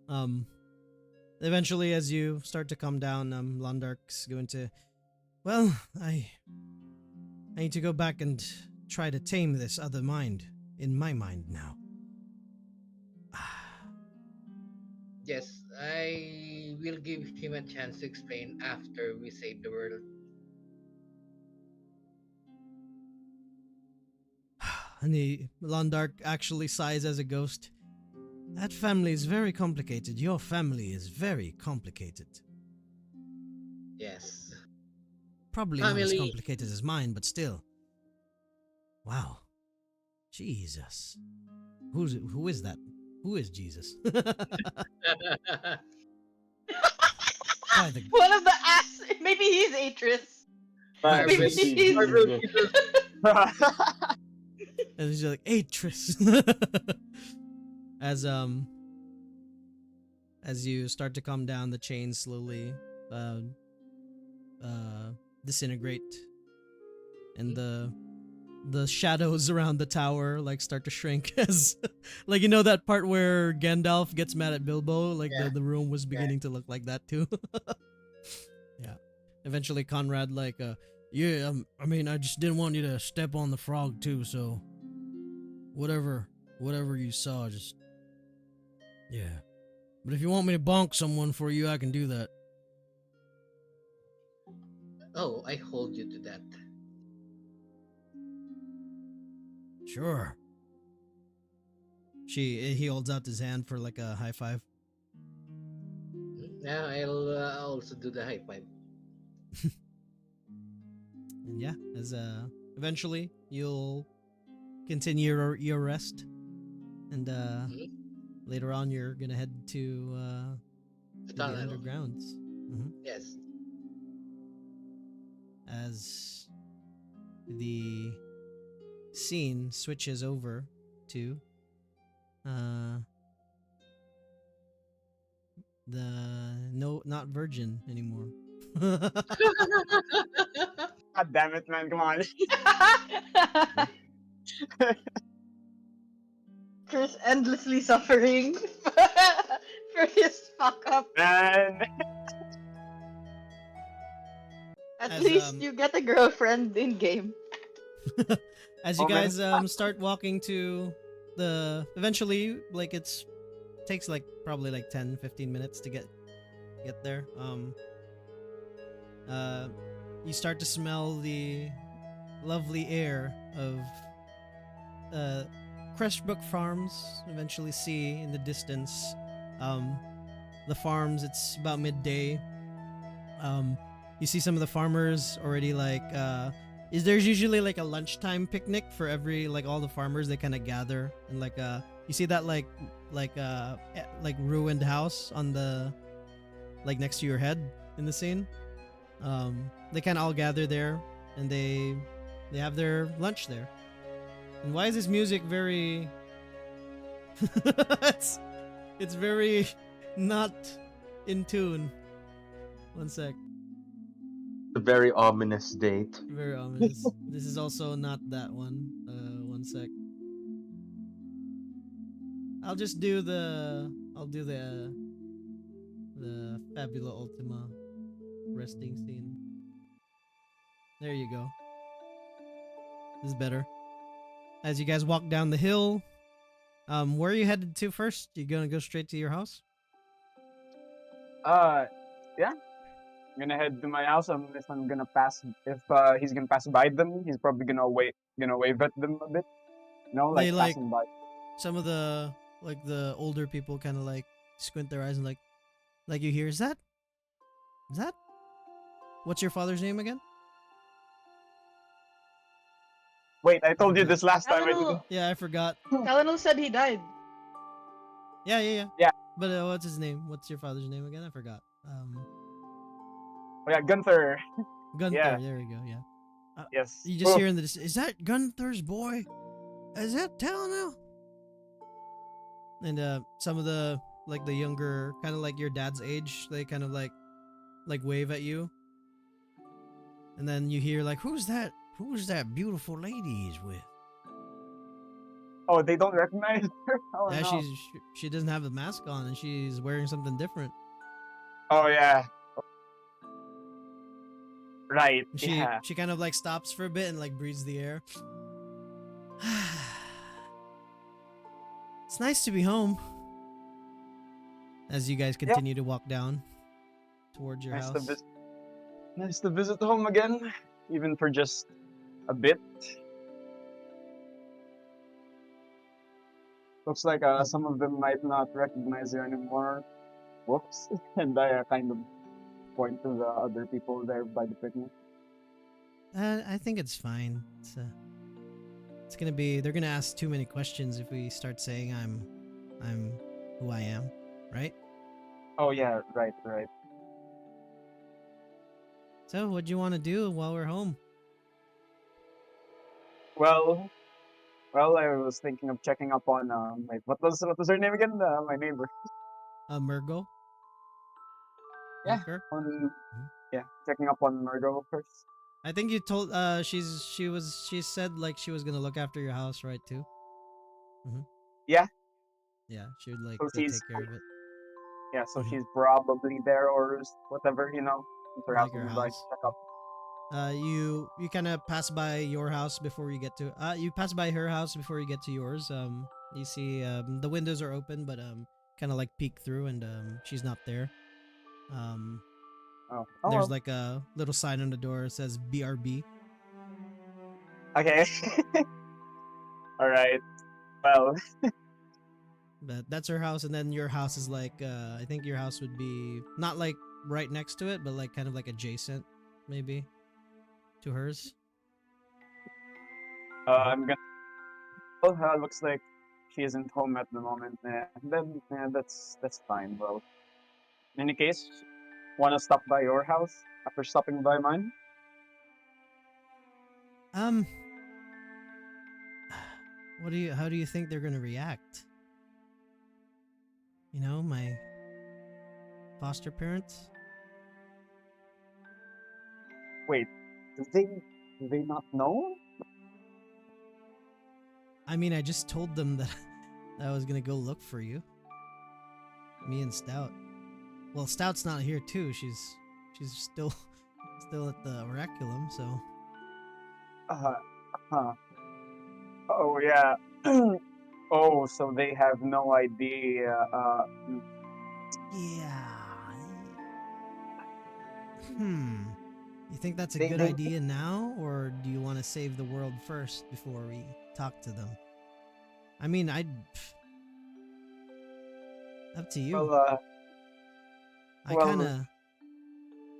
um, Eventually, as you start to calm down, Londark's going to. Well, I need to go back and try to tame this other mind in my mind now. Yes, I will give him a chance to explain after we save the world. And the Londark actually sighs as a ghost. That family is very complicated. Your family is very complicated. Yes. Probably not as Family. complicated as mine, but still. Wow. Jesus. Who is that? Who is Jesus? By the One of the ass. Maybe he's Atris. oh Marvel, Maybe jeez. he's. Marvel Jesus. And he's like, Atris. as as you start to calm down, the chains slowly uh uh disintegrate, and the shadows around the tower like start to shrink as like that part where Gandalf gets mad at Bilbo, like Yeah, the room was yeah. beginning to look like that too. Yeah. Eventually Conrad like yeah, I mean I just didn't want you to step on the frog too, so whatever you saw, just yeah. But if you want me to bonk someone for you, I can do that. Oh, I hold you to that. Sure. He holds out his hand for like a high five. Now I'll also do the high five. And yeah, as eventually you'll continue your rest, and Mhm. later on you're gonna head The to the tunnel. undergrounds. Hmm. Yes. As the scene switches over to uh the no not virgin anymore. God damn it, man! Come on. Chris endlessly suffering for his fuck up. And At as least you get a girlfriend in game. as you moment. guys start walking to the eventually like it's takes like probably like 10-15 minutes to get there. Uh you start to smell the lovely air of uh Crestbrook Farms. Eventually see in the distance um the farms. It's about midday. um you see some of the farmers already like is there's usually like a lunchtime picnic for every like all the farmers. They kind of gather and like you see that like ruined house on the like next to your head in the scene. They kind of all gather there, and they have their lunch there. And why is this music very it's it's very not in tune. One sec. A very ominous date. Very ominous. This is also not that one. One sec. I'll do the Fabula Ultima resting scene. There you go. This is better. As you guys walk down the hill, where are you headed to first? You gonna go straight to your house? Yeah. I'm gonna head to my house. If I'm gonna pass, if he's gonna pass by them, he's probably gonna wave at them a bit. You know, like They like passing by. some of the older people kind of like squint their eyes and like you hear, is that what's your father's name again? Wait, I told you forgot. this last time. I didn't. Talonal, Yeah, I forgot. Talonal said he died. Yeah. Yeah. But what's his name? What's your father's name again? I forgot. Oh yeah, Gunther. Gunther. Yeah. There we go. Yeah. Yes. You just Oh, hear in the is that Gunther's boy? Is that Talonel? And some of the the younger, kind of like your dad's age, they kind of like wave at you. And then you hear like, who's that? Who's that beautiful lady he's with? oh, they don't recognize her. Oh Yeah, no. she doesn't have a mask on and she's wearing something different. Oh yeah. Right. And Yeah. she kind of like stops for a bit and like breathes the air. It's nice to be home. As you guys continue to walk down towards your Nice house. to visit. Nice to visit home again, even for just a bit. Looks like some of them might not recognize you anymore. Whoops. And I kind of point to the other people there by the picnic. I think it's fine. It's gonna be. They're gonna ask too many questions if we start saying I'm who I am, right? Oh yeah, right. So, what do you want to do while we're home? Well, I was thinking of checking up on wait, what was her name again? My neighbor. Murgo. Yeah. Merker? On Mhm. yeah, checking up on Margot first. I think you told. She said like she was gonna look after your house, right? Too. Yeah. Yeah, she would like So to she's take care of it. so Mhm. she's probably there or whatever, since her house Like her is nearby. house. Check up. You kind of pass by your house before you get to. You pass by her house before you get to yours. You see the windows are open, but kind of like peek through, and she's not there. Um, Oh. there's Well. like a little sign on the door that says BRB. Okay. All right. Well. But that's her house, and then your house is like I think your house would be not like right next to it, but like kind of like adjacent, maybe, to hers. I'm gonna. Well, looks like she isn't home at the moment. Then that's fine. Well, in any case, wanna stop by your house after stopping by mine? Um, how do you think they're gonna react? You know, my foster parents. Wait, do they not know? I mean, I just told them that I was gonna go look for you. Me and Stout. Well, Stout's not here too. She's still at the oraculum. So Uh, huh. Oh yeah. Oh, so they have no idea. yeah. Hmm. You think that's a They good they idea now, or do you want to save the world first before we talk to them? I mean, up to you. well I kind well of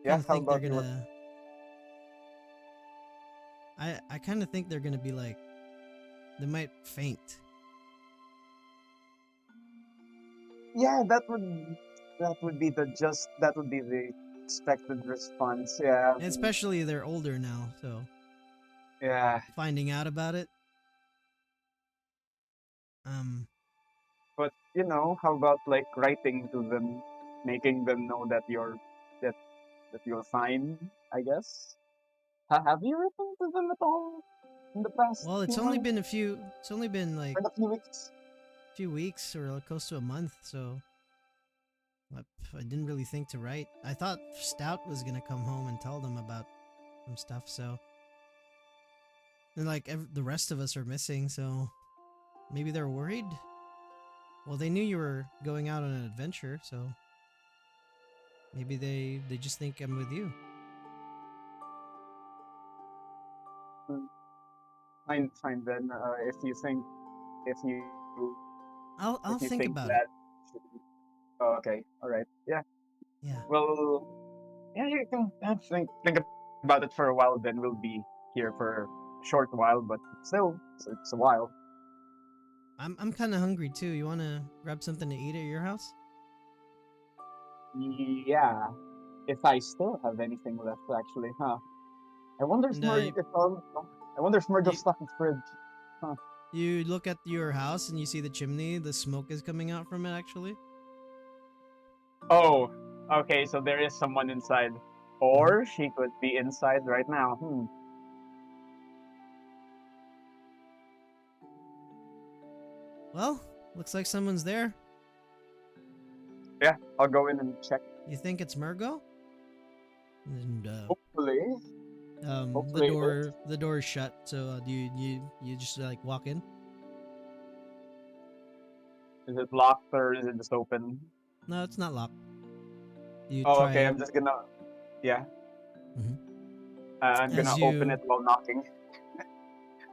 yeah. How think they're about you? gonna. I kind of think they're gonna be like, they might faint. Yeah, that would be the expected response. Yeah. And especially they're older now, so Yeah. finding out about it. But how about like writing to them, making them know that that you're fine, I guess. Have you written to them at all in the past Well, few months? it's only been like Or a few weeks? a few weeks or close to a month, so I didn't really think to write. I thought Stout was gonna come home and tell them about some stuff, so And like the rest of us are missing, so maybe they're worried. Well, they knew you were going out on an adventure, so maybe they just think I'm with you. Hmm, fine then. If you think if you if I'll you think think about that. it. Oh, okay. All right. Yeah. Yeah. Well, yeah, you can think about it for a while. Then we'll be here for a short while, but still, it's a while. I'm kind of hungry too. You want to grab something to eat at your house? Yeah. If I still have anything left, actually, huh? I wonder if And I wonder if Murdo's you stuck in fridge. Huh. you look at your house and you see the chimney. The smoke is coming out from it. Actually. Oh, okay. So there is someone inside, Mhm. or she could be inside right now. Hmm. Well, looks like someone's there. Yeah, I'll go in and check. You think it's Murgo? And Hopefully, the hopefully it is. door is shut. So do you just like walk in? Is it locked or is it just open? No, it's not locked. You Oh, try okay. it. I'm just gonna. Yeah, Mhm. I'm As gonna open you it while knocking.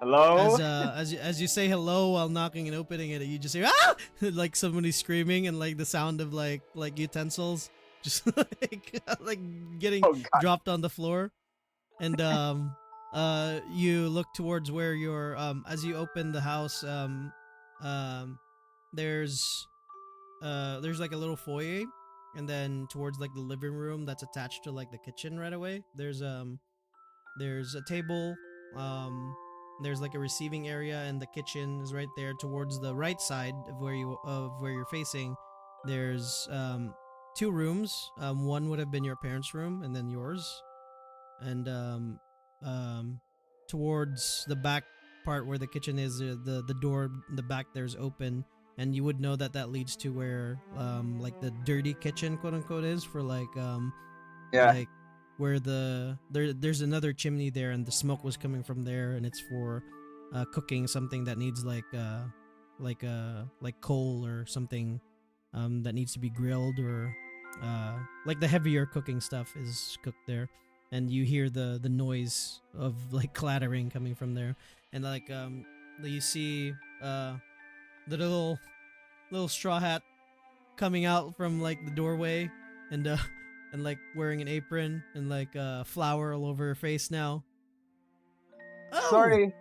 Hello. as you say hello while knocking and opening it, you just hear ah like somebody screaming and like the sound of like utensils just like getting Oh God. dropped on the floor. And you look towards where your as you open the house um there's there's like a little foyer, and then towards like the living room that's attached to like the kitchen right away there's a table. um there's like a receiving area, and the kitchen is right there towards the right side of where you're facing. There's two rooms. One would have been your parents' room and then yours. And um towards the back part where the kitchen is, the door in the back there's open, and you would know that that leads to where like the dirty kitchen quote unquote is for Yeah. like where there's another chimney there, and the smoke was coming from there, and it's for cooking something that needs like coal or something that needs to be grilled, or like the heavier cooking stuff is cooked there. And you hear the noise of like clattering coming from there. And like you see the little straw hat coming out from like the doorway, and and like wearing an apron and like flour all over her face now. Oh, Sorry.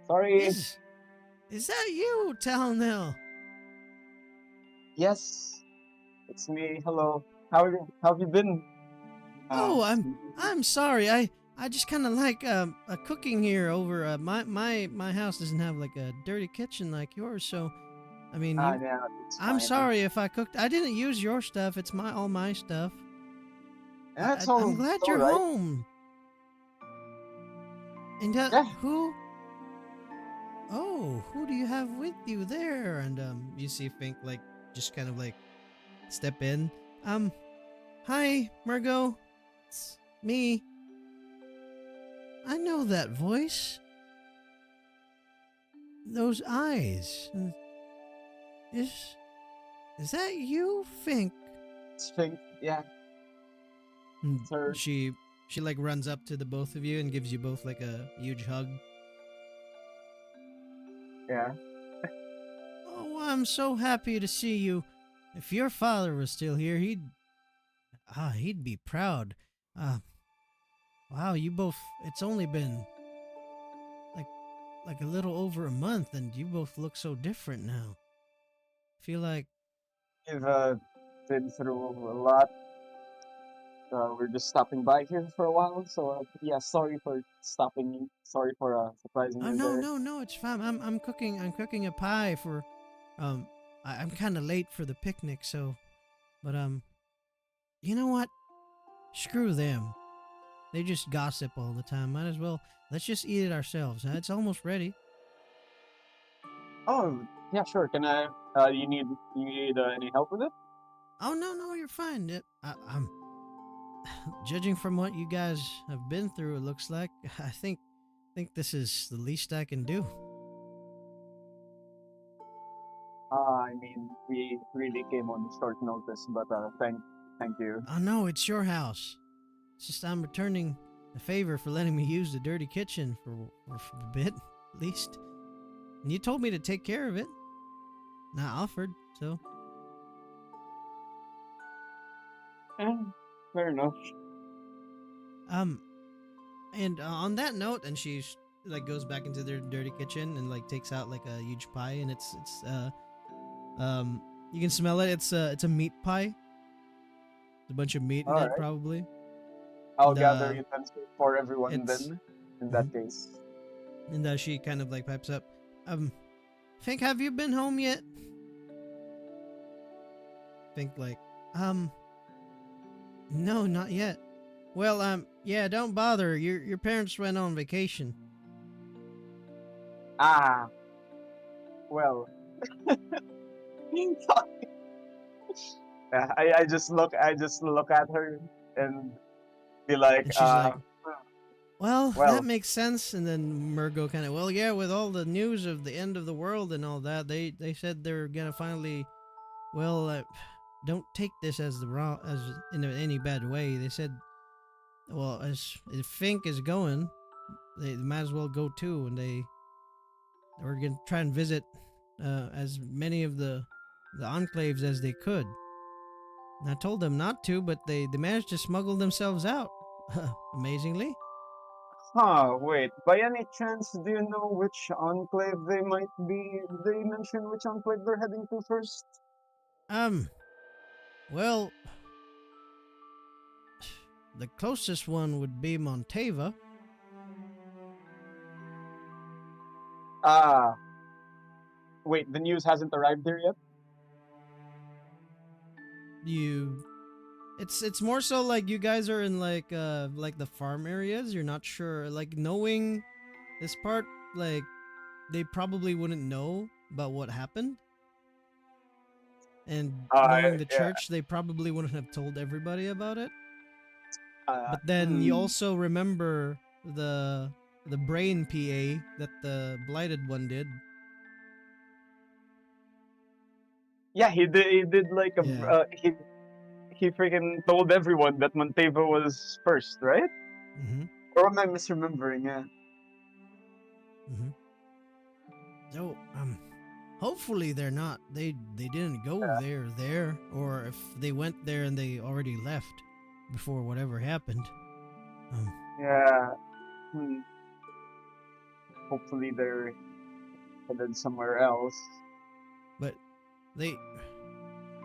Sorry. is that you, Talnell? Yes, it's me. Hello. How have you been? Oh, It's I'm sorry. I just kind of like cooking here over my house doesn't have like a dirty kitchen like yours, so I mean you. yeah, it's I'm fine. sorry if I cooked. I didn't use your stuff. It's all my stuff. Yeah, I'm it's glad all you're right. home. And Yeah. who? Oh, who do you have with you there? And you see Fink like just kind of like step in. Hi, Margot. It's me. I know that voice. Those eyes. Is is that you, Fink? It's Fink. Yeah, And it's her. she like runs up to the both of you and gives you both like a huge hug. Yeah. Oh, I'm so happy to see you. If your father was still here, he'd be proud. Uh, wow, you both. It's only been like like a little over a month, and you both look so different now. Feel like We've been through a lot. We're just stopping by here for a while, so yeah. Sorry for stopping you. Sorry for surprising oh you no there. no no, it's fine. I'm cooking a pie for um I'm kind of late for the picnic, so but you know what? Screw them. They just gossip all the time. Might as well let's just eat it ourselves. Huh? It's almost ready. Oh, yeah, sure. Can I? You need any help with it? Oh no no, you're fine. I'm judging from what you guys have been through. It looks like I think think this is the least I can do. I mean, we really came on short notice, but thank you. Oh no, it's your house. It's just I'm returning a favor for letting me use the dirty kitchen for a bit, at least. And you told me to take care of it. And I offered, so. Eh, fair enough. Um, and on that note, and she like goes back into their dirty kitchen and like takes out like a huge pie, and you can smell it. It's a meat pie. It's a bunch of meat in All it right, probably. I'll And gather utensils for everyone it's then. In Mhm. that case, and she kind of like pipes up. Fink, have you been home yet? Fink like, no, not yet. Well, yeah, don't bother. Your parents went on vacation. ah, well, yeah, I just look at her and be like, And she's like, "Hmm, well, that well, makes sense. And then Murgo kind of, well, yeah, with all the news of the end of the world and all that, they said they're gonna finally, well, don't take this as the wrong as in any bad way. They said, well, as if Fink is going, they might as well go too, and they were gonna try and visit as many of the enclaves as they could. And I told them not to, but they managed to smuggle themselves out. Amazingly. huh, wait, by any chance, do you know which enclave they might be? Did they mention which enclave they're heading to first? Um, well, the closest one would be Monteva. Ah, wait, the news hasn't arrived here yet? You it's more so like you guys are in like the farm areas. You're not sure. Like knowing this part, like they probably wouldn't know about what happened. And knowing the Yeah, church, they probably wouldn't have told everybody about it. uh, But then you hmm. also remember the brain PA that the blighted one did. Yeah, he did like Yeah. he freaking told everyone that Monteva was first, right? Mm-hmm. Or am I misremembering? Yeah. Mm-hmm. So hopefully they're not. They didn't go there, or if they went there and they already left before whatever happened. Um, Yeah. Hmm. Hopefully they're headed somewhere else. but they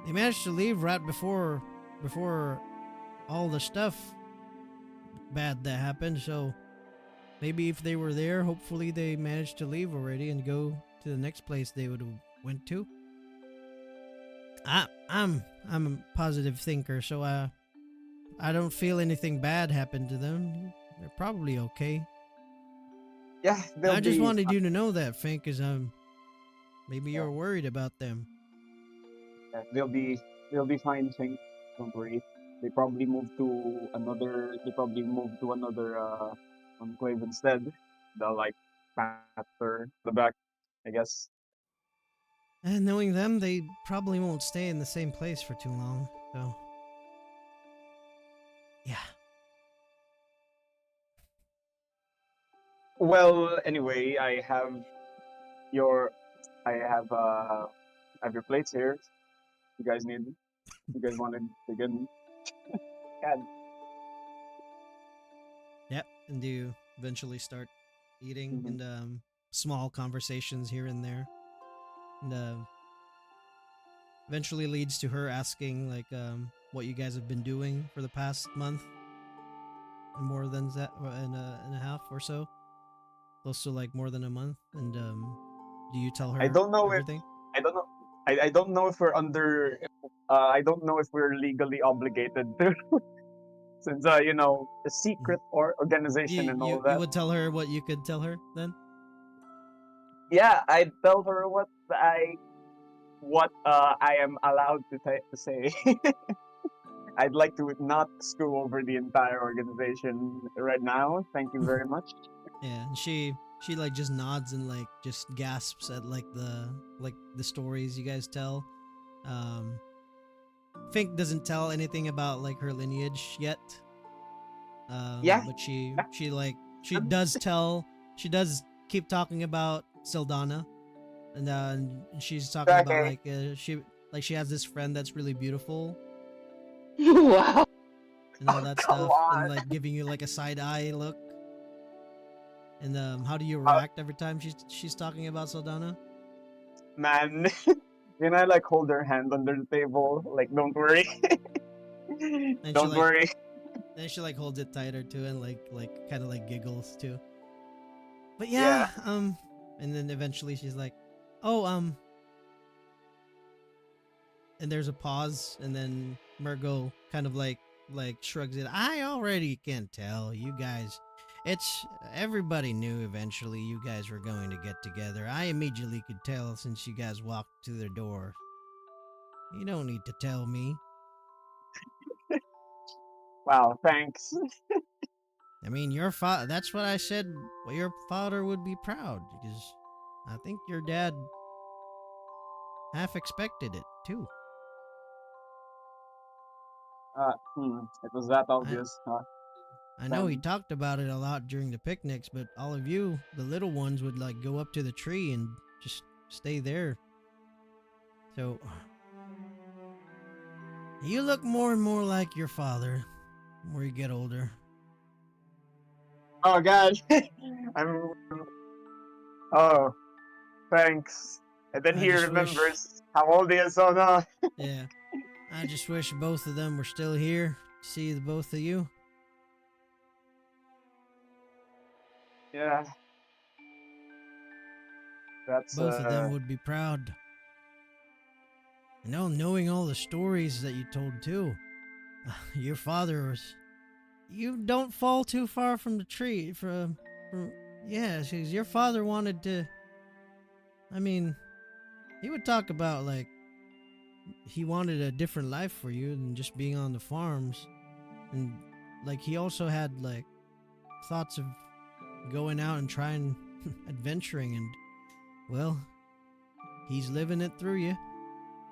they managed to leave right before all the stuff bad that happened. So maybe if they were there, hopefully they managed to leave already and go to the next place they would have went to. I'm a positive thinker, so I don't feel anything bad happened to them. They're probably okay. Yeah, they'll I just be. wanted you to know that, Fink, because maybe Yeah, you're worried about them. yeah, they'll be fine. Think, don't worry. They probably moved to another. They probably moved to another enclave instead. The like faster the back, I guess. And knowing them, they probably won't stay in the same place for too long. So, yeah. Well, anyway, your I have uh I have your plates here. You guys need. You guys wanted to get. God. Yep. And you eventually start eating Mhm. and small conversations here and there. And eventually leads to her asking like what you guys have been doing for the past month and more than that and a half or so. Close to like more than a month. And do you tell I her don't know if everything? I don't know. I don't know if we're under. I don't know if we're legally obligated to, since you know, a Mhm. secret or organization and all You that. would tell her what you could tell her then? Yeah, I'd tell her what I am allowed to say. I'd like to not screw over the entire organization right now. Thank you very much. Yeah, and she like just nods and like just gasps at like the stories you guys tell. Um, Fink doesn't tell anything about like her lineage yet. Yeah. But she like Um, she does keep talking about Sildana, and she's talking about Okay. like she has this friend that's really beautiful Wow. and all Oh, that come stuff, and on. like giving you like a side eye look. And how do you Uh, react every time she's talking about Sildana? man. Can I like hold her hand under the table? Like, don't worry. And Don't worry. she like holds it tighter too, and like kind of like giggles too. But Yeah. yeah, and then eventually she's like, "Oh, and there's a pause, and then Murgo kind of like shrugs it. I already can tell you guys. It's everybody knew eventually you guys were going to get together. I immediately could tell since you guys walked to the door. You don't need to tell me. Wow. Thanks. I mean, your father. That's what I said. Well, your father would be proud because I think your dad half expected it too. It was that I obvious, huh? I know he Then, talked about it a lot during the picnics, but all of you, the little ones, would like go up to the tree and just stay there. So you look more and more like your father the more you get older. oh god, I'm. Oh, thanks. And then I he just wish, remembers how old he is. Oh no. yeah, I just wish both of them were still here. To see the both of you. Yeah, that's Both of them would be proud. And now knowing all the stories that you told too. Your father was. You don't fall too far from the tree. From yeah, because your father wanted to. I mean, he would talk about like he wanted a different life for you than just being on the farms, and like he also had like thoughts of going out and trying adventuring, and well, he's living it through you.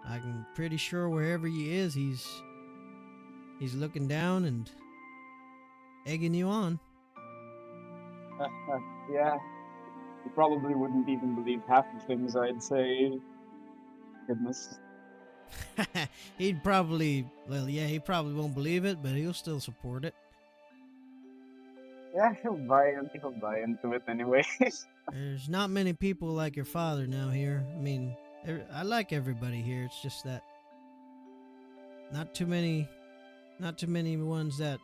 I'm pretty sure wherever he is, he's looking down and egging you on. yeah. You probably wouldn't even believe half the things I'd say. Goodness. He'd probably, well, yeah, he probably won't believe it, but he'll still support it. Yeah, he'll buy into it anyway. There's not many people like your father now here. I mean, I like everybody here. It's just that not too many, not too many ones that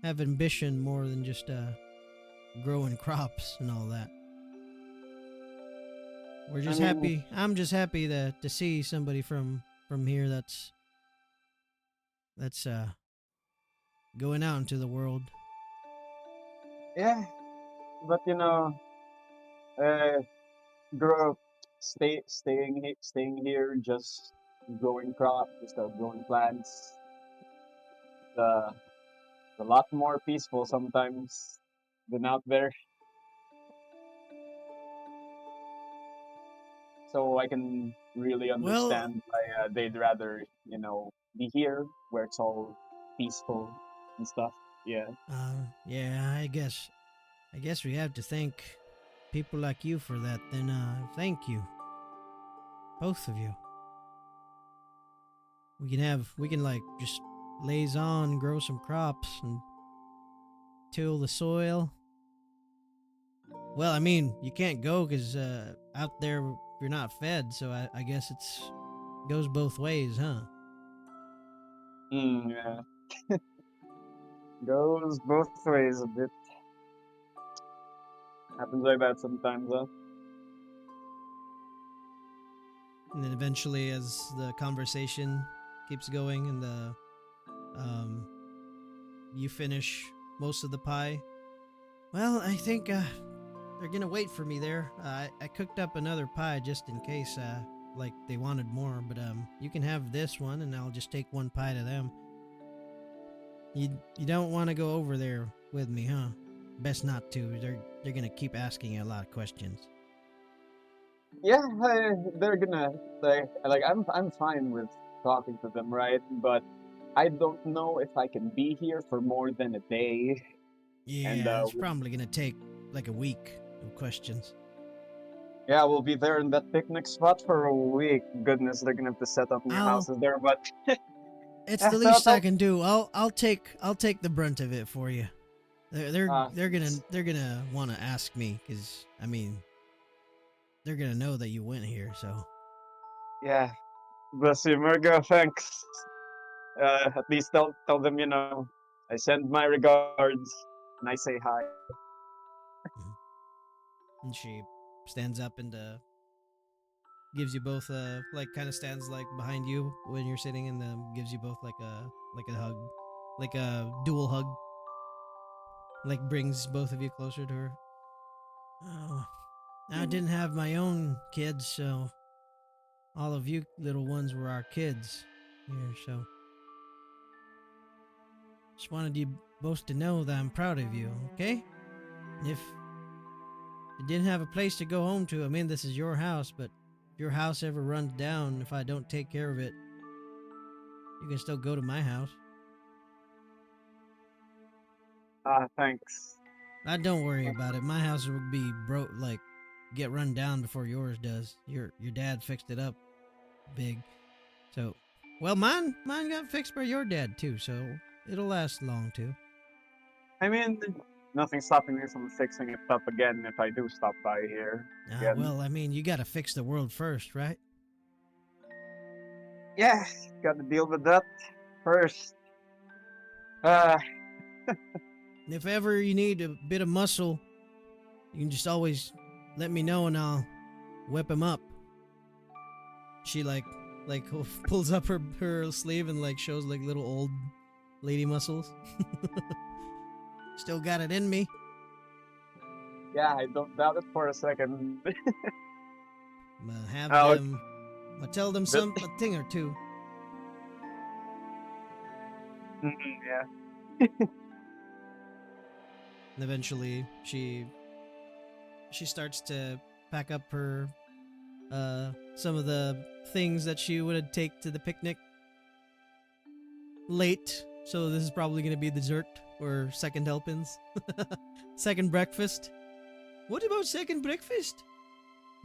have ambition more than just growing crops and all that. We're I just mean, happy. I'm just happy to see somebody from here that's going out into the world. yeah, but uh, grow, staying here, just growing crops, just growing plants. Uh, a lot more peaceful sometimes than out there. So I can really Well, understand why they'd rather, be here where it's all peaceful and stuff. Yeah. yeah, I guess we have to thank people like you for that. Then, thank you, both of you. We can like just laze on, grow some crops, and till the soil. Well, I mean, you can't go because out there you're not fed, so I guess it's goes both ways, huh? Yeah. Goes both ways a bit. Happens like that sometimes, huh? And then eventually, as the conversation keeps going and the um, you finish most of the pie. Well, I think they're gonna wait for me there. I cooked up another pie just in case like they wanted more, but you can have this one, and I'll just take one pie to them. You don't want to go over there with me, huh? best not to. They're gonna keep asking you a lot of questions. Yeah, they're gonna like I'm fine with talking to them, right? But I don't know if I can be here for more than a day. And Yeah, it's probably gonna take like a week of questions. yeah, we'll be there in that picnic spot for a week. Goodness, they're gonna have to set up new I'll. houses there, but It's yeah, the least I can do. I'll take the brunt of it for you. They're gonna want to ask me because I mean they're gonna know that you went here. So yeah. Bless you, Murgo. Thanks. At least tell them, I send my regards and I say hi. and she stands up and gives you both like kind of stands like behind you when you're sitting and gives you both like a hug, like a dual hug, like brings both of you closer to her. Oh, I didn't have my own kids, so all of you little ones were our kids here. So just wanted you both to know that I'm proud of you. Okay, if you didn't have a place to go home to, I mean this is your house, but if your house ever runs down, if I don't take care of it, you can still go to my house. Thanks. Don't worry about it. My house will be broke, like get run down before yours does. Your dad fixed it up big, so well mine got fixed by your dad too, so it'll last long too. I mean, nothing's stopping me from fixing it up again if I do stop by here again. Well, I mean you got to fix the world first, right? Yeah, gotta deal with that first. Uh, If ever you need a bit of muscle, you can just always let me know and I'll whip him up. She like pulls up her sleeve and like shows like little old lady muscles. Still got it in me. yeah, I don't doubt it for a second. Have Oh, them. Tell them but- a thing or two. yeah. And eventually, she starts to pack up her some of the things that she would take to the picnic late. So this is probably gonna be dessert or second helpings, second breakfast. What about second breakfast?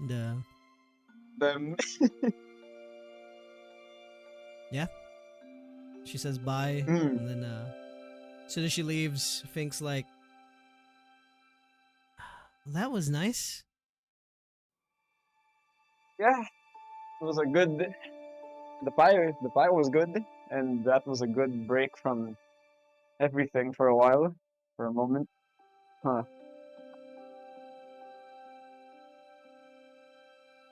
And Then yeah, she says bye, Mm. and then as soon as she leaves, Fink's like, well, "That was nice." yeah, it was a good. The pie was good, and that was a good break from everything for a while, for a moment. Huh.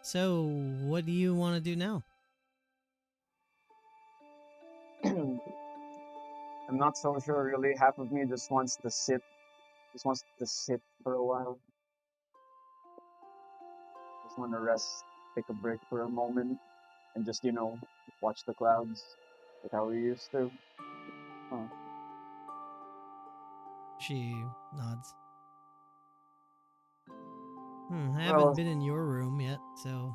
So, what do you want to do now? I'm not so sure really. Half of me just wants to sit for a while. Just want to rest, take a break for a moment, and just, watch the clouds like how we used to. Huh. She nods. I haven't Well, been in your room yet, so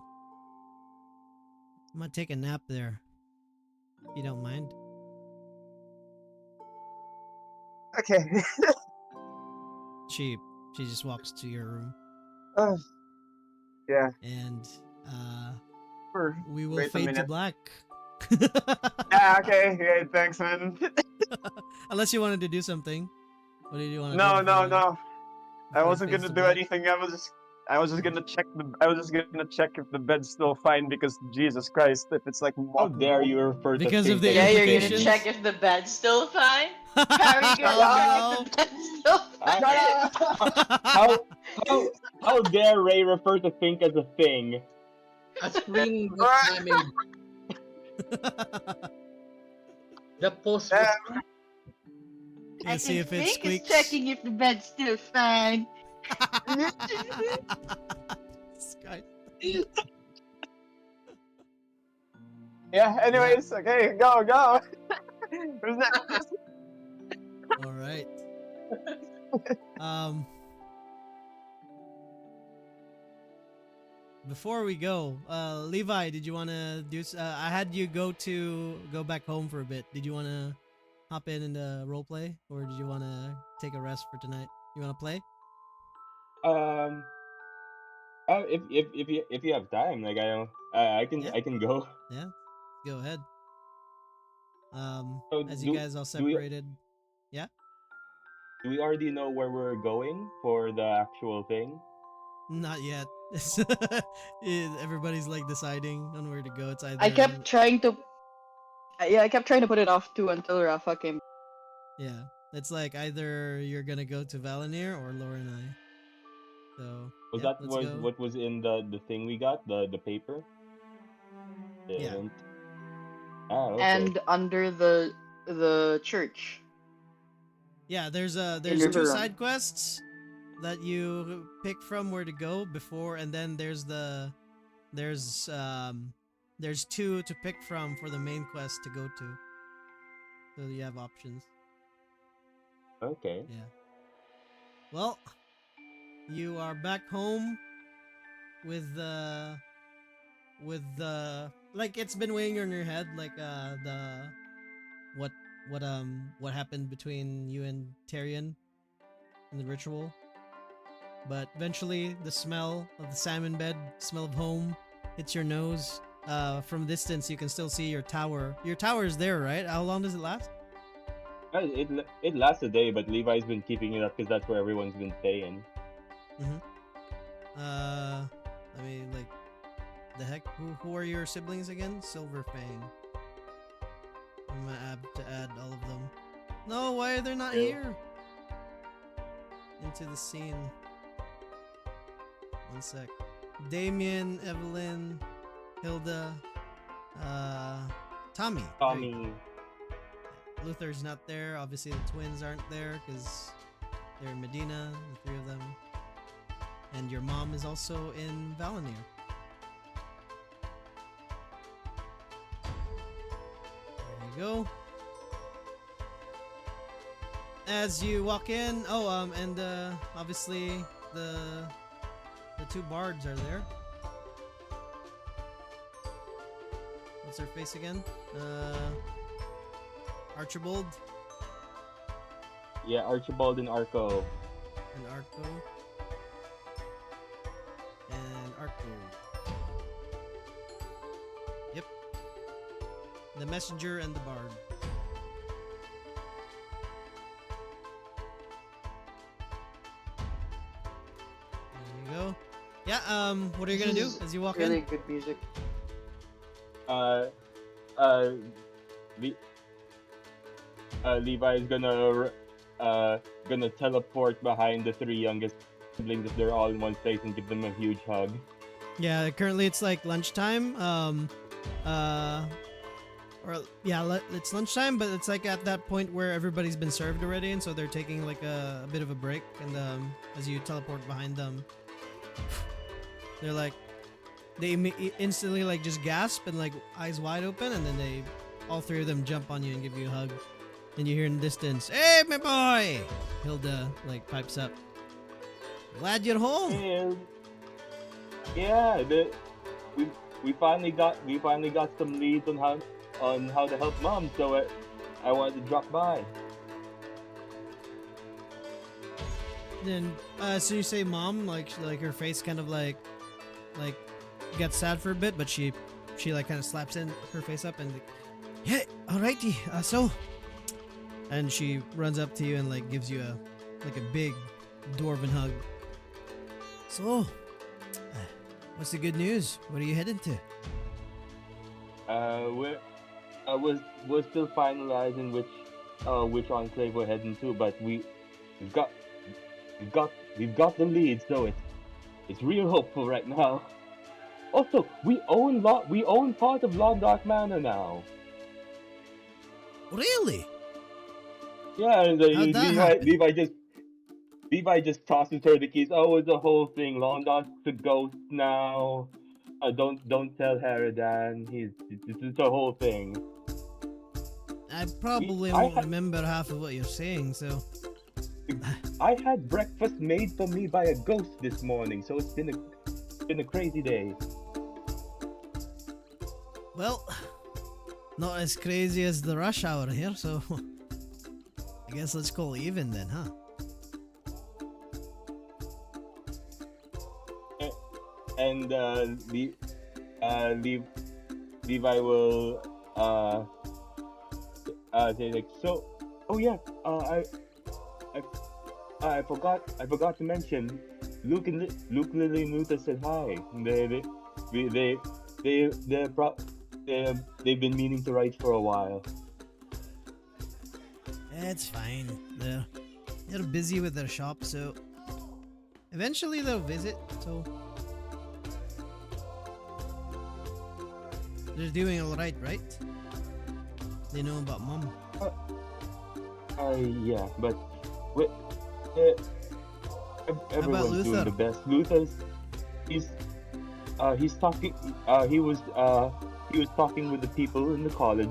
I'm gonna take a nap there. If you don't mind. okay. She she just walks to your room, Uh, yeah, and for, we will wait a fade to minute. black. Yeah, okay, thanks, man. Unless you wanted to do something. What did you want to do No, no, no. I before it wasn't fades gonna to do black? anything. I was just gonna check if the bed's still fine because Jesus Christ, if it's like How dare you refer to Because of Fink the as Yeah, a you're gonna implications? thing? check if the bed's still fine? How are you gonna check Oh if the bed's still fine? I, no! how how how dare Ray refer to Fink as a thing? A screen Ah, slamming. The post was damn. You see if it Fink is squeaks. checking if the bed's still fine. Sky. Yeah. Anyways, okay, go. Who's next? All right. Um, before we go, Levi, did you want to do? I had you go back home for a bit. Did you want to hop in the role play, or did you want to take a rest for tonight? You want to play? Um. If you have time, like Yeah, I can go. yeah. Go ahead. So As you guys all do we separated, yeah. do we already know where we're going for the actual thing? Not yet. Everybody's like deciding on where to go. It's I either kept trying to. Yeah, I kept trying to put it off too until Rafa came. yeah. It's like either you're gonna go to Valinir or Laura and I. So Was yeah, that let's was go. what was in the thing we got, the paper? The Yeah. hint. Ah, okay. And under the church Yeah, in there's two River Run. side quests that you pick from where to go before, and then there's there's two to pick from for the main quest to go to. So you have options. Okay. Yeah. Well, you are back home with like it's been weighing on your head like the what what happened between you and Tyrion in the ritual. But eventually, the smell of the salmon bed, smell of home, hits your nose. From distance, you can still see your tower. Your tower is there, right? How long does it last? It lasts a day, but Levi's been keeping it up because that's where everyone's been staying. Mm-hmm. I mean, like, the heck? Who are your siblings again? Silverfang. I'm gonna have to add all of them. No, why are they not Yeah. here? Into the scene. One sec. Damien, Evelyn, Hilda, Tommy. There you go. Tommy. Luther's not there. Obviously, the twins aren't there because they're in Medina, the three of them. And your mom is also in Valinir. There you go. As you walk in, and obviously the two bards are there. What's their face again? Archibald Yeah, Archibald and Arco. and Arco. And Arco. Yep. The messenger and the bard. There you go. Yeah, what are you gonna do This is as you walk really in? good music. Uh, uh, Le- Levi is gonna teleport behind the three youngest siblings if they're all in one place and give them a huge hug. Yeah, currently it's like lunchtime. It's lunchtime, but it's like at that point where everybody's been served already, and so they're taking like a bit of a break. And as you teleport behind them, they're like, they instantly like just gasp and like eyes wide open, and then all three of them jump on you and give you a hug. And you hear in the distance, "Hey, my boy!" Hilda like pipes up. Glad you're home. And yeah, we we finally got some leads on how to help mom, so I wanted to drop by. Then, so you say mom, like her face kind of like gets sad for a bit, but she like kind of slaps in her face up and like, yeah, alrighty, and she runs up to you and like gives you a big dwarven hug. So, what's the good news? What are you headed to? We're still finalizing which enclave we're heading to, but we've got the lead, so it's real hopeful right now. Also, we own part of Londock Manor now. Really? Yeah, and How'd that happen? Levi just tosses her the keys. Oh, it's a whole thing. Londock's a ghost now. Don't tell Haradan. It's a whole thing. I probably I won't ha- remember half of what you're saying, so I had breakfast made for me by a ghost this morning, so it's been a crazy day. Well, not as crazy as the rush hour here, so I guess let's call even then, huh? A- And Levi will say like, so. Oh yeah, I I forgot to mention. Luke, Lily, and Luther said hi. We- they, they're they've been meaning to write for a while. It's fine. They're busy with their shop, so eventually they'll visit. So they're doing all right, right? They know about mom. Yeah, but we, uh, everyone's doing Luther? the best. He's he's talking. He was talking with the people in the college.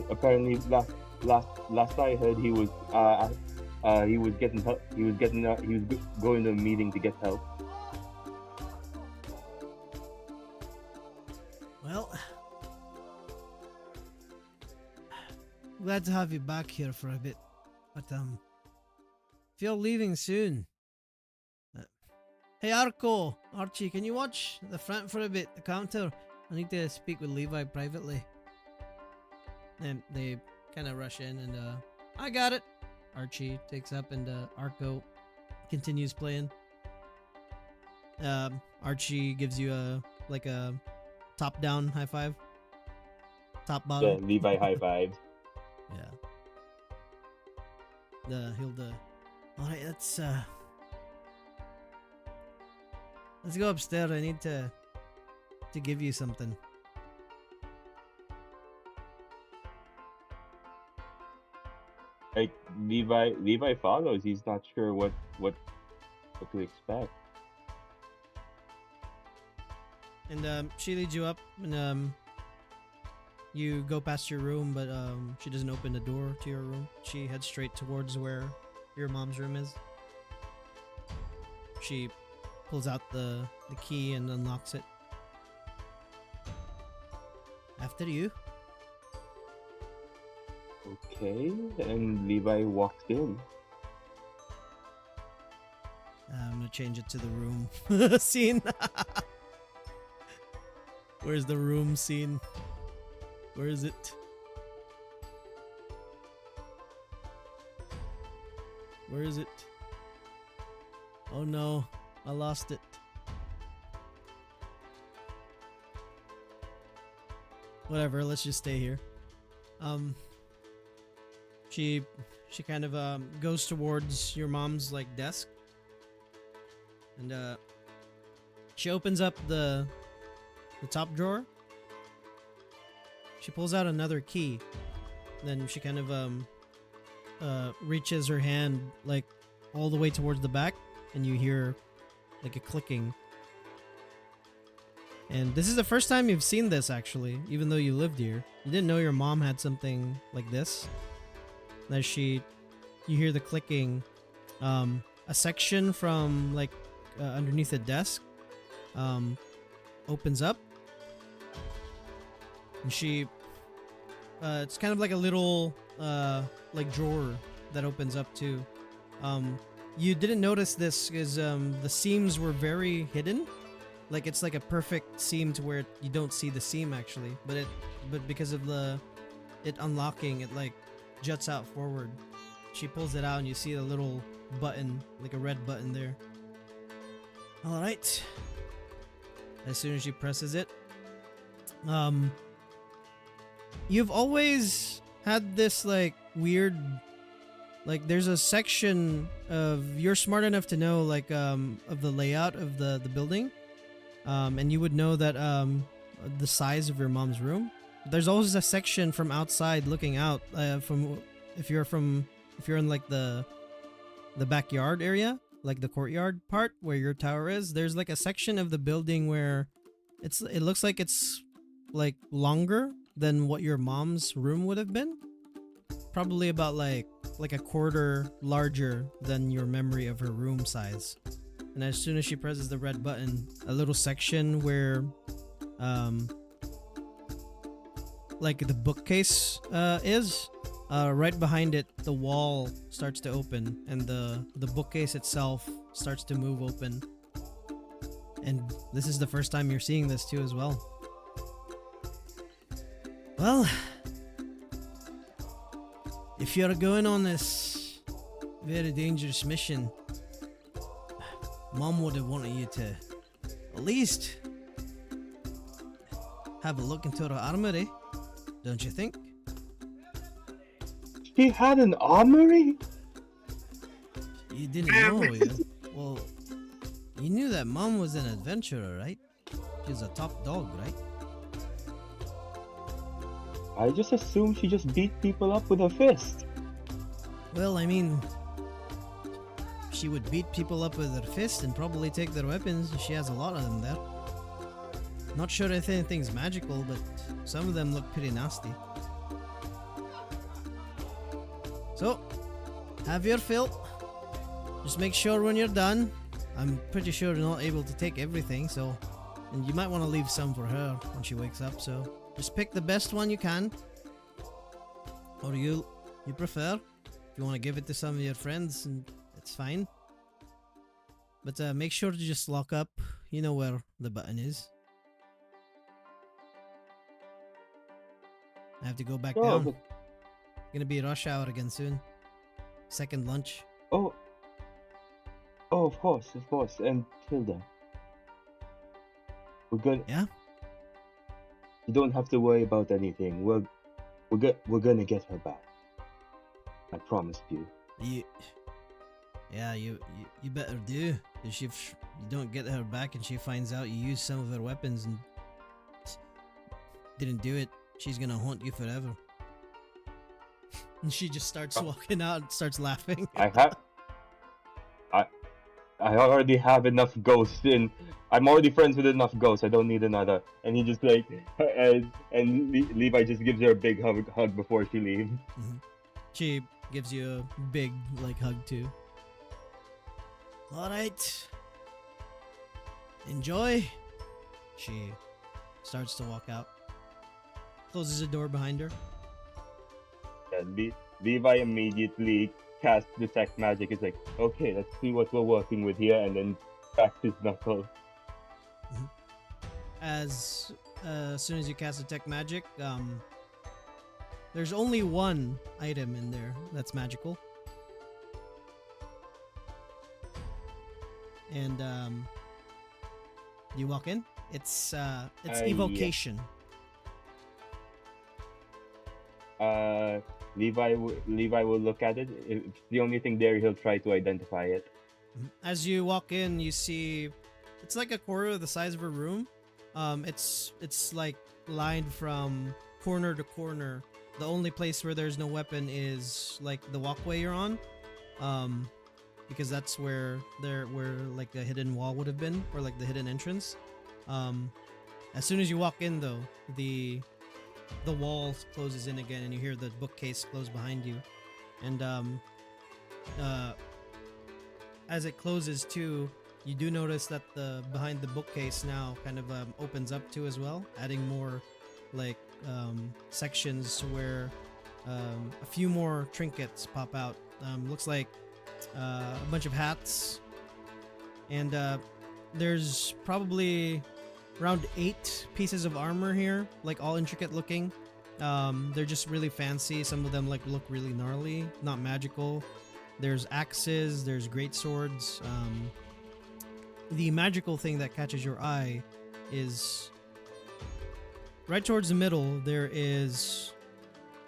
Apparently last I heard, he was getting help. He was going to a meeting to get help. Well, glad to have you back here for a bit, but if you're leaving soon. Hey Archie, can you watch the front for a bit? The counter. I need to speak with Levi privately. And they kind of rush in, and I got it. Archie takes up, and Arco continues playing. Archie gives you a top down high five. Top Yeah, bottom. Levi high fives. Yeah. The Hilda. All right, let's go upstairs. I need to give you something. Like Levi follows. He's not sure what to expect. And she leads you up, and you go past your room, but she doesn't open the door to your room. She heads straight towards where your mom's room is. She pulls out the key and unlocks it. After you. Okay, and Levi walks in. I'm gonna change it to the room scene. Where's the room scene? Where is it? Where is it? Oh no, I lost it. Whatever, let's just stay here. She kind of goes towards your mom's like desk, and she opens up the top drawer. She pulls out another key. Then she kind of reaches her hand like all the way towards the back, and you hear like a clicking. And this is the first time you've seen this, actually, even though you lived here. You didn't know your mom had something like this. As you hear the clicking, a section from like underneath the desk opens up, and it's kind of like a little like drawer that opens up too. You didn't notice this because the seams were very hidden. Like it's like a perfect seam to where you don't see the seam actually, but because of it unlocking, it like juts out forward. She pulls it out and you see a little button, like a red button there. All right. As soon as she presses it, you've always had this like weird, like there's a section of, you're smart enough to know like of the layout of the building, and you would know that the size of your mom's room. There's always a section from outside looking out, from if you're in like the backyard area, like the courtyard part where your tower is. There's like a section of the building where it looks like it's like longer than what your mom's room would have been. Probably about like like a quarter larger than your memory of her room size. And as soon as she presses the red button, a little section where um like the bookcase is right behind it, the wall starts to open and the bookcase itself starts to move open. And this is the first time you're seeing this too as well. Well, if you're going on this very dangerous mission, Mom would have wanted you to at least have a look into her armory, don't you think? She had an armory? You didn't know, yeah? Well, you knew that Mom was an adventurer, right? She was a top dog, right? I just assumed she just beat people up with her fist. Well, I mean, she would beat people up with her fist and probably take their weapons. She has a lot of them there. Not sure if anything's magical, but some of them look pretty nasty. So, have your fill. Just make sure when you're done. I'm pretty sure you're not able to take everything, so... And you might want to leave some for her when she wakes up, so... Just pick the best one you can. Or you prefer. If you want to give it to some of your friends, and it's fine. But make sure to just lock up. You know where the button is. I have to go back Oh, down. but- Gonna be rush hour again soon. Second lunch. oh, of course. And Tilda, we're good. Yeah? You don't have to worry about anything. We're gonna get her back. I promised you. You better do. If you don't get her back and she finds out you used some of her weapons and didn't do it, she's gonna haunt you forever. And she just starts walking out and starts laughing. I already have enough ghosts in. I'm already friends with enough ghosts. I don't need another. And he just like, Levi just gives her a big hug before she leaves. Mhm. She gives you a big like hug too. All right. Enjoy. She starts to walk out. Closes the door behind her. And Levi immediately casts detect magic. It's like, okay, let's see what we're working with here, and then cracks his knuckle. As soon as you cast detect magic, there's only one item in there that's magical. And you walk in. It's Yeah. evocation. Levi will look at it. If it's the only thing there, he'll try to identify it. As you walk in, you see it's like a quarter the size of a room. It's like lined from corner to corner. The only place where there's no weapon is like the walkway you're on, because that's where like a hidden wall would have been, or like the hidden entrance. As soon as you walk in, though, the wall closes in again, and you hear the bookcase close behind you, and as it closes too, you do notice that the behind the bookcase now kind of opens up too as well, adding more like sections where a few more trinkets pop out. Looks like a bunch of hats, and there's probably around 8 pieces of armor here, like all intricate looking. They're just really fancy. Some of them like look really gnarly, not magical. There's axes, there's great swords. The magical thing that catches your eye is right towards the middle. There is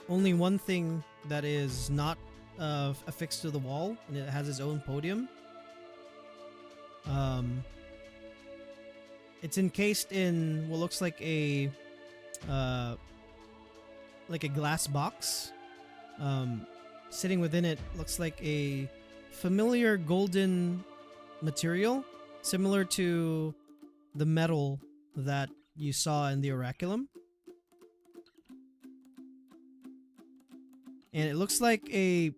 only one thing that is not affixed to the wall, and it has its own podium. It's encased in what looks like a glass box. Sitting within it looks like a familiar golden material, similar to the metal that you saw in the Oraculum. And it looks like a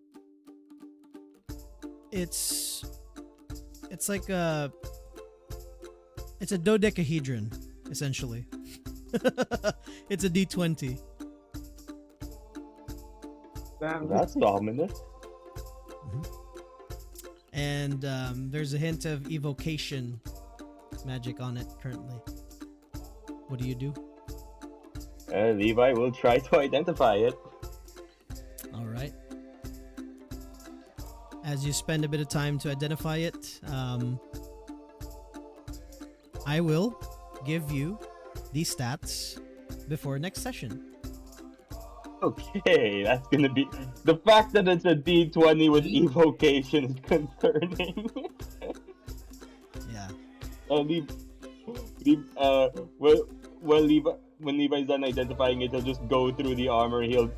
it's it's like a it's a dodecahedron essentially. It's a D20. That's ominous. Mhm. And there's a hint of evocation magic on it currently. What do you do? Levi will try to identify it. All right. As you spend a bit of time to identify it, I will give you these stats before next session. Okay, that's gonna be the fact that it's a D20 with evocation is concerning. Yeah. Levi, Levi, well, well, Levi, when Levi's done identifying it, he'll just go through the armor. He'll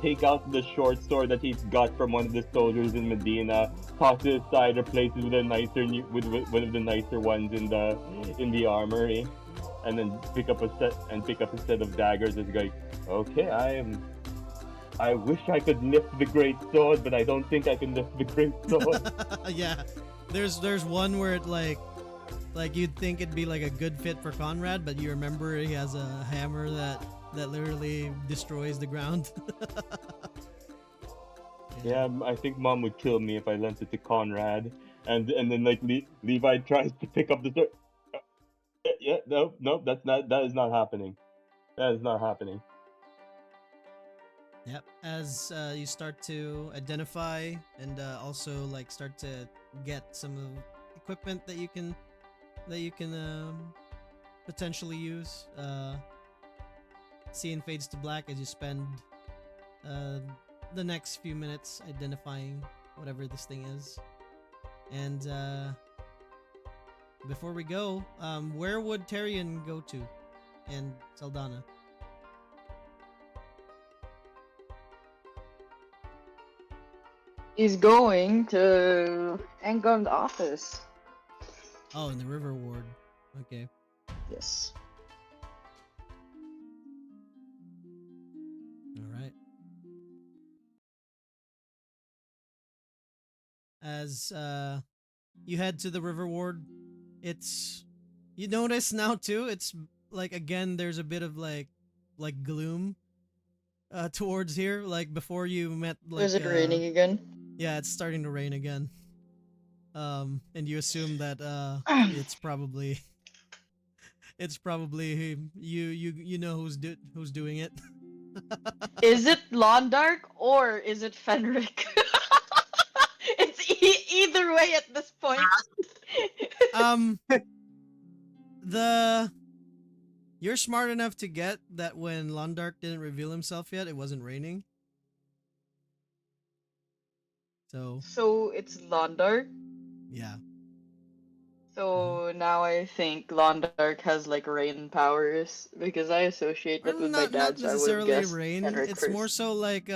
take out the short sword that he's got from one of the soldiers in Medina, toss it aside, replace it with a with one of the nicer ones in the armory, and then pick up a set of daggers. It's like, okay, I wish I could lift the great sword, but I don't think I can lift the great sword. Yeah. There's one where it like you'd think it'd be like a good fit for Conrad, but you remember he has a hammer that literally destroys the ground. Yeah, I think Mom would kill me if I lent it to Conrad, and then like Levi tries to pick up the sword. Yeah, no, that is not happening. That is not happening. Yep. As you start to identify and also like start to get some of the equipment that you can potentially use. Scene fades to black as you spend uh, the next few minutes identifying whatever this thing is. And before we go, where would Tyrion go to, and Saldana? He's going to Engon's office. Oh, in the River Ward. Okay. Yes. All right. As you head to the River Ward, you notice now too. It's like again, there's a bit of like gloom towards here. Like before you met Is it raining again? yeah, it's starting to rain again. And you assume that it's probably you know who's doing it. Is it Londark or is it Fenric? It's either way at this point. Um, you're smart enough to get that when Londark didn't reveal himself yet, it wasn't raining. So So it's Londark. yeah. So now I think Londark has like rain powers because I associate Or that with my not dad, so I would have necessarily guessed rain. Fenric It's more first. so like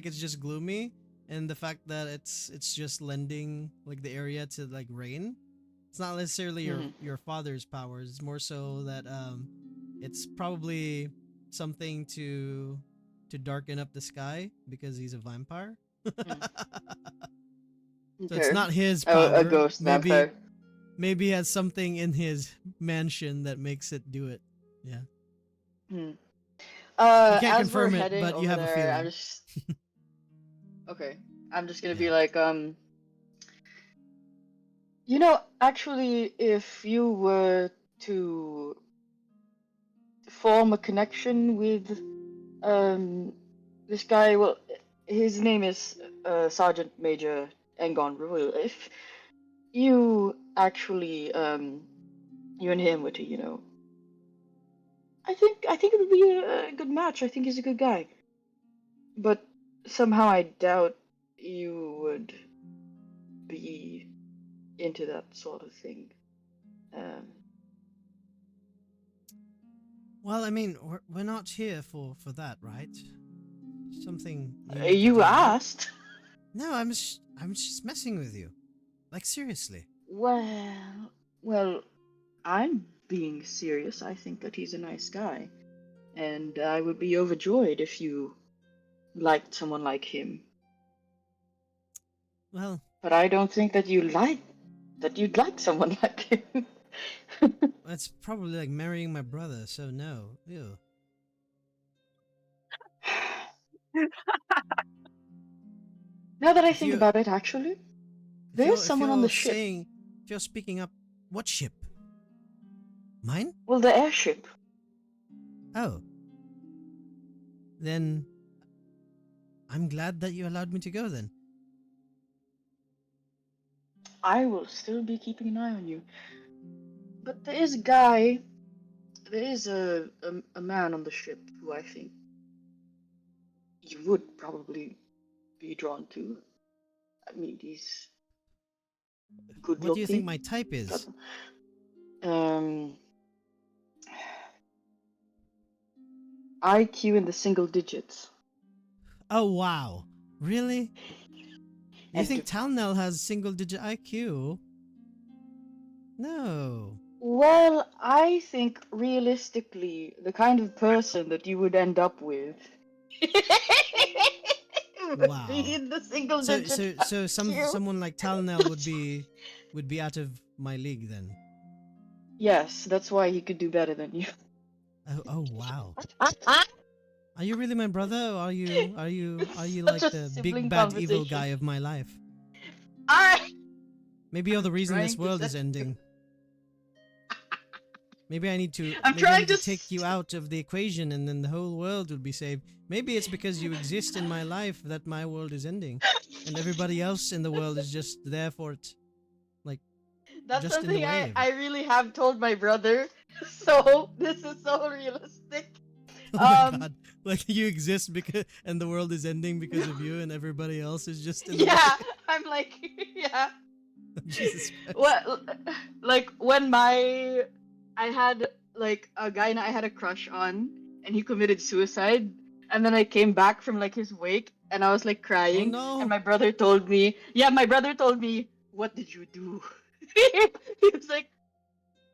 it's just gloomy, and the fact that it's just lending like the area to like rain. It's not necessarily Mhm. your father's powers. It's more so that it's probably something to darken up the sky because he's a vampire. Hmm. So it's Okay. not his A power. ghost vampire. Maybe he has something in his mansion that makes it do it. Yeah. Hmm. You can't As we're confirm it, heading but you over have a there, I'm feeling. just okay. I'm just gonna Yeah. be like, actually, if you were to form a connection with um this guy, well, his name is Sergeant Major Engon Reville. If you actually you and him were to, I think it would be a good match. I think he's a good guy. But somehow I doubt you would be into that sort of thing. Um, Well, I mean, we're not here for that, right? Something you need to you do, right? asked. No, I'm just messing with you. Like seriously. Well, I'm being serious. I think that he's a nice guy, and I would be overjoyed if you liked someone like him. Well, But I don't think that you'd like someone like him. that's probably like marrying my brother, so no. Ew. Now that I If think you about it, actually, if there is you're if someone on the you're ship. saying if you're speaking up, what ship? Mine? Well, the airship. Oh, then I'm glad that you allowed me to go then. I will still be keeping an eye on you. But there is a guy. There is a man on the ship who I think you would probably be drawn to. I mean, he's good What do you think my looking. type Got is? um IQ in the single digits. Oh wow. Really? You And think Talnell has single digit IQ? No. well, I think realistically, the kind of person that you would end up with would be Wow. in the single So digit so so IQ. someone like Talnell would be out of my league then. Yes, that's why he could do better than you. Oh wow. Are you really my brother, or are you Such like a the big sibling bad evil conversation. guy of my life? I Maybe you're the reason this trying to world say. is ending. I'm Maybe I trying need to. to take you out of the equation and then the whole world will be saved. Maybe it's because you exist in my life that my world is ending. And everybody else in the world is just there for it. Like That's just in the something wave. I really have told my brother. So this is so realistic. Oh my Um, god. Like you exist because and the world is ending because of you and everybody else is just in the way. yeah, I'm like, yeah. Jesus Christ. Well, like when I had like a guy and I had a crush on, and he committed suicide, and then I came back from like his wake, and I was like Oh crying, and no. my brother told me, yeah, my brother told me, what did you do? he was like,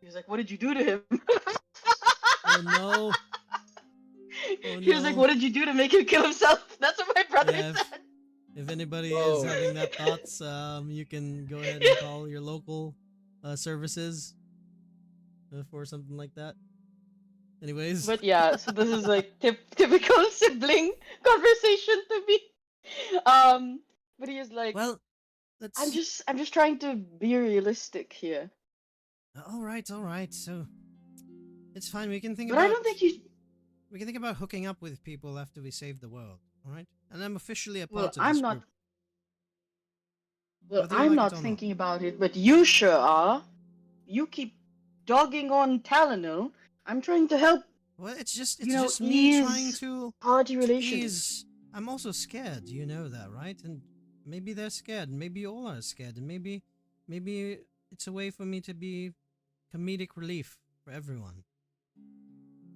he was like, what did you do to him? Oh no. Oh He was like, no. what did you do to make him kill himself? That's what my brother Yeah, said. if anybody is Whoa. having that thoughts, you can go ahead and call your local services for something like that. Anyways, But yeah, so this is like typical sibling conversation to me. Um, but he is like, well, let's. I'm just trying to be realistic here. All right. So it's fine. But I don't think you. we can think about hooking up with people after we save the world. All right, and I'm officially a Well, part of this group. Whether you I'm like it not or not. thinking about it, but you sure are. You keep dogging on Talano. I'm trying to help. Well, You it's know, just me trying ease party to relations. ease. I'm also scared. You know that, right? And maybe they're scared. Maybe you all are scared, and maybe it's a way for me to be comedic relief for everyone.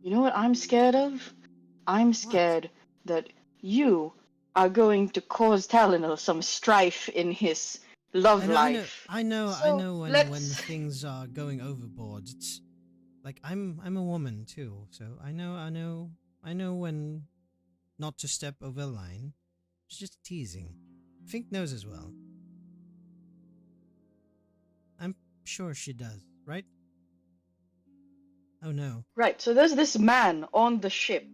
You know what I'm scared of? I'm What? scared that you are going to cause Talano some strife in his love life. I So know when let's. things are going overboard. It's like I'm a woman too, so I know when not to step over the line. It's just teasing. Fink knows as well. I'm sure she does, right? Oh no. Right, so there's this man on the ship.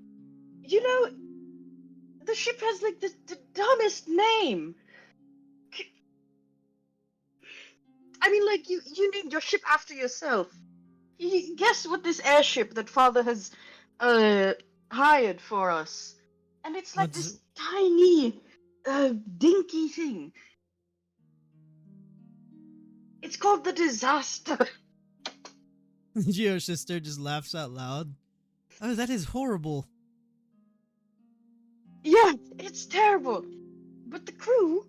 You know, the ship has like the dumbest name. I mean, like you named your ship after yourself. Guess what this airship that father has uh hired for us? And it's like What's this tiny dinky thing. It's called the Disaster. your sister just laughs out loud? Oh, that is horrible. Yeah, it's terrible. But the crew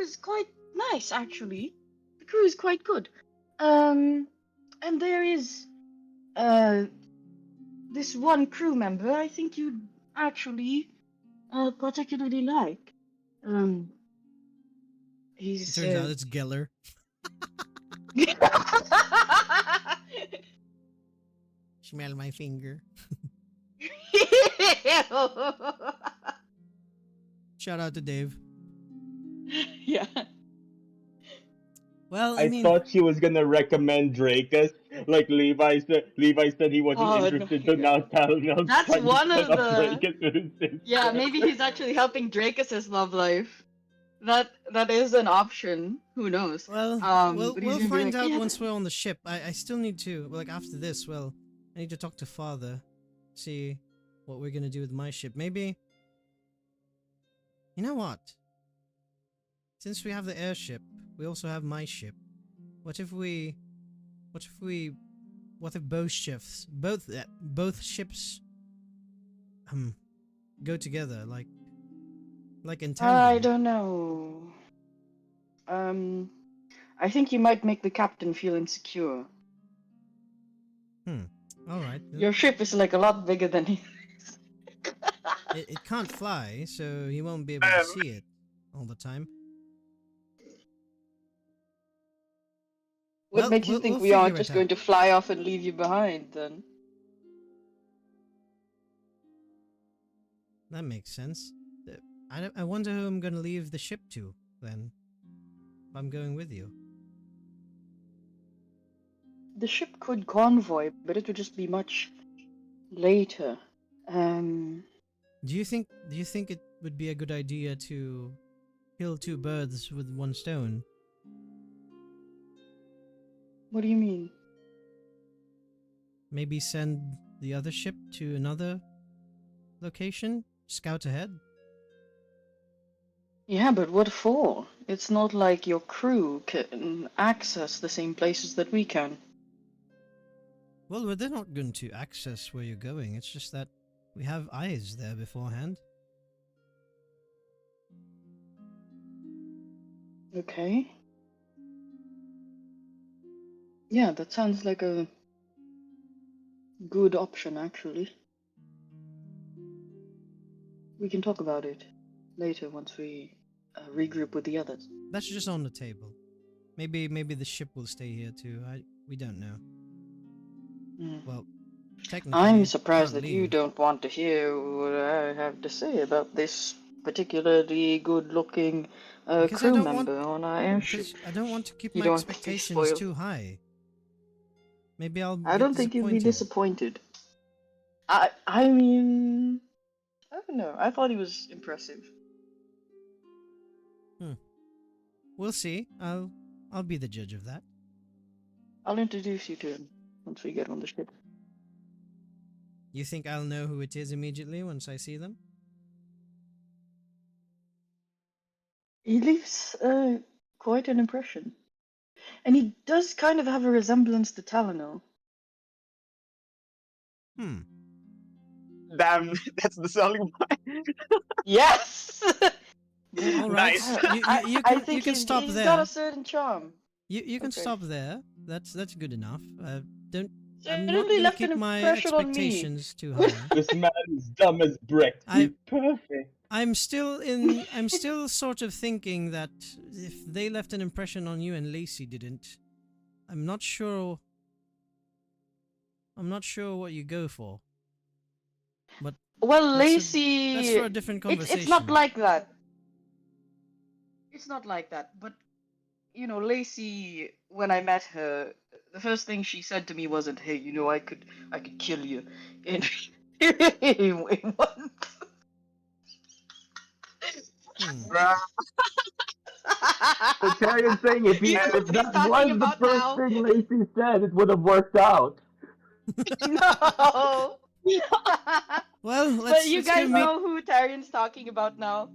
is quite nice actually. The crew is quite good. Um and there is uh this one crew member I think you'd actually particularly like. Um It he's turns out it's Geller. Smell my finger. Shout out to Dave. Yeah. Well, I I mean, thought she was gonna recommend Drakus. Like Levi said he wasn't Oh no. interested, so now Talonel's That's trying to one set of up the. Drakus with his Yeah, sister. maybe he's actually helping Dracus's love life. That is an option. Who knows? well, But he's we'll gonna be find like, out yeah, once we're on the ship. I still need to, like, after this. Well, I need to talk to Father, see what we're gonna do with my ship. Maybe, you know what? Since we have the airship, we also have my ship. What if we, what if we, what if both ships, um, go together, like in I tandem? don't know. Um, I think you might make the captain feel insecure. Hmm. All right. Your ship is like a lot bigger than he is. It can't fly, so he won't be able to see it all the time. What Well, makes you think we'll we aren't figure it just out. going to fly off and leave you behind then? That makes sense. I wonder who I'm gonna leave the ship to then. If I'm going with you. The ship could convoy, but it would just be much later. Um, Do you think it would be a good idea to kill two birds with one stone? what do you mean? Maybe send the other ship to another location? Scout ahead? Yeah, but what for? It's not like your crew can access the same places that we can. Well, they're not going to access where you're going. It's just that we have eyes there beforehand. Okay. Yeah, that sounds like a good option, actually. We can talk about it later once we regroup with the others. That's just on the table. Maybe the ship will stay here too. We don't know. Mm. Well, I'm technically surprised can't that you leave don't want to hear what I have to say about this particularly good-looking because crew member on our airship. I don't want to keep You my don't want to be expectations spoiled. too high. Maybe I'll I get don't think you'd be disappointed. disappointed. I mean, I don't know. I thought he was impressive. Hmm. We'll see. I'll be the judge of that. I'll introduce you to him once we get on the ship. You think I'll know who it is immediately once I see them? He leaves quite an impression. And he does kind of have a resemblance to Talano. Hmm. Damn, that's the selling point. Yes! But All right. Nice. I You think can he's stop he's got a there. certain charm. You can Okay. stop there. That's good enough. Don't. I'm not Certainly gonna left an keep my impression on me. expectations too high. This man is dumb as bricks. He's I perfect. I'm still sort of thinking that if they left an impression on you and Lacey didn't, I'm not sure I'm not sure what you go for. But Well, that's a that's Lacey, for a different it's not conversation. like that. It's not like that. But you know, Lacey, when I met her, the first thing she said to me wasn't, "Hey, you know, I could kill you." In, in one. Hmm. Bruh. The Italian thing, You know if what he's that talking was the about first now? thing Lacey said, it would have worked out. No. Well, But you let's go guys meet know who Tyrion's talking about now.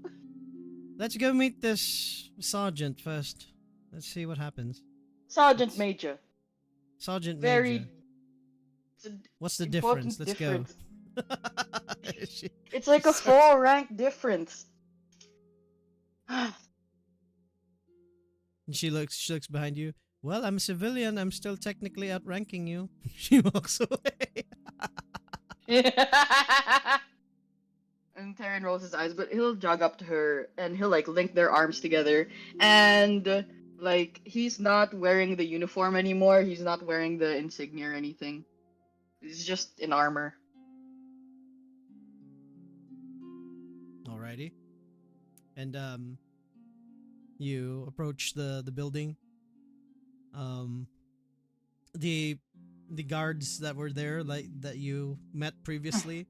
let's go meet this sergeant first. Let's see what happens. Sergeant Let's, Major. Sergeant Major. Very it's an What's the difference? important Let's go. difference. She- It's like a Sar- 4 rank difference. And she looks behind you. Well, I'm a civilian. I'm still technically outranking you. She walks away. And Tyrion rolls his eyes, but he'll jog up to her and he'll like link their arms together. And like he's not wearing the uniform anymore. He's not wearing the insignia or anything. He's just in armor. Alrighty. And You approach the building. Um, the guards that were there, like that you met previously,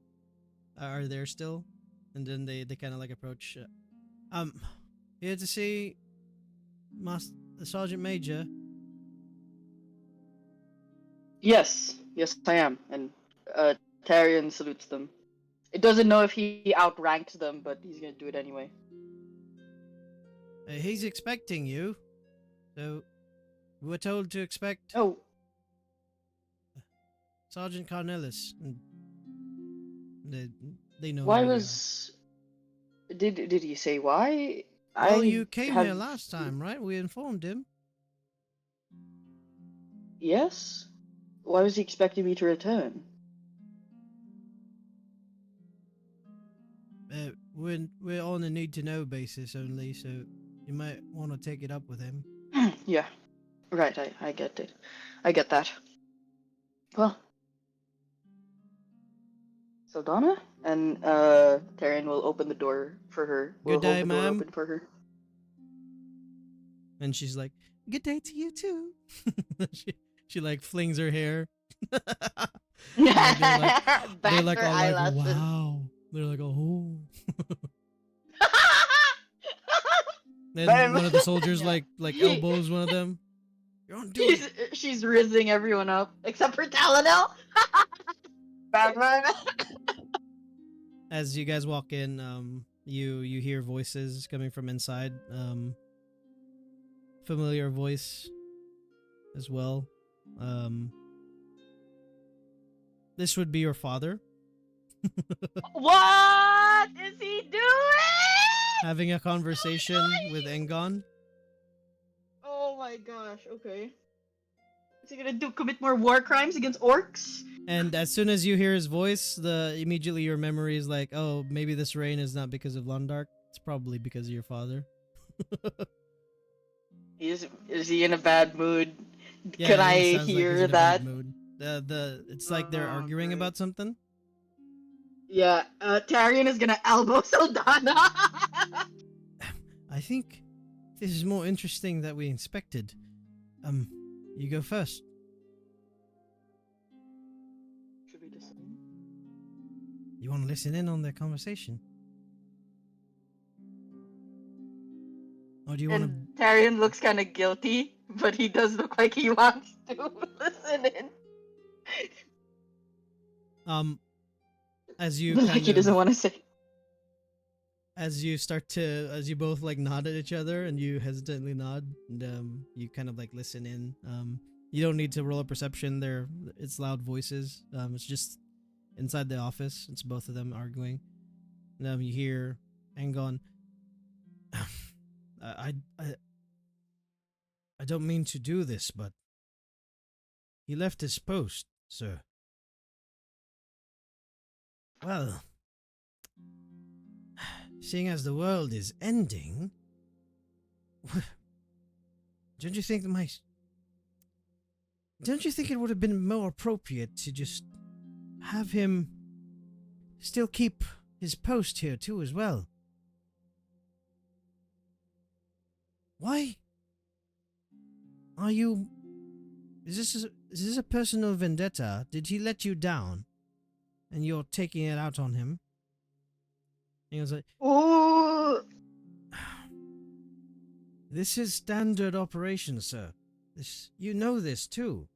are there still, and then they kind of like approach. Here to see Master Sergeant Major. Yes, yes, I am. And Tarion salutes them. It doesn't know if he outranks them, but he's gonna do it anyway. He's expecting you, so we were told to expect Oh, Sergeant Cornelis. And they know why who you are. was? Did he say why? Well, I you came have... here last time, right? We informed him. Yes. Why was he expecting me to return? We're on a need to know basis only, so you might want to take it up with him. Yeah, right. I get it. I get that. Well, Saldana and Tarion will open the door for her. Will Good day, hold the door ma'am. open for her. And she's like, "Good day to you too." she like flings her hair. Back They're like her all eyelashes. like, "Wow." They're like, "Oh." Then Damn. one of the soldiers Yeah. like elbows one of them. You're on duty. She's rizzing everyone up except for Talonel. Batman. As you guys walk in, you hear voices coming from inside. Familiar voice as well. This would be your father. What is he doing? Having a conversation with Engon. Oh my gosh. Okay. Is he gonna commit more war crimes against orcs? And as soon as you hear his voice, immediately your memory is like, oh, maybe this rain is not because of Londark. It's probably because of your father. Is he in a bad mood? Yeah, Can it I sounds like he's hear in a that? bad mood. It's like they're Oh, arguing great. about something. Yeah, Tarion is gonna elbow Saldana. I think this is more interesting that we inspected. You go first. Should we just... You want to listen in on their conversation? Or do you want And Tarion looks kind of guilty, but he does look like he wants to listen in. to, as you Like kind he doesn't of, want to say. as you both like nod at each other and you hesitantly nod and you kind of like listen in. You don't need to roll a perception. It's loud voices. It's just inside the office. It's both of them arguing. And you hear Angon. I don't mean to do this, but he left his post, sir. Well, seeing as the world is ending, don't you think it would have been more appropriate to just have him still keep his post here too as well? Why are you... Is this a personal vendetta? Did he let you down? And you're taking it out on him? And he was like, Ooh. this is standard operation, sir. You know this too.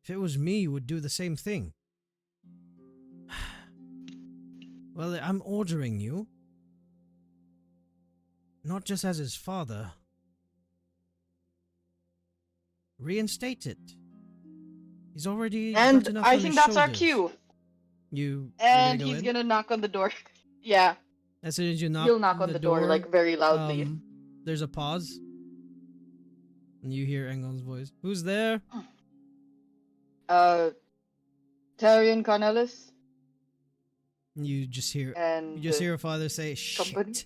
If it was me, you would do the same thing. Well, I'm ordering you. Not just as his father. Reinstate it. He's already got And enough I on think his that's our shoulders. cue. You're And gonna go he's in? gonna knock on the door. Yeah, As soon as you knock, he'll knock on the door like very loudly. There's a pause, and you hear Engon's voice. Who's there? Tarion Cornelis And you just hear and your father say, company. "Shit."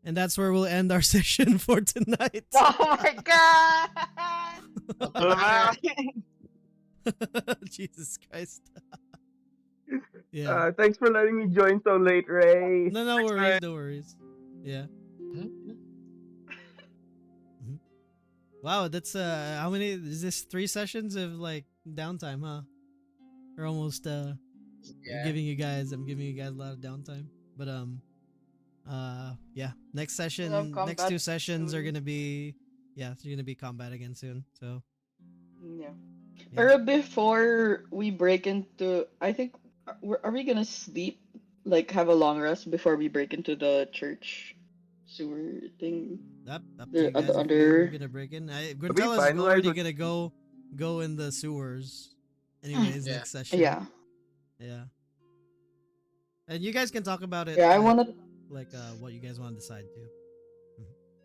And that's where we'll end our session for tonight. Oh my god! Jesus Christ. Yeah. Thanks for letting me join so late, Ray. No, no Thanks, worries, Ray. no worries. Yeah. Mhm. Mhm. Wow, that's how many is this 3 sessions of like downtime, huh? Or almost Yeah. I'm giving you guys a lot of downtime. But yeah, Some next two combat sessions are soon. gonna be yeah, it's gonna be combat again soon. So Yeah. yeah. Or before we break into, I think, are we gonna sleep? Like have a long rest before we break into the church sewer thing? Up to you The guys if you're under. gonna break in. Have we Gonzalo's finalized already what? gonna go in the sewers anyways Yeah. next session. Yeah. Yeah. And you guys can talk about it Yeah, I like wanna. what you guys want to decide too.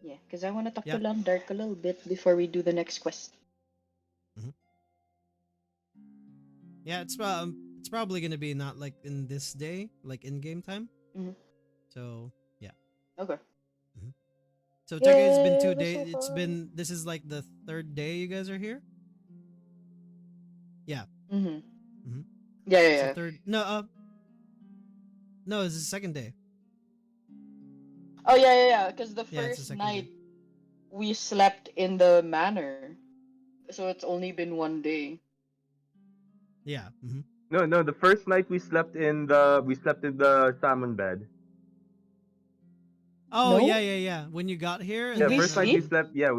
Yeah, because I wanna talk to Yeah. Landark a little bit before we do the next quest. hmm Yeah, it's probably gonna be not like in this day, like in game time. Mhm. So yeah. Okay. hmm So technically, it's been Yeah, two it was so days. fun. This is like the third day you guys are here. Yeah. Mhm. hmm Yeah, yeah, So yeah. third. No, it's the second day. Oh yeah, yeah, yeah. Because the Yeah, it's the first second day. night we slept in the manor, so it's only been one day. Yeah. No, no. The first night we slept in the salmon bed. Oh yeah, No, yeah, yeah. When you got here, did and Yeah, we then first night we sleep? slept. Yeah,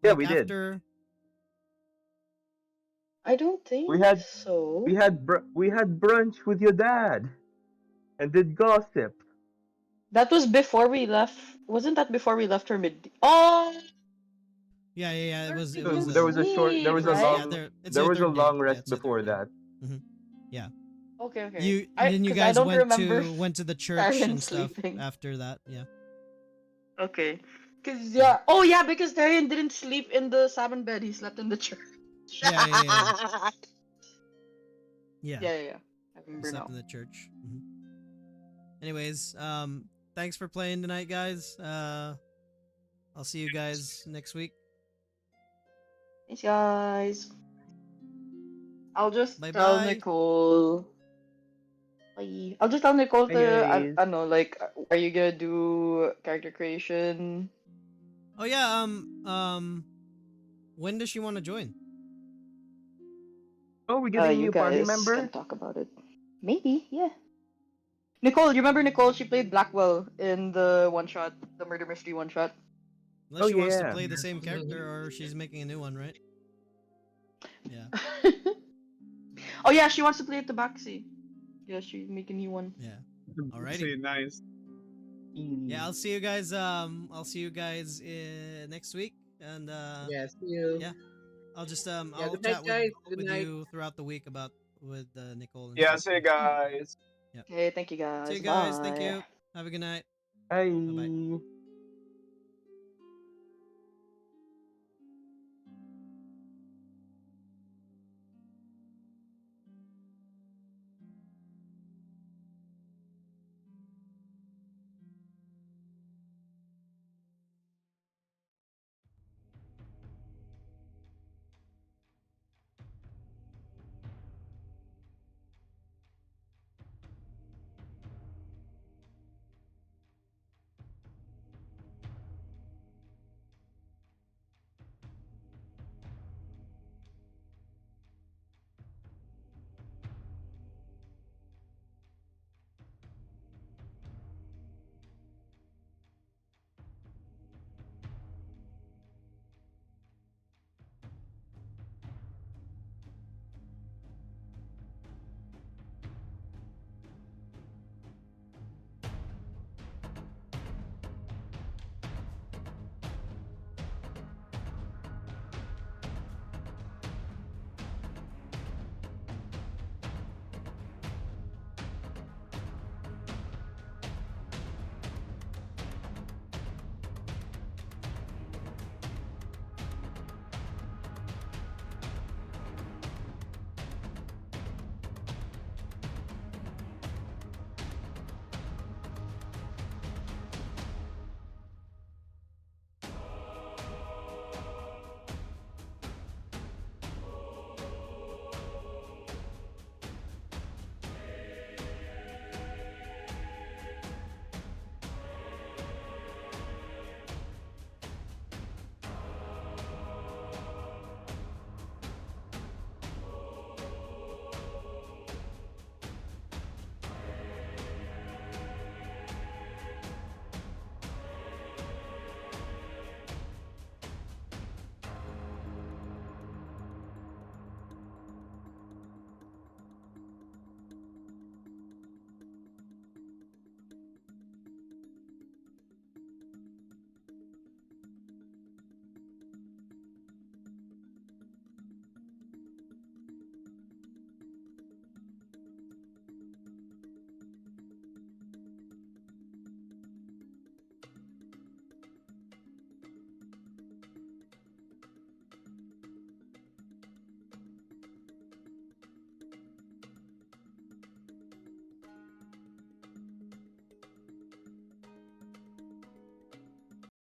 like we did. after. I don't We think had so. we had brunch with your dad and did gossip. That was before we left. Wasn't that before we left for mid? Oh, Yeah, yeah, yeah. where we It So was didn't there sleep, it was a was right? yeah. long It's there your was a third day. long Yeah, rest it's your before third day. that. hmm Yeah. Okay, okay. You I then you because I guys don't remember went to the church Tarian and stuff sleeping. after that. Yeah. Okay. Cause Mhm. yeah. Oh yeah, because Tarian didn't sleep in the salmon bed. He slept in the church. Yeah, yeah, yeah, yeah. yeah, Yeah. yeah, yeah. I He remember slept now. in the church. Anyways, thanks for playing tonight, guys. I'll see you guys next week. Thanks, guys. I'll just Bye tell bye. Nicole. Bye. I'll just tell Nicole Hi to. guys. I don't know. Like, are you gonna do character creation? Oh yeah. When does she want to join? Oh, we're getting a You new party guys can member. talk about it. Maybe, yeah. Nicole, you remember Nicole? She played Blackwell in the one shot, the murder mystery one shot. Unless Oh she wants to yeah. play the same Mhm. character or she's making a new one, right? Yeah. Oh yeah, she wants to play at the Tabaxi. Yeah, she make a new one. Yeah. Alrighty. See, nice. Yeah, Mm. I'll see you guys next week, and Yeah. See you. yeah, Yeah. I'll Good night, chat guys. Good with night. you throughout the week about with Nicole and Yeah, stuff. see you guys. Yeah. Okay, thank you See you guys. guys. Thank Bye. you. Have a good night. Bye bye. Bye.